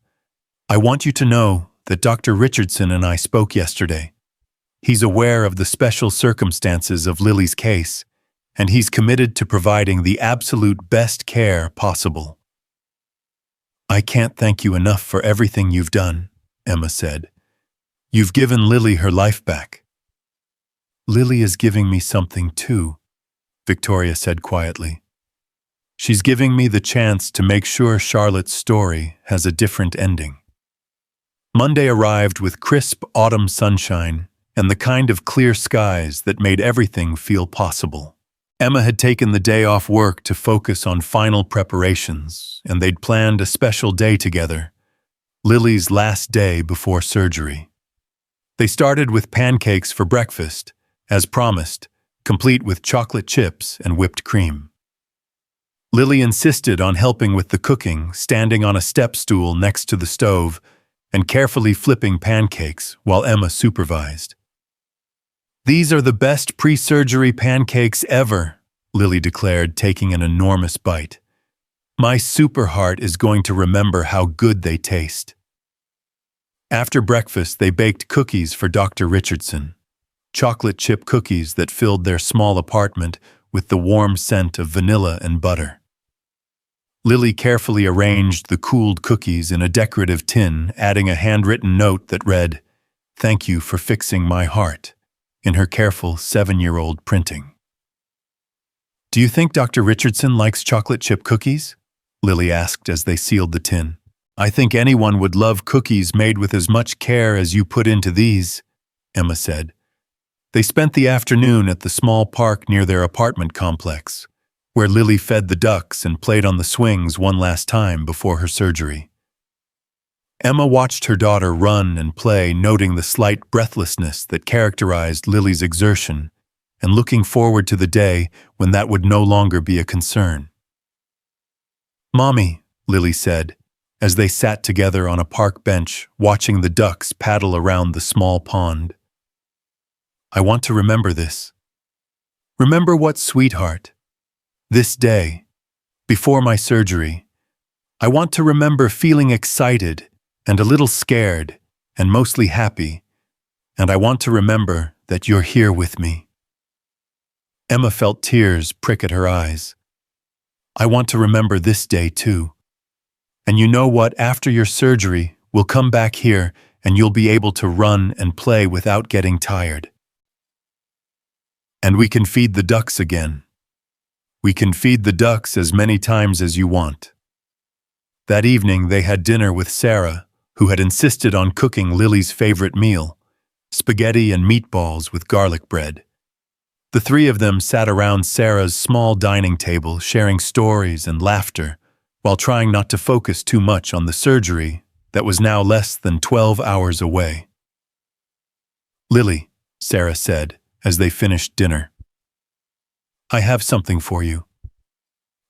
"I want you to know that Dr. Richardson and I spoke yesterday. He's aware of the special circumstances of Lily's case, and he's committed to providing the absolute best care possible." "I can't thank you enough for everything you've done," Emma said. "You've given Lily her life back." "Lily is giving me something too," Victoria said quietly. "She's giving me the chance to make sure Charlotte's story has a different ending." Monday arrived with crisp autumn sunshine and the kind of clear skies that made everything feel possible. Emma had taken the day off work to focus on final preparations, and they'd planned a special day together, Lily's last day before surgery. They started with pancakes for breakfast, as promised, complete with chocolate chips and whipped cream. Lily insisted on helping with the cooking, standing on a step stool next to the stove and carefully flipping pancakes while Emma supervised. These are the best pre-surgery pancakes ever, Lily declared, taking an enormous bite. My super heart is going to remember how good they taste. After breakfast, they baked cookies for Dr. Richardson, chocolate chip cookies that filled their small apartment with the warm scent of vanilla and butter. Lily carefully arranged the cooled cookies in a decorative tin, adding a handwritten note that read, "Thank you for fixing my heart," in her careful 7-year-old printing. Do you think Dr. Richardson likes chocolate chip cookies? Lily asked as they sealed the tin. I think anyone would love cookies made with as much care as you put into these, Emma said. They spent the afternoon at the small park near their apartment complex, where Lily fed the ducks and played on the swings one last time before her surgery. Emma watched her daughter run and play, noting the slight breathlessness that characterized Lily's exertion and looking forward to the day when that would no longer be a concern. "Mommy," Lily said, as they sat together on a park bench watching the ducks paddle around the small pond. "I want to remember this. Remember what, sweetheart? This day, before my surgery, I want to remember feeling excited and a little scared and mostly happy, and I want to remember that you're here with me." Emma felt tears prick at her eyes. "I want to remember this day too. And you know what? After your surgery, we'll come back here and you'll be able to run and play without getting tired. And we can feed the ducks again. We can feed the ducks as many times as you want." That evening, they had dinner with Sarah, who had insisted on cooking Lily's favorite meal, spaghetti and meatballs with garlic bread. The three of them sat around Sarah's small dining table, sharing stories and laughter, while trying not to focus too much on the surgery that was now less than 12 hours away. "Lily," Sarah said as they finished dinner, "I have something for you."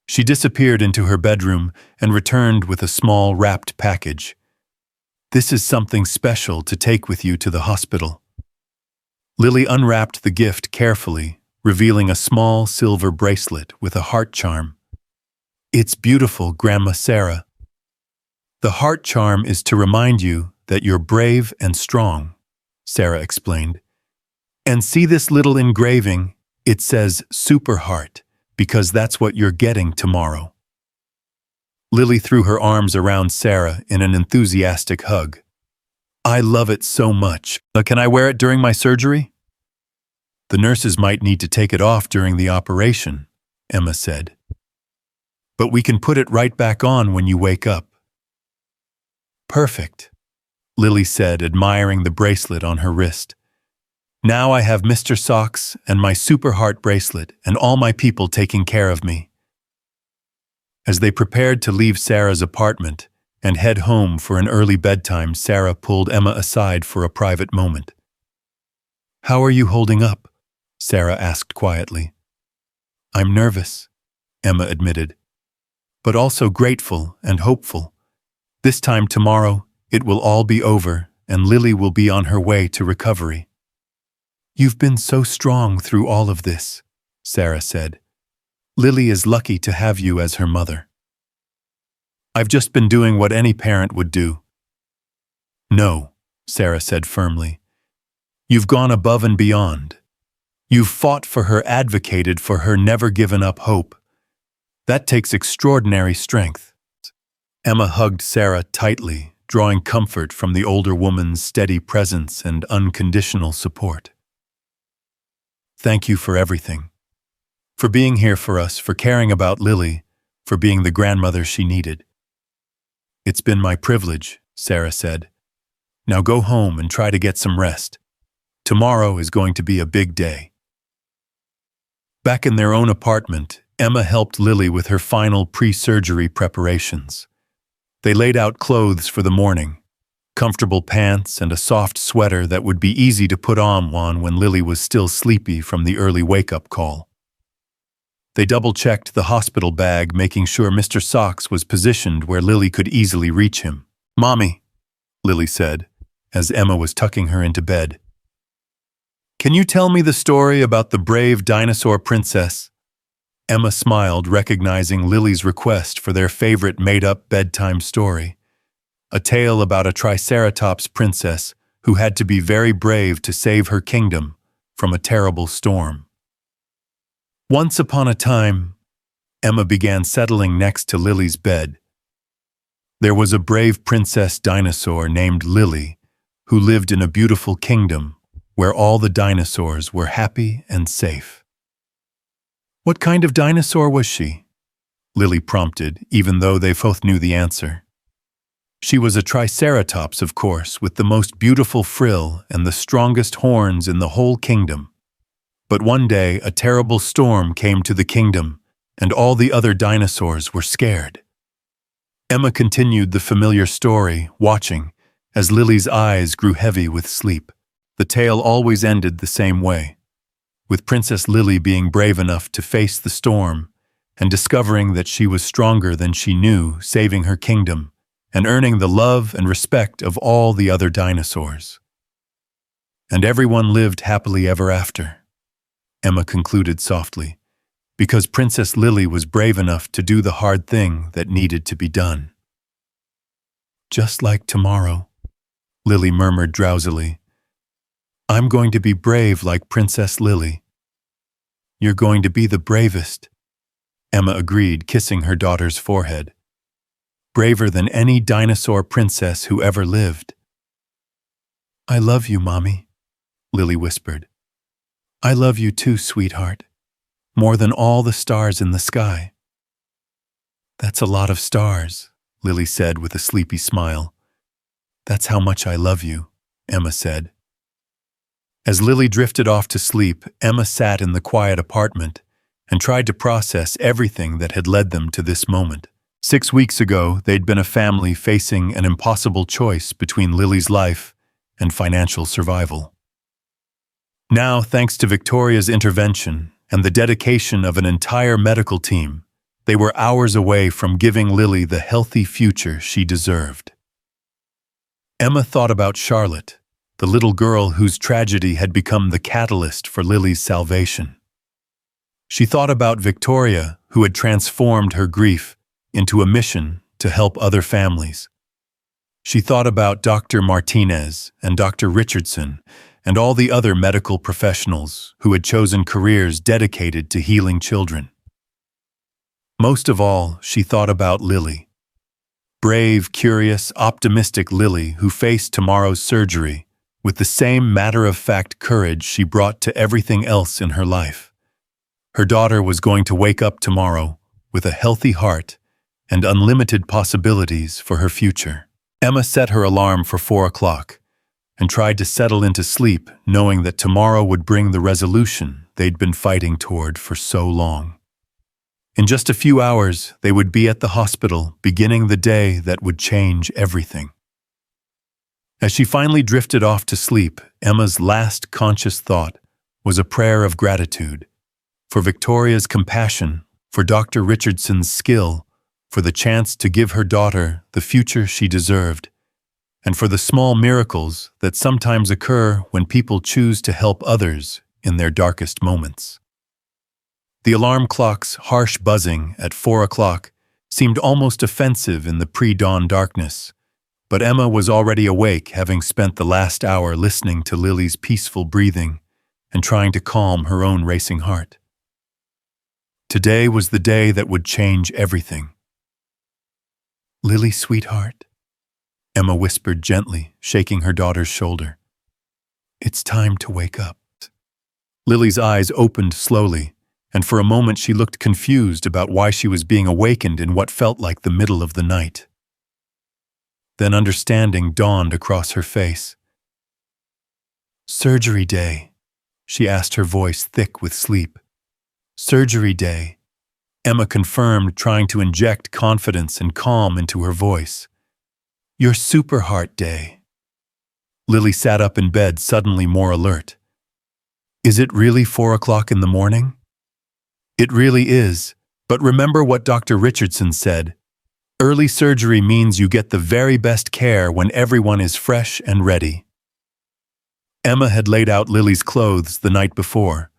She disappeared into her bedroom and returned with a small wrapped package. "This is something special to take with you to the hospital." Lily unwrapped the gift carefully, revealing a small silver bracelet with a heart charm. "It's beautiful, Grandma Sarah. The heart charm is to remind you that you're brave and strong," Sarah explained. "And see this little engraving? It says Super Heart, because that's what you're getting tomorrow." Lily threw her arms around Sarah in an enthusiastic hug. "I love it so much. Can I wear it during my surgery?" "The nurses might need to take it off during the operation," Emma said. "But we can put it right back on when you wake up." "Perfect," Lily said, admiring the bracelet on her wrist. "Now I have Mr. Socks and my Super Heart bracelet and all my people taking care of me." As they prepared to leave Sarah's apartment and head home for an early bedtime, Sarah pulled Emma aside for a private moment. "How are you holding up?" Sarah asked quietly. "I'm nervous," Emma admitted, "but also grateful and hopeful. This time tomorrow, it will all be over and Lily will be on her way to recovery." "You've been so strong through all of this," Sarah said. "Lily is lucky to have you as her mother." "I've just been doing what any parent would do." "No," Sarah said firmly. "You've gone above and beyond. You've fought for her, advocated for her, never given up hope. That takes extraordinary strength." Emma hugged Sarah tightly, drawing comfort from the older woman's steady presence and unconditional support. "Thank you for everything. For being here for us, for caring about Lily, for being the grandmother she needed." "It's been my privilege," Sarah said. "Now go home and try to get some rest. Tomorrow is going to be a big day." Back in their own apartment, Emma helped Lily with her final pre-surgery preparations. They laid out clothes for the morning, comfortable pants and a soft sweater that would be easy to put on when Lily was still sleepy from the early wake-up call. They double-checked the hospital bag, making sure Mr. Socks was positioned where Lily could easily reach him. "Mommy," Lily said, as Emma was tucking her into bed. Can you tell me the story about the brave dinosaur princess? Emma smiled, recognizing Lily's request for their favorite made-up bedtime story. A tale about a triceratops princess who had to be very brave to save her kingdom from a terrible storm. Once upon a time, Emma began settling next to Lily's bed. There was a brave princess dinosaur named Lily who lived in a beautiful kingdom where all the dinosaurs were happy and safe. What kind of dinosaur was she? Lily prompted, even though they both knew the answer. She was a triceratops, of course, with the most beautiful frill and the strongest horns in the whole kingdom. But one day, a terrible storm came to the kingdom, and all the other dinosaurs were scared. Emma continued the familiar story, watching, as Lily's eyes grew heavy with sleep. The tale always ended the same way, with Princess Lily being brave enough to face the storm and discovering that she was stronger than she knew, saving her kingdom and earning the love and respect of all the other dinosaurs. And everyone lived happily ever after, Emma concluded softly, because Princess Lily was brave enough to do the hard thing that needed to be done. Just like tomorrow, Lily murmured drowsily. I'm going to be brave like Princess Lily. You're going to be the bravest, Emma agreed, kissing her daughter's forehead. Braver than any dinosaur princess who ever lived. I love you, Mommy, Lily whispered. I love you too, sweetheart, more than all the stars in the sky. That's a lot of stars, Lily said with a sleepy smile. That's how much I love you, Emma said. As Lily drifted off to sleep, Emma sat in the quiet apartment and tried to process everything that had led them to this moment. 6 weeks ago, they'd been a family facing an impossible choice between Lily's life and financial survival. Now, thanks to Victoria's intervention and the dedication of an entire medical team, they were hours away from giving Lily the healthy future she deserved. Emma thought about Charlotte, the little girl whose tragedy had become the catalyst for Lily's salvation. She thought about Victoria, who had transformed her grief into a mission to help other families. She thought about Dr. Martinez and Dr. Richardson and all the other medical professionals who had chosen careers dedicated to healing children. Most of all, she thought about Lily. Brave, curious, optimistic Lily who faced tomorrow's surgery with the same matter-of-fact courage she brought to everything else in her life. Her daughter was going to wake up tomorrow with a healthy heart and unlimited possibilities for her future. Emma set her alarm for 4 o'clock and tried to settle into sleep, knowing that tomorrow would bring the resolution they'd been fighting toward for so long. In just a few hours, they would be at the hospital, beginning the day that would change everything. As she finally drifted off to sleep, Emma's last conscious thought was a prayer of gratitude for Victoria's compassion, for Dr. Richardson's skill, for the chance to give her daughter the future she deserved, and for the small miracles that sometimes occur when people choose to help others in their darkest moments. The alarm clock's harsh buzzing at 4 o'clock seemed almost offensive in the pre-dawn darkness, but Emma was already awake, having spent the last hour listening to Lily's peaceful breathing and trying to calm her own racing heart. Today was the day that would change everything. Lily, sweetheart, Emma whispered gently, shaking her daughter's shoulder. It's time to wake up. Lily's eyes opened slowly, and for a moment she looked confused about why she was being awakened in what felt like the middle of the night. Then understanding dawned across her face. Surgery day, she asked, her voice thick with sleep. Surgery day, Emma confirmed, trying to inject confidence and calm into her voice. Your super heart day. Lily sat up in bed, suddenly more alert. Is it really 4 o'clock in the morning? It really is, but remember what Dr. Richardson said. Early surgery means you get the very best care when everyone is fresh and ready. Emma had laid out Lily's clothes the night before: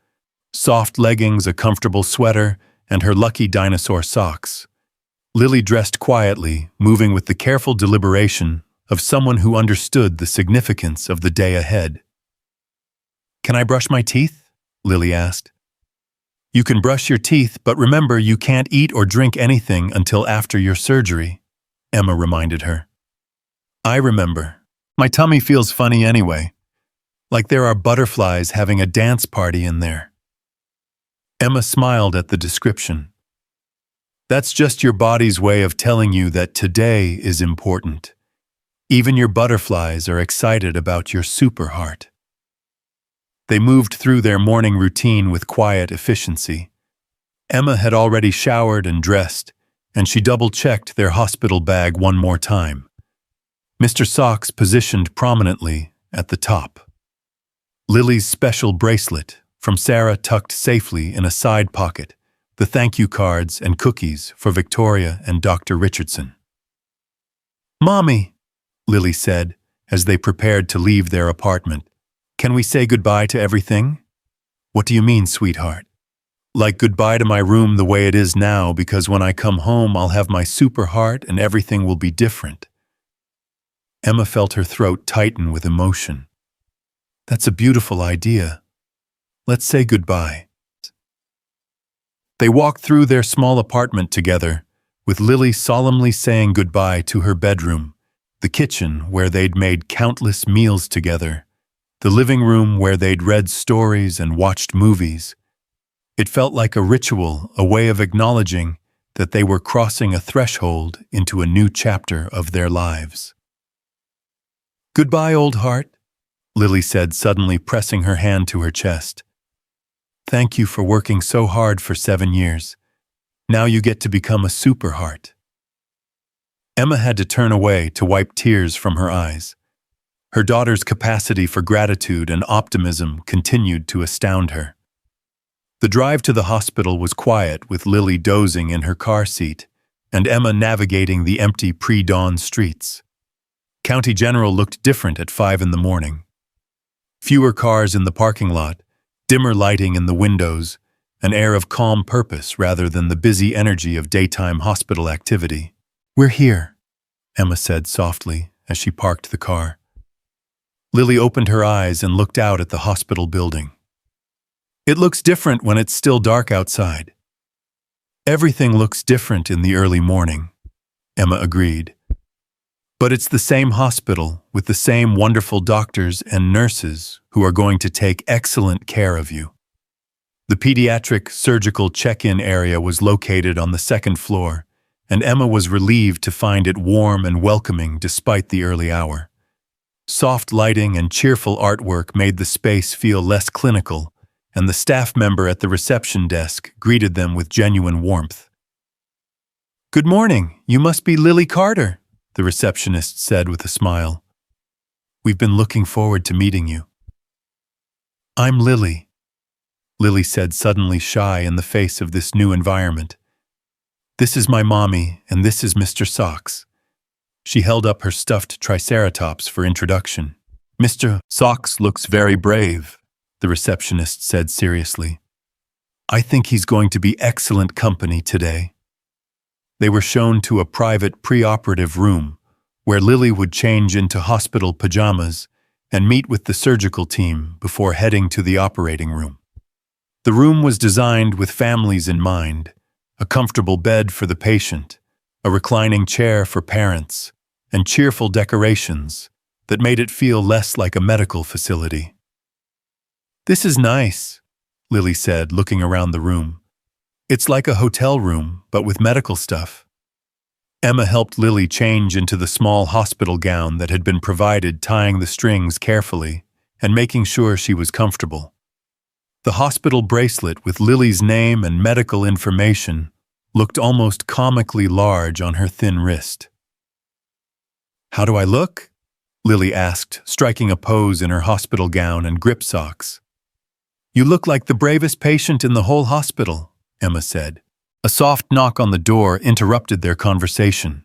soft leggings, a comfortable sweater, and her lucky dinosaur socks. Lily dressed quietly, moving with the careful deliberation of someone who understood the significance of the day ahead. "Can I brush my teeth?" Lily asked. "You can brush your teeth, but remember you can't eat or drink anything until after your surgery," Emma reminded her. "I remember. My tummy feels funny anyway, like there are butterflies having a dance party in there." Emma smiled at the description. "That's just your body's way of telling you that today is important. Even your butterflies are excited about your super heart." They moved through their morning routine with quiet efficiency. Emma had already showered and dressed, and she double-checked their hospital bag one more time. Mr. Socks positioned prominently at the top. Lily's special bracelet from Sarah tucked safely in a side pocket, the thank you cards and cookies for Victoria and Dr. Richardson. "Mommy," Lily said as they prepared to leave their apartment, "can we say goodbye to everything?" "What do you mean, sweetheart?" "Like goodbye to my room the way it is now, because when I come home I'll have my super heart and everything will be different." Emma felt her throat tighten with emotion. "That's a beautiful idea. Let's say goodbye." They walked through their small apartment together, with Lily solemnly saying goodbye to her bedroom, the kitchen where they'd made countless meals together, the living room where they'd read stories and watched movies. It felt like a ritual, a way of acknowledging that they were crossing a threshold into a new chapter of their lives. "Goodbye, old heart," Lily said, suddenly pressing her hand to her chest. "Thank you for working so hard for 7 years. Now you get to become a super heart." Emma had to turn away to wipe tears from her eyes. Her daughter's capacity for gratitude and optimism continued to astound her. The drive to the hospital was quiet, with Lily dozing in her car seat and Emma navigating the empty pre-dawn streets. County General looked different at 5 in the morning. Fewer cars in the parking lot, dimmer lighting in the windows, an air of calm purpose rather than the busy energy of daytime hospital activity. "We're here," Emma said softly as she parked the car. Lily opened her eyes and looked out at the hospital building. "It looks different when it's still dark outside." "Everything looks different in the early morning," Emma agreed. "But it's the same hospital with the same wonderful doctors and nurses who are going to take excellent care of you." The pediatric surgical check-in area was located on the 2nd floor, and Emma was relieved to find it warm and welcoming despite the early hour. Soft lighting and cheerful artwork made the space feel less clinical, and the staff member at the reception desk greeted them with genuine warmth. "Good morning, you must be Lily Carter," the receptionist said with a smile. "We've been looking forward to meeting you." "I'm Lily," Lily said, suddenly shy in the face of this new environment. "This is my mommy, and this is Mr. Socks." She held up her stuffed triceratops for introduction. "Mr. Socks looks very brave," the receptionist said seriously. "I think he's going to be excellent company today." They were shown to a private preoperative room where Lily would change into hospital pajamas and meet with the surgical team before heading to the operating room. The room was designed with families in mind: a comfortable bed for the patient, a reclining chair for parents, and cheerful decorations that made it feel less like a medical facility. "This is nice," Lily said, looking around the room. "It's like a hotel room, but with medical stuff." Emma helped Lily change into the small hospital gown that had been provided, tying the strings carefully and making sure she was comfortable. The hospital bracelet with Lily's name and medical information looked almost comically large on her thin wrist. "How do I look?" Lily asked, striking a pose in her hospital gown and grip socks. "You look like the bravest patient in the whole hospital," Emma said. A soft knock on the door interrupted their conversation,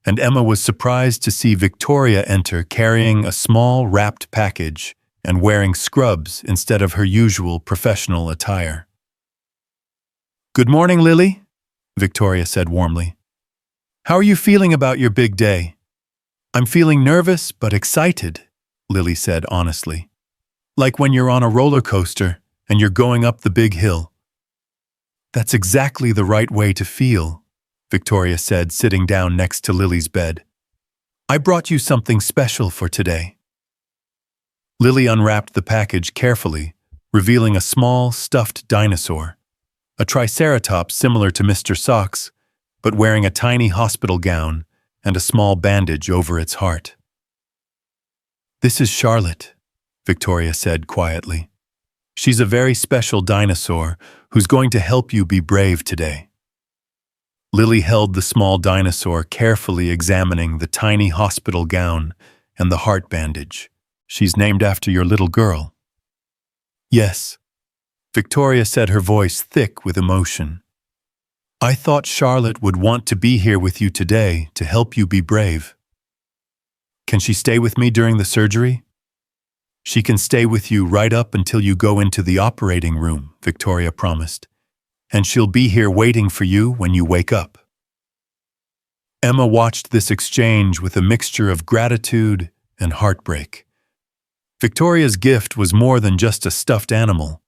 and Emma was surprised to see Victoria enter carrying a small wrapped package and wearing scrubs instead of her usual professional attire. "Good morning, Lily," Victoria said warmly. "How are you feeling about your big day?" "I'm feeling nervous but excited," Lily said honestly. "Like when you're on a roller coaster and you're going up the big hill." "That's exactly the right way to feel," Victoria said, sitting down next to Lily's bed. "I brought you something special for today." Lily unwrapped the package carefully, revealing a small, stuffed dinosaur, a triceratops similar to Mr. Sox, but wearing a tiny hospital gown and a small bandage over its heart. "This is Charlotte," Victoria said quietly. "She's a very special dinosaur who's going to help you be brave today." Lily held the small dinosaur, carefully examining the tiny hospital gown and the heart bandage. "She's named after your little girl." "Yes," Victoria said, her voice thick with emotion. "I thought Charlotte would want to be here with you today to help you be brave." "Can she stay with me during the surgery?" "She can stay with you right up until you go into the operating room," Victoria promised. "And she'll be here waiting for you when you wake up." Emma watched this exchange with a mixture of gratitude and heartbreak. Victoria's gift was more than just a stuffed animal.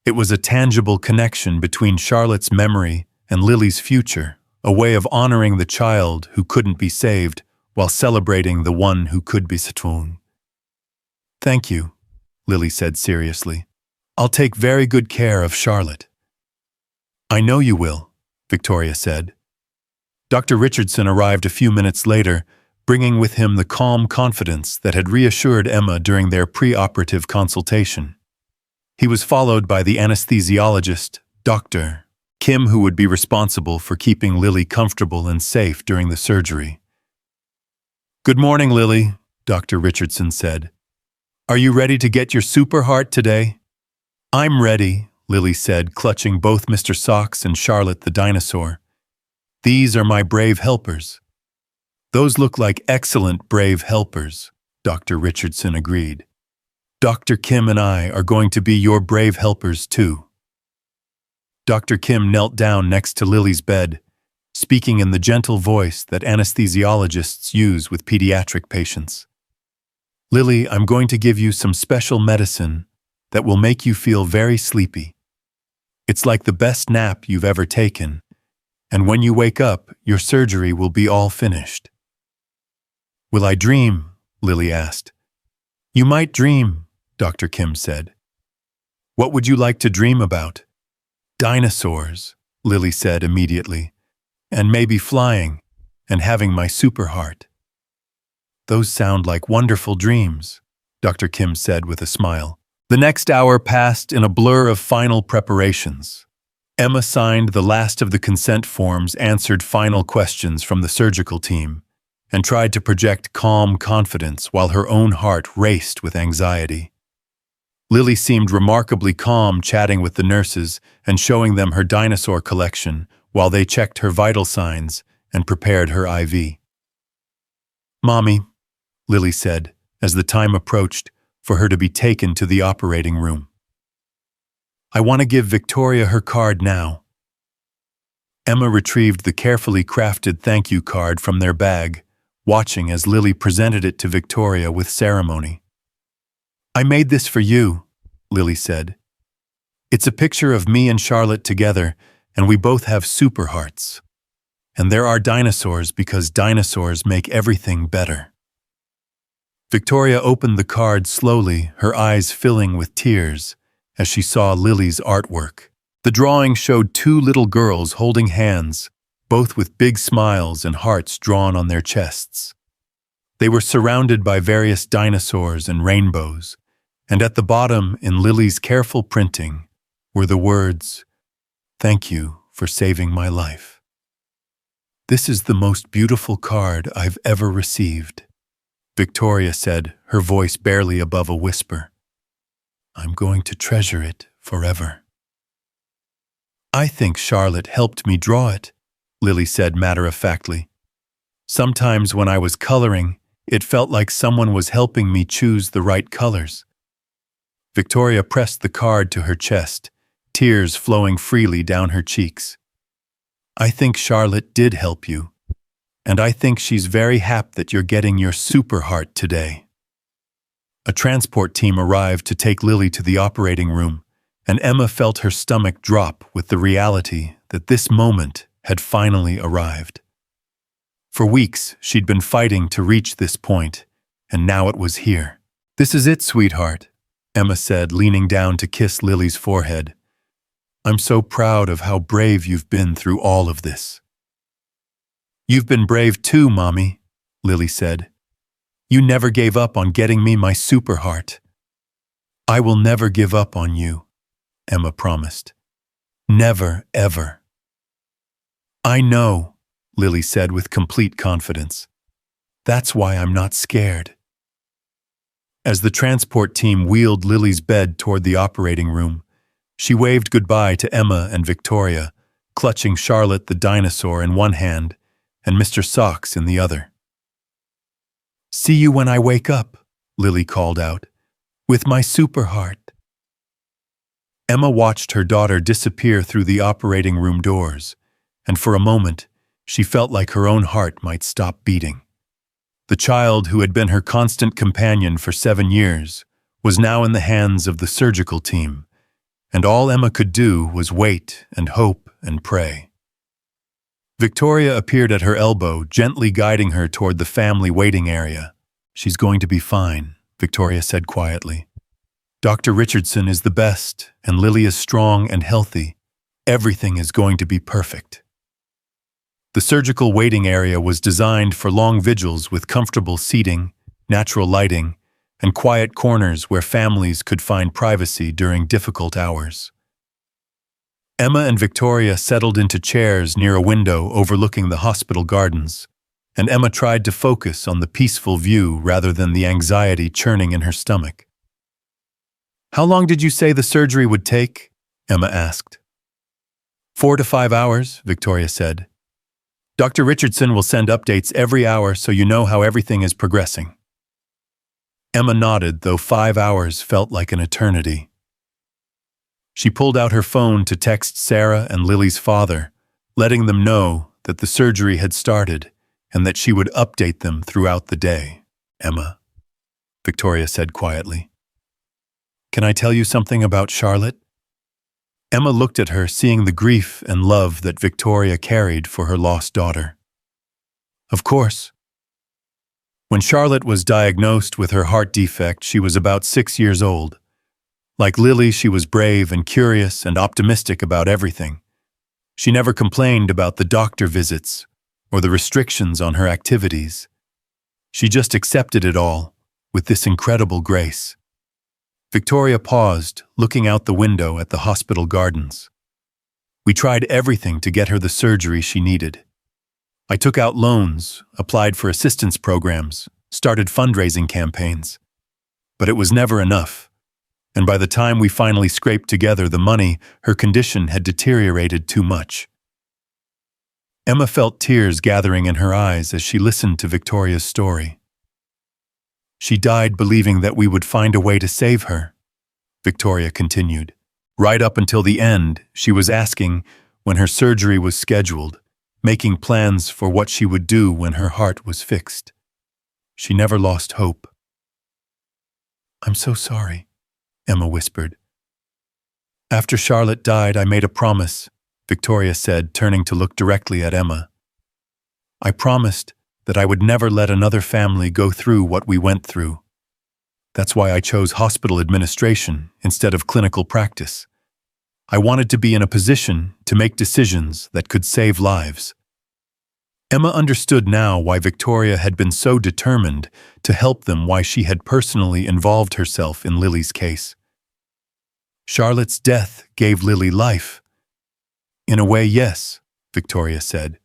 It was a tangible connection between Charlotte's memory and Lily's future, a way of honoring the child who couldn't be saved while celebrating the one who could be saved. "Thank you," Lily said seriously. "I'll take very good care of Charlotte." "I know you will," Victoria said. Dr. Richardson arrived a few minutes later, bringing with him the calm confidence that had reassured Emma during their pre-operative consultation. He was followed by the anesthesiologist, Dr. Kim, who would be responsible for keeping Lily comfortable and safe during the surgery. "Good morning, Lily," Dr. Richardson said. "Are you ready to get your super heart today?" "I'm ready," Lily said, clutching both Mr. Sox and Charlotte the dinosaur. "These are my brave helpers." "Those look like excellent brave helpers," Dr. Richardson agreed. "Dr. Kim and I are going to be your brave helpers too." Dr. Kim knelt down next to Lily's bed, speaking in the gentle voice that anesthesiologists use with pediatric patients. "Lily, I'm going to give you some special medicine that will make you feel very sleepy. It's like the best nap you've ever taken, and when you wake up, your surgery will be all finished." "Will I dream?" Lily asked. "You might dream," Dr. Kim said. "What would you like to dream about?" "Dinosaurs," Lily said immediately, "and maybe flying, and having my super heart." "Those sound like wonderful dreams," Dr. Kim said with a smile. The next hour passed in a blur of final preparations. Emma signed the last of the consent forms, answered final questions from the surgical team, and tried to project calm confidence while her own heart raced with anxiety. Lily seemed remarkably calm, chatting with the nurses and showing them her dinosaur collection while they checked her vital signs and prepared her IV. "Mommy," Lily said as the time approached for her to be taken to the operating room. "I want to give Victoria her card now." Emma retrieved the carefully crafted thank you card from their bag, watching as Lily presented it to Victoria with ceremony. "I made this for you," Lily said. "It's a picture of me and Charlotte together, and we both have super hearts. And there are dinosaurs because dinosaurs make everything better." Victoria opened the card slowly, her eyes filling with tears as she saw Lily's artwork. The drawing showed two little girls holding hands, both with big smiles and hearts drawn on their chests. They were surrounded by various dinosaurs and rainbows, and at the bottom, in Lily's careful printing, were the words, "Thank you for saving my life." "This is the most beautiful card I've ever received," Victoria said, her voice barely above a whisper. "I'm going to treasure it forever." "I think Charlotte helped me draw it," Lily said matter-of-factly. "Sometimes when I was coloring, it felt like someone was helping me choose the right colors. Victoria pressed the card to her chest, tears flowing freely down her cheeks. I think Charlotte did help you, and I think she's very happy that you're getting your super heart today. A transport team arrived to take Lily to the operating room, and Emma felt her stomach drop with the reality that this moment had finally arrived. For weeks, she'd been fighting to reach this point, and now it was here. This is it, sweetheart, Emma said, leaning down to kiss Lily's forehead. I'm so proud of how brave you've been through all of this. You've been brave too, Mommy, Lily said. You never gave up on getting me my super heart. I will never give up on you, Emma promised. Never, ever. I know, Lily said with complete confidence. That's why I'm not scared. As the transport team wheeled Lily's bed toward the operating room, she waved goodbye to Emma and Victoria, clutching Charlotte the dinosaur in one hand and Mr. Socks in the other. See you when I wake up, Lily called out, with my super heart. Emma watched her daughter disappear through the operating room doors, and for a moment, she felt like her own heart might stop beating. The child who had been her constant companion for 7 years was now in the hands of the surgical team, and all Emma could do was wait and hope and pray. Victoria appeared at her elbow, gently guiding her toward the family waiting area. She's going to be fine, Victoria said quietly. Dr. Richardson is the best, and Lily is strong and healthy. Everything is going to be perfect. The surgical waiting area was designed for long vigils with comfortable seating, natural lighting, and quiet corners where families could find privacy during difficult hours. Emma and Victoria settled into chairs near a window overlooking the hospital gardens, and Emma tried to focus on the peaceful view rather than the anxiety churning in her stomach. How long did you say the surgery would take? Emma asked. 4 to 5 hours, Victoria said. Dr. Richardson will send updates every hour so you know how everything is progressing. Emma nodded, though 5 hours felt like an eternity. She pulled out her phone to text Sarah and Lily's father, letting them know that the surgery had started and that she would update them throughout the day. Emma, Victoria said quietly. Can I tell you something about Charlotte? Emma looked at her, seeing the grief and love that Victoria carried for her lost daughter. Of course. When Charlotte was diagnosed with her heart defect, she was about 6 years old. Like Lily, she was brave and curious and optimistic about everything. She never complained about the doctor visits or the restrictions on her activities. She just accepted it all with this incredible grace. Victoria paused, looking out the window at the hospital gardens. We tried everything to get her the surgery she needed. I took out loans, applied for assistance programs, started fundraising campaigns. But it was never enough. And by the time we finally scraped together the money, her condition had deteriorated too much. Emma felt tears gathering in her eyes as she listened to Victoria's story. She died believing that we would find a way to save her, Victoria continued. Right up until the end, she was asking when her surgery was scheduled, making plans for what she would do when her heart was fixed. She never lost hope. I'm so sorry, Emma whispered. After Charlotte died, I made a promise, Victoria said, turning to look directly at Emma. I promised that I would never let another family go through what we went through. That's why I chose hospital administration instead of clinical practice. I wanted to be in a position to make decisions that could save lives. Emma understood now why Victoria had been so determined to help them, why she had personally involved herself in Lily's case. Charlotte's death gave Lily life. In a way, yes, Victoria said.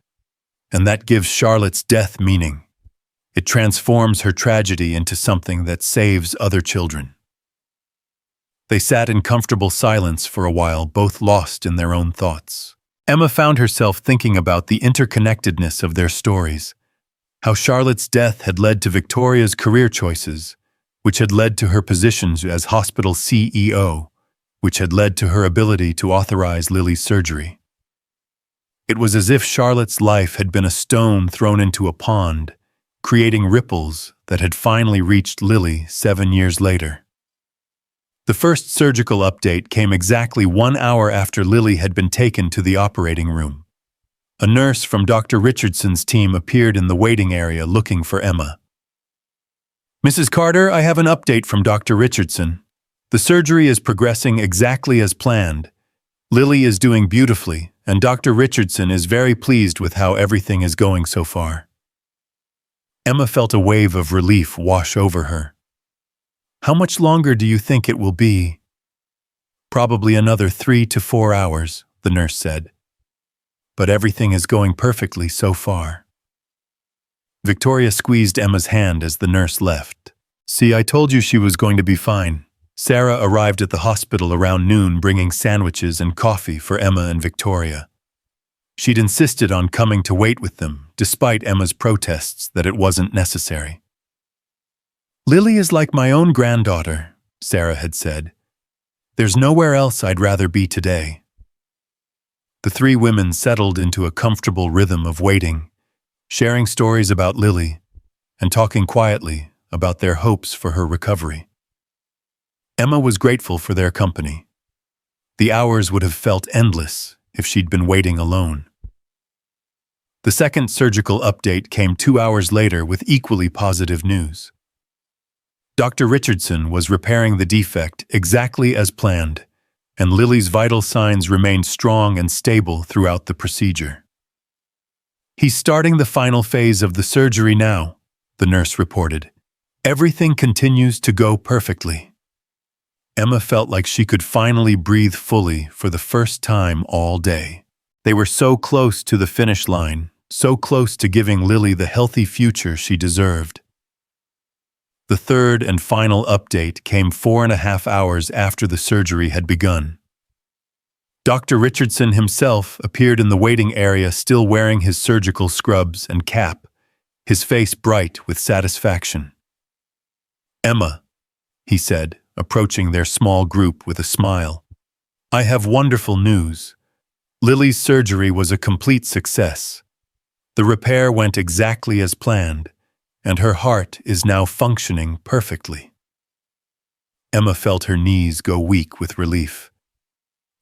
And that gives Charlotte's death meaning. It transforms her tragedy into something that saves other children. They sat in comfortable silence for a while, both lost in their own thoughts. Emma found herself thinking about the interconnectedness of their stories, how Charlotte's death had led to Victoria's career choices, which had led to her position as hospital CEO, which had led to her ability to authorize Lily's surgery. It was as if Charlotte's life had been a stone thrown into a pond, creating ripples that had finally reached Lily 7 years later. The first surgical update came exactly 1 hour after Lily had been taken to the operating room. A nurse from Dr. Richardson's team appeared in the waiting area looking for Emma. "Mrs. Carter, I have an update from Dr. Richardson. The surgery is progressing exactly as planned. Lily is doing beautifully, and Dr. Richardson is very pleased with how everything is going so far." Emma felt a wave of relief wash over her. "How much longer do you think it will be?" "Probably another 3 to 4 hours, the nurse said. "But everything is going perfectly so far." Victoria squeezed Emma's hand as the nurse left. "See, I told you she was going to be fine." Sarah arrived at the hospital around noon bringing sandwiches and coffee for Emma and Victoria. She'd insisted on coming to wait with them, despite Emma's protests that it wasn't necessary. "Lily is like my own granddaughter," Sarah had said. "There's nowhere else I'd rather be today." The three women settled into a comfortable rhythm of waiting, sharing stories about Lily and talking quietly about their hopes for her recovery. Emma was grateful for their company. The hours would have felt endless if she'd been waiting alone. The second surgical update came 2 hours later with equally positive news. Dr. Richardson was repairing the defect exactly as planned, and Lily's vital signs remained strong and stable throughout the procedure. "He's starting the final phase of the surgery now," the nurse reported. "Everything continues to go perfectly." Emma felt like she could finally breathe fully for the first time all day. They were so close to the finish line, so close to giving Lily the healthy future she deserved. The third and final update came 4.5 hours after the surgery had begun. Dr. Richardson himself appeared in the waiting area still wearing his surgical scrubs and cap, his face bright with satisfaction. "Emma," he said, approaching their small group with a smile, "I have wonderful news. Lily's surgery was a complete success. The repair went exactly as planned, and her heart is now functioning perfectly." Emma felt her knees go weak with relief.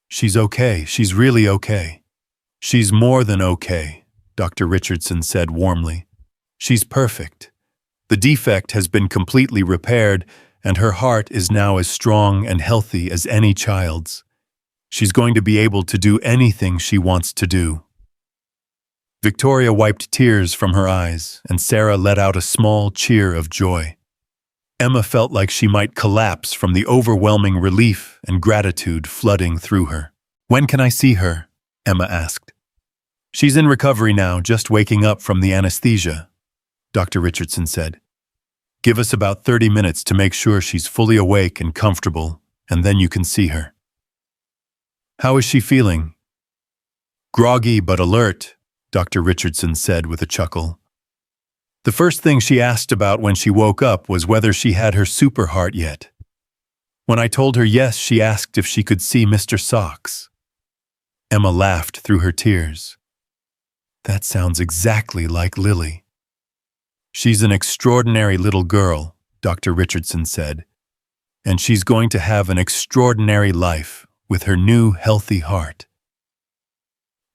"She's okay. She's really okay." "She's more than okay," Dr. Richardson said warmly. "She's perfect. The defect has been completely repaired, and her heart is now as strong and healthy as any child's. She's going to be able to do anything she wants to do." Victoria wiped tears from her eyes, and Sarah let out a small cheer of joy. Emma felt like she might collapse from the overwhelming relief and gratitude flooding through her. "When can I see her?" Emma asked. "She's in recovery now, just waking up from the anesthesia," Dr. Richardson said. "Give us about 30 minutes to make sure she's fully awake and comfortable, and then you can see her." "How is she feeling?" "Groggy but alert," Dr. Richardson said with a chuckle. "The first thing she asked about when she woke up was whether she had her super heart yet. When I told her yes, she asked if she could see Mr. Socks." Emma laughed through her tears. "That sounds exactly like Lily." "She's an extraordinary little girl," Dr. Richardson said, "and she's going to have an extraordinary life with her new healthy heart."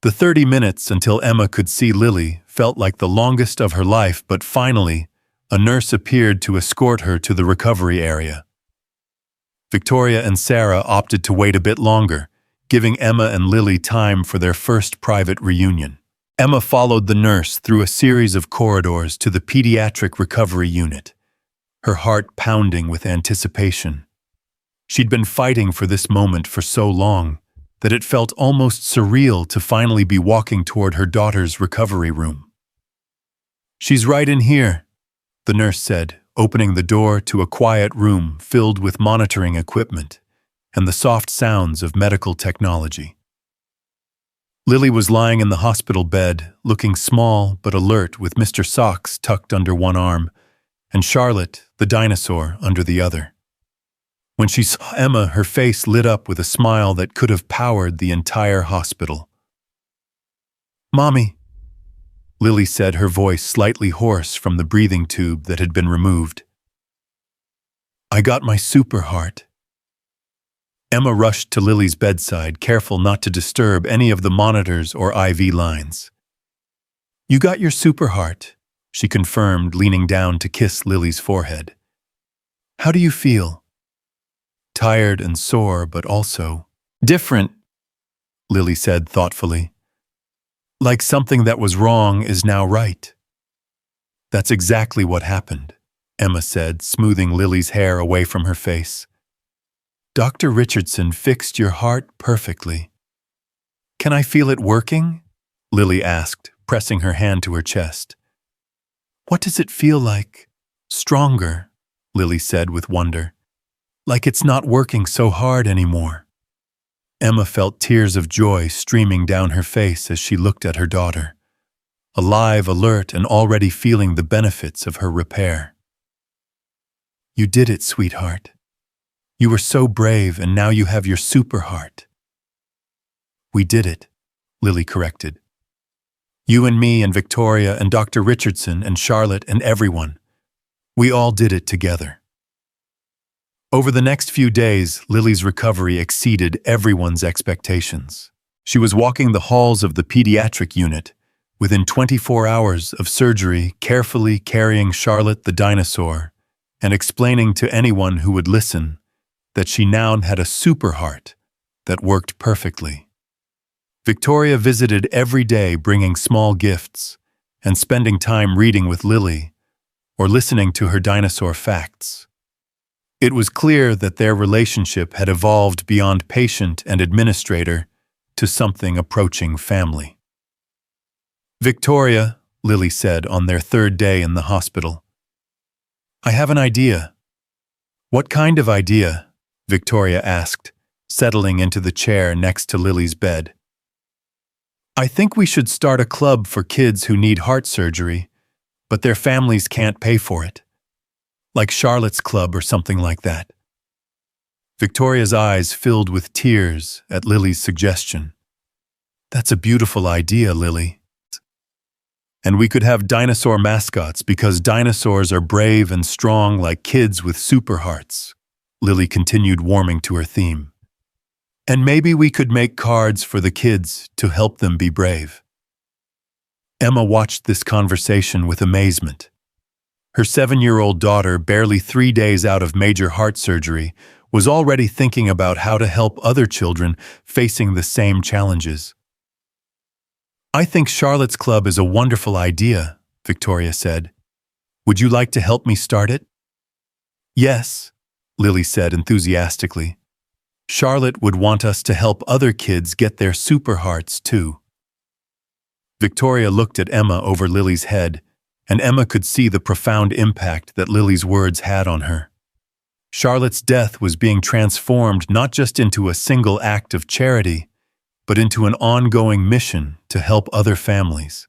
The 30 minutes until Emma could see Lily felt like the longest of her life, but finally, a nurse appeared to escort her to the recovery area. Victoria and Sarah opted to wait a bit longer, giving Emma and Lily time for their first private reunion. Emma followed the nurse through a series of corridors to the pediatric recovery unit, her heart pounding with anticipation. She'd been fighting for this moment for so long that it felt almost surreal to finally be walking toward her daughter's recovery room. "She's right in here," the nurse said, opening the door to a quiet room filled with monitoring equipment and the soft sounds of medical technology. Lily was lying in the hospital bed, looking small but alert with Mr. Socks tucked under one arm and Charlotte, the dinosaur, under the other. When she saw Emma, her face lit up with a smile that could have powered the entire hospital. "Mommy," Lily said, her voice slightly hoarse from the breathing tube that had been removed. "I got my super heart." Emma rushed to Lily's bedside, careful not to disturb any of the monitors or IV lines. "You got your super heart," she confirmed, leaning down to kiss Lily's forehead. "How do you feel?" "Tired and sore, but also different," Lily said thoughtfully. "Like something that was wrong is now right." "That's exactly what happened," Emma said, smoothing Lily's hair away from her face. "Dr. Richardson fixed your heart perfectly." "Can I feel it working?" Lily asked, pressing her hand to her chest. "What does it feel like?" "Stronger," Lily said with wonder. "Like it's not working so hard anymore." Emma felt tears of joy streaming down her face as she looked at her daughter, alive, alert, and already feeling the benefits of her repair. "You did it, sweetheart. You were so brave, and now you have your super heart." "We did it," Lily corrected. "You and me and Victoria and Dr. Richardson and Charlotte and everyone. We all did it together." Over the next few days, Lily's recovery exceeded everyone's expectations. She was walking the halls of the pediatric unit, within 24 hours of surgery, carefully carrying Charlotte the dinosaur, and explaining to anyone who would listen that she now had a super heart that worked perfectly. Victoria visited every day, bringing small gifts and spending time reading with Lily or listening to her dinosaur facts. It was clear that their relationship had evolved beyond patient and administrator to something approaching family. "Victoria," Lily said on their third day in the hospital, "I have an idea." "What kind of idea?" Victoria asked, settling into the chair next to Lily's bed. "I think we should start a club for kids who need heart surgery, but their families can't pay for it. Like Charlotte's Club or something like that." Victoria's eyes filled with tears at Lily's suggestion. "That's a beautiful idea, Lily. And we could have dinosaur mascots because dinosaurs are brave and strong like kids with super hearts." Lily continued, warming to her theme. "And maybe we could make cards for the kids to help them be brave." Emma watched this conversation with amazement. Her 7-year-old daughter, barely 3 days out of major heart surgery, was already thinking about how to help other children facing the same challenges. "I think Charlotte's Club is a wonderful idea," Victoria said. "Would you like to help me start it?" "Yes," Lily said enthusiastically. "Charlotte would want us to help other kids get their super hearts too." Victoria looked at Emma over Lily's head, and Emma could see the profound impact that Lily's words had on her. Charlotte's death was being transformed not just into a single act of charity, but into an ongoing mission to help other families.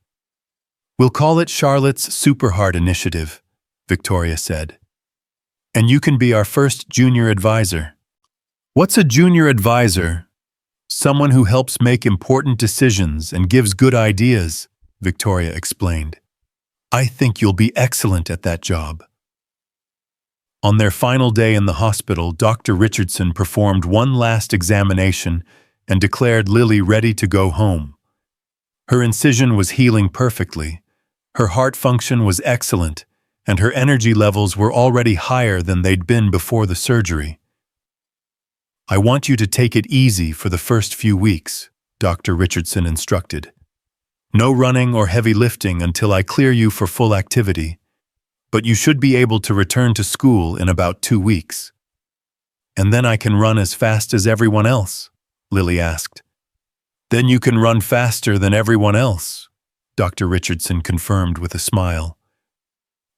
"We'll call it Charlotte's Super Heart Initiative," Victoria said. "And you can be our first junior advisor." "What's a junior advisor?" "Someone who helps make important decisions and gives good ideas," Victoria explained. "I think you'll be excellent at that job." On their final day in the hospital, Dr. Richardson performed one last examination and declared Lily ready to go home. Her incision was healing perfectly, her heart function was excellent, and her energy levels were already higher than they'd been before the surgery. "I want you to take it easy for the first few weeks," Dr. Richardson instructed. "No running or heavy lifting until I clear you for full activity, but you should be able to return to school in about 2 weeks." "And then I can run as fast as everyone else?" Lily asked. "Then you can run faster than everyone else," Dr. Richardson confirmed with a smile.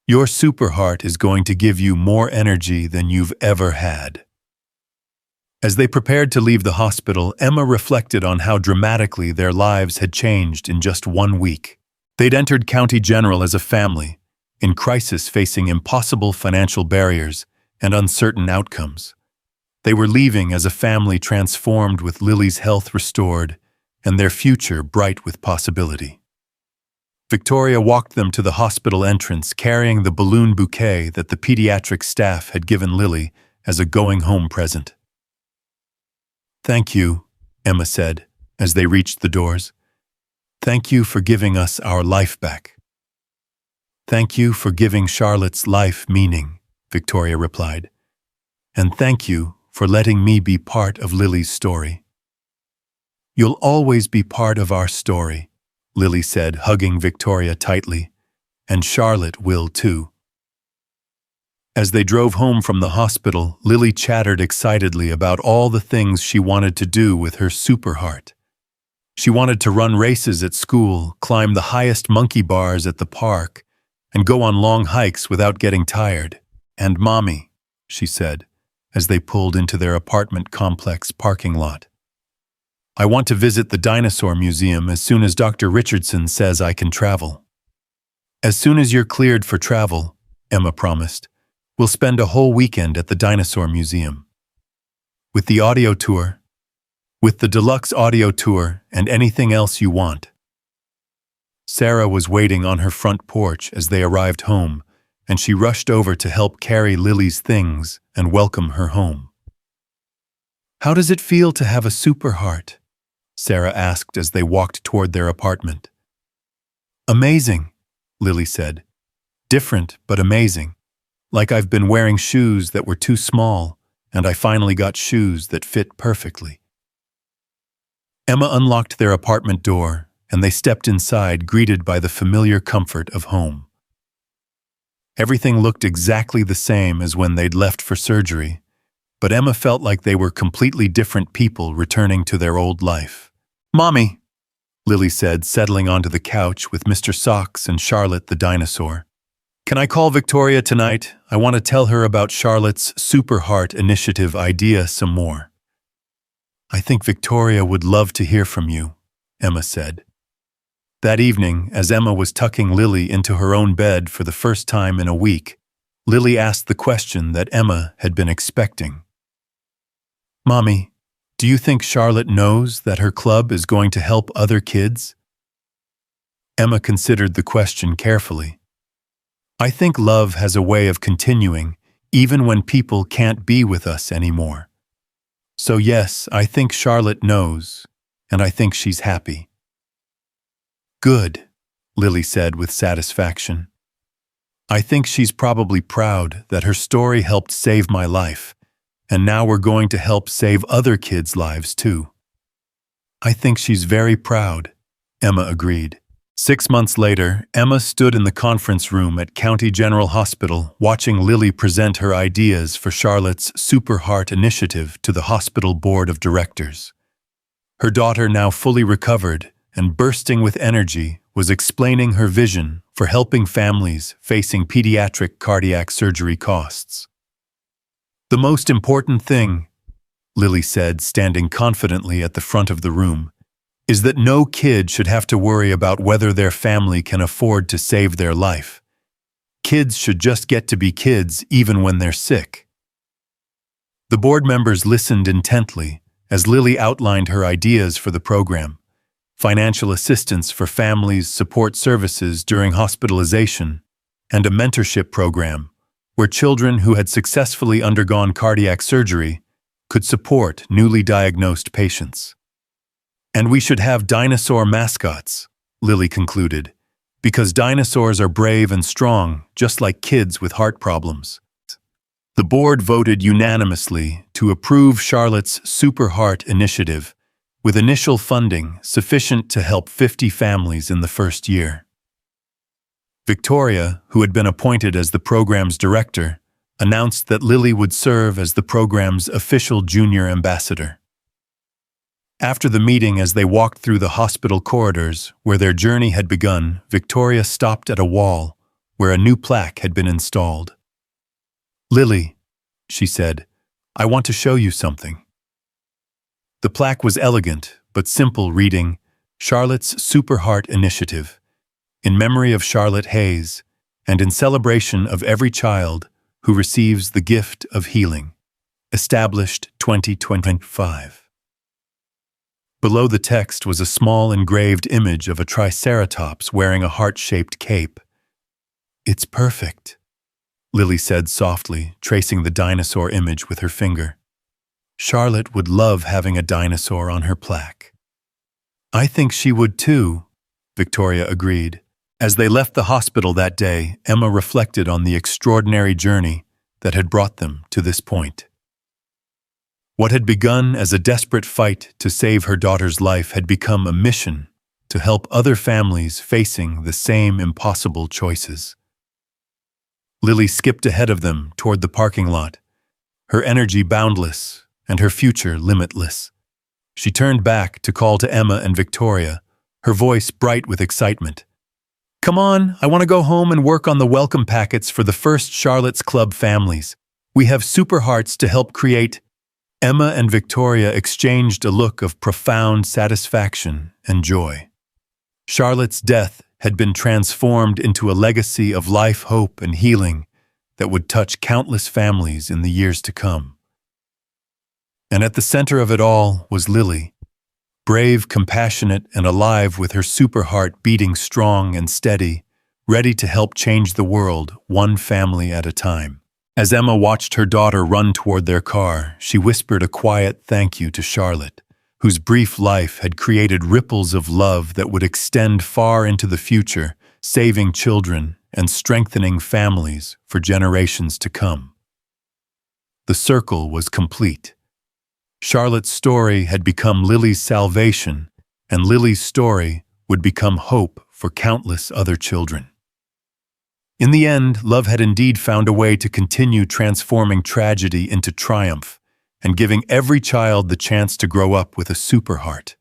"Your super heart is going to give you more energy than you've ever had." As they prepared to leave the hospital, Emma reflected on how dramatically their lives had changed in just 1 week. They'd entered County General as a family, in crisis facing impossible financial barriers and uncertain outcomes. They were leaving as a family transformed with Lily's health restored and their future bright with possibility. Victoria walked them to the hospital entrance carrying the balloon bouquet that the pediatric staff had given Lily as a going-home present. "Thank you," Emma said, as they reached the doors. "Thank you for giving us our life back." "Thank you for giving Charlotte's life meaning," Victoria replied. "And thank you for letting me be part of Lily's story." "You'll always be part of our story," Lily said, hugging Victoria tightly. "And Charlotte will too." As they drove home from the hospital, Lily chattered excitedly about all the things she wanted to do with her super heart. She wanted to run races at school, climb the highest monkey bars at the park, and go on long hikes without getting tired. "And Mommy," she said, as they pulled into their apartment complex parking lot, "I want to visit the dinosaur museum as soon as Dr. Richardson says I can travel." "As soon as you're cleared for travel," Emma promised, "we'll spend a whole weekend at the dinosaur museum. With the audio tour, with the deluxe audio tour and anything else you want." Sarah was waiting on her front porch as they arrived home, and she rushed over to help carry Lily's things and welcome her home. "How does it feel to have a super heart?" Sarah asked as they walked toward their apartment. "Amazing," Lily said. "Different, but amazing. Like I've been wearing shoes that were too small, and I finally got shoes that fit perfectly." Emma unlocked their apartment door, and they stepped inside, greeted by the familiar comfort of home. Everything looked exactly the same as when they'd left for surgery, but Emma felt like they were completely different people returning to their old life. "Mommy," Lily said, settling onto the couch with Mr. Socks and Charlotte the dinosaur. "Can I call Victoria tonight? I want to tell her about Charlotte's Super Heart Initiative idea some more." "I think Victoria would love to hear from you," Emma said. That evening, as Emma was tucking Lily into her own bed for the first time in a week, Lily asked the question that Emma had been expecting. "Mommy, do you think Charlotte knows that her club is going to help other kids?" Emma considered the question carefully. "I think love has a way of continuing even when people can't be with us anymore. So yes, I think Charlotte knows, and I think she's happy." "Good," Lily said with satisfaction. "I think she's probably proud that her story helped save my life, and now we're going to help save other kids' lives too." "I think she's very proud," Emma agreed. 6 months later, Emma stood in the conference room at County General Hospital watching Lily present her ideas for Charlotte's Super Heart Initiative to the hospital board of directors. Her daughter, now fully recovered and bursting with energy, was explaining her vision for helping families facing pediatric cardiac surgery costs. "The most important thing," Lily said, standing confidently at the front of the room, "is that no kid should have to worry about whether their family can afford to save their life. Kids should just get to be kids even when they're sick." The board members listened intently as Lily outlined her ideas for the program: financial assistance for families, support services during hospitalization, and a mentorship program where children who had successfully undergone cardiac surgery could support newly diagnosed patients. "And we should have dinosaur mascots," Lily concluded, "because dinosaurs are brave and strong, just like kids with heart problems." The board voted unanimously to approve Charlotte's Super Heart Initiative, with initial funding sufficient to help 50 families in the first year. Victoria, who had been appointed as the program's director, announced that Lily would serve as the program's official junior ambassador. After the meeting, as they walked through the hospital corridors where their journey had begun, Victoria stopped at a wall where a new plaque had been installed. "Lily," she said, "I want to show you something." The plaque was elegant but simple, reading, "Charlotte's Super Heart Initiative, in memory of Charlotte Hayes, and in celebration of every child who receives the gift of healing. Established 2025. Below the text was a small engraved image of a triceratops wearing a heart-shaped cape. "It's perfect," Lily said softly, tracing the dinosaur image with her finger. "Charlotte would love having a dinosaur on her plaque." "I think she would too," Victoria agreed. As they left the hospital that day, Emma reflected on the extraordinary journey that had brought them to this point. What had begun as a desperate fight to save her daughter's life had become a mission to help other families facing the same impossible choices. Lily skipped ahead of them toward the parking lot, her energy boundless and her future limitless. She turned back to call to Emma and Victoria, her voice bright with excitement. "Come on, I want to go home and work on the welcome packets for the first Charlotte's Club families. We have super hearts to help create." Emma and Victoria exchanged a look of profound satisfaction and joy. Charlotte's death had been transformed into a legacy of life, hope, and healing that would touch countless families in the years to come. And at the center of it all was Lily, brave, compassionate, and alive with her super heart beating strong and steady, ready to help change the world one family at a time. As Emma watched her daughter run toward their car, she whispered a quiet thank you to Charlotte, whose brief life had created ripples of love that would extend far into the future, saving children and strengthening families for generations to come. The circle was complete. Charlotte's story had become Lily's salvation, and Lily's story would become hope for countless other children. In the end, love had indeed found a way to continue transforming tragedy into triumph and giving every child the chance to grow up with a super heart.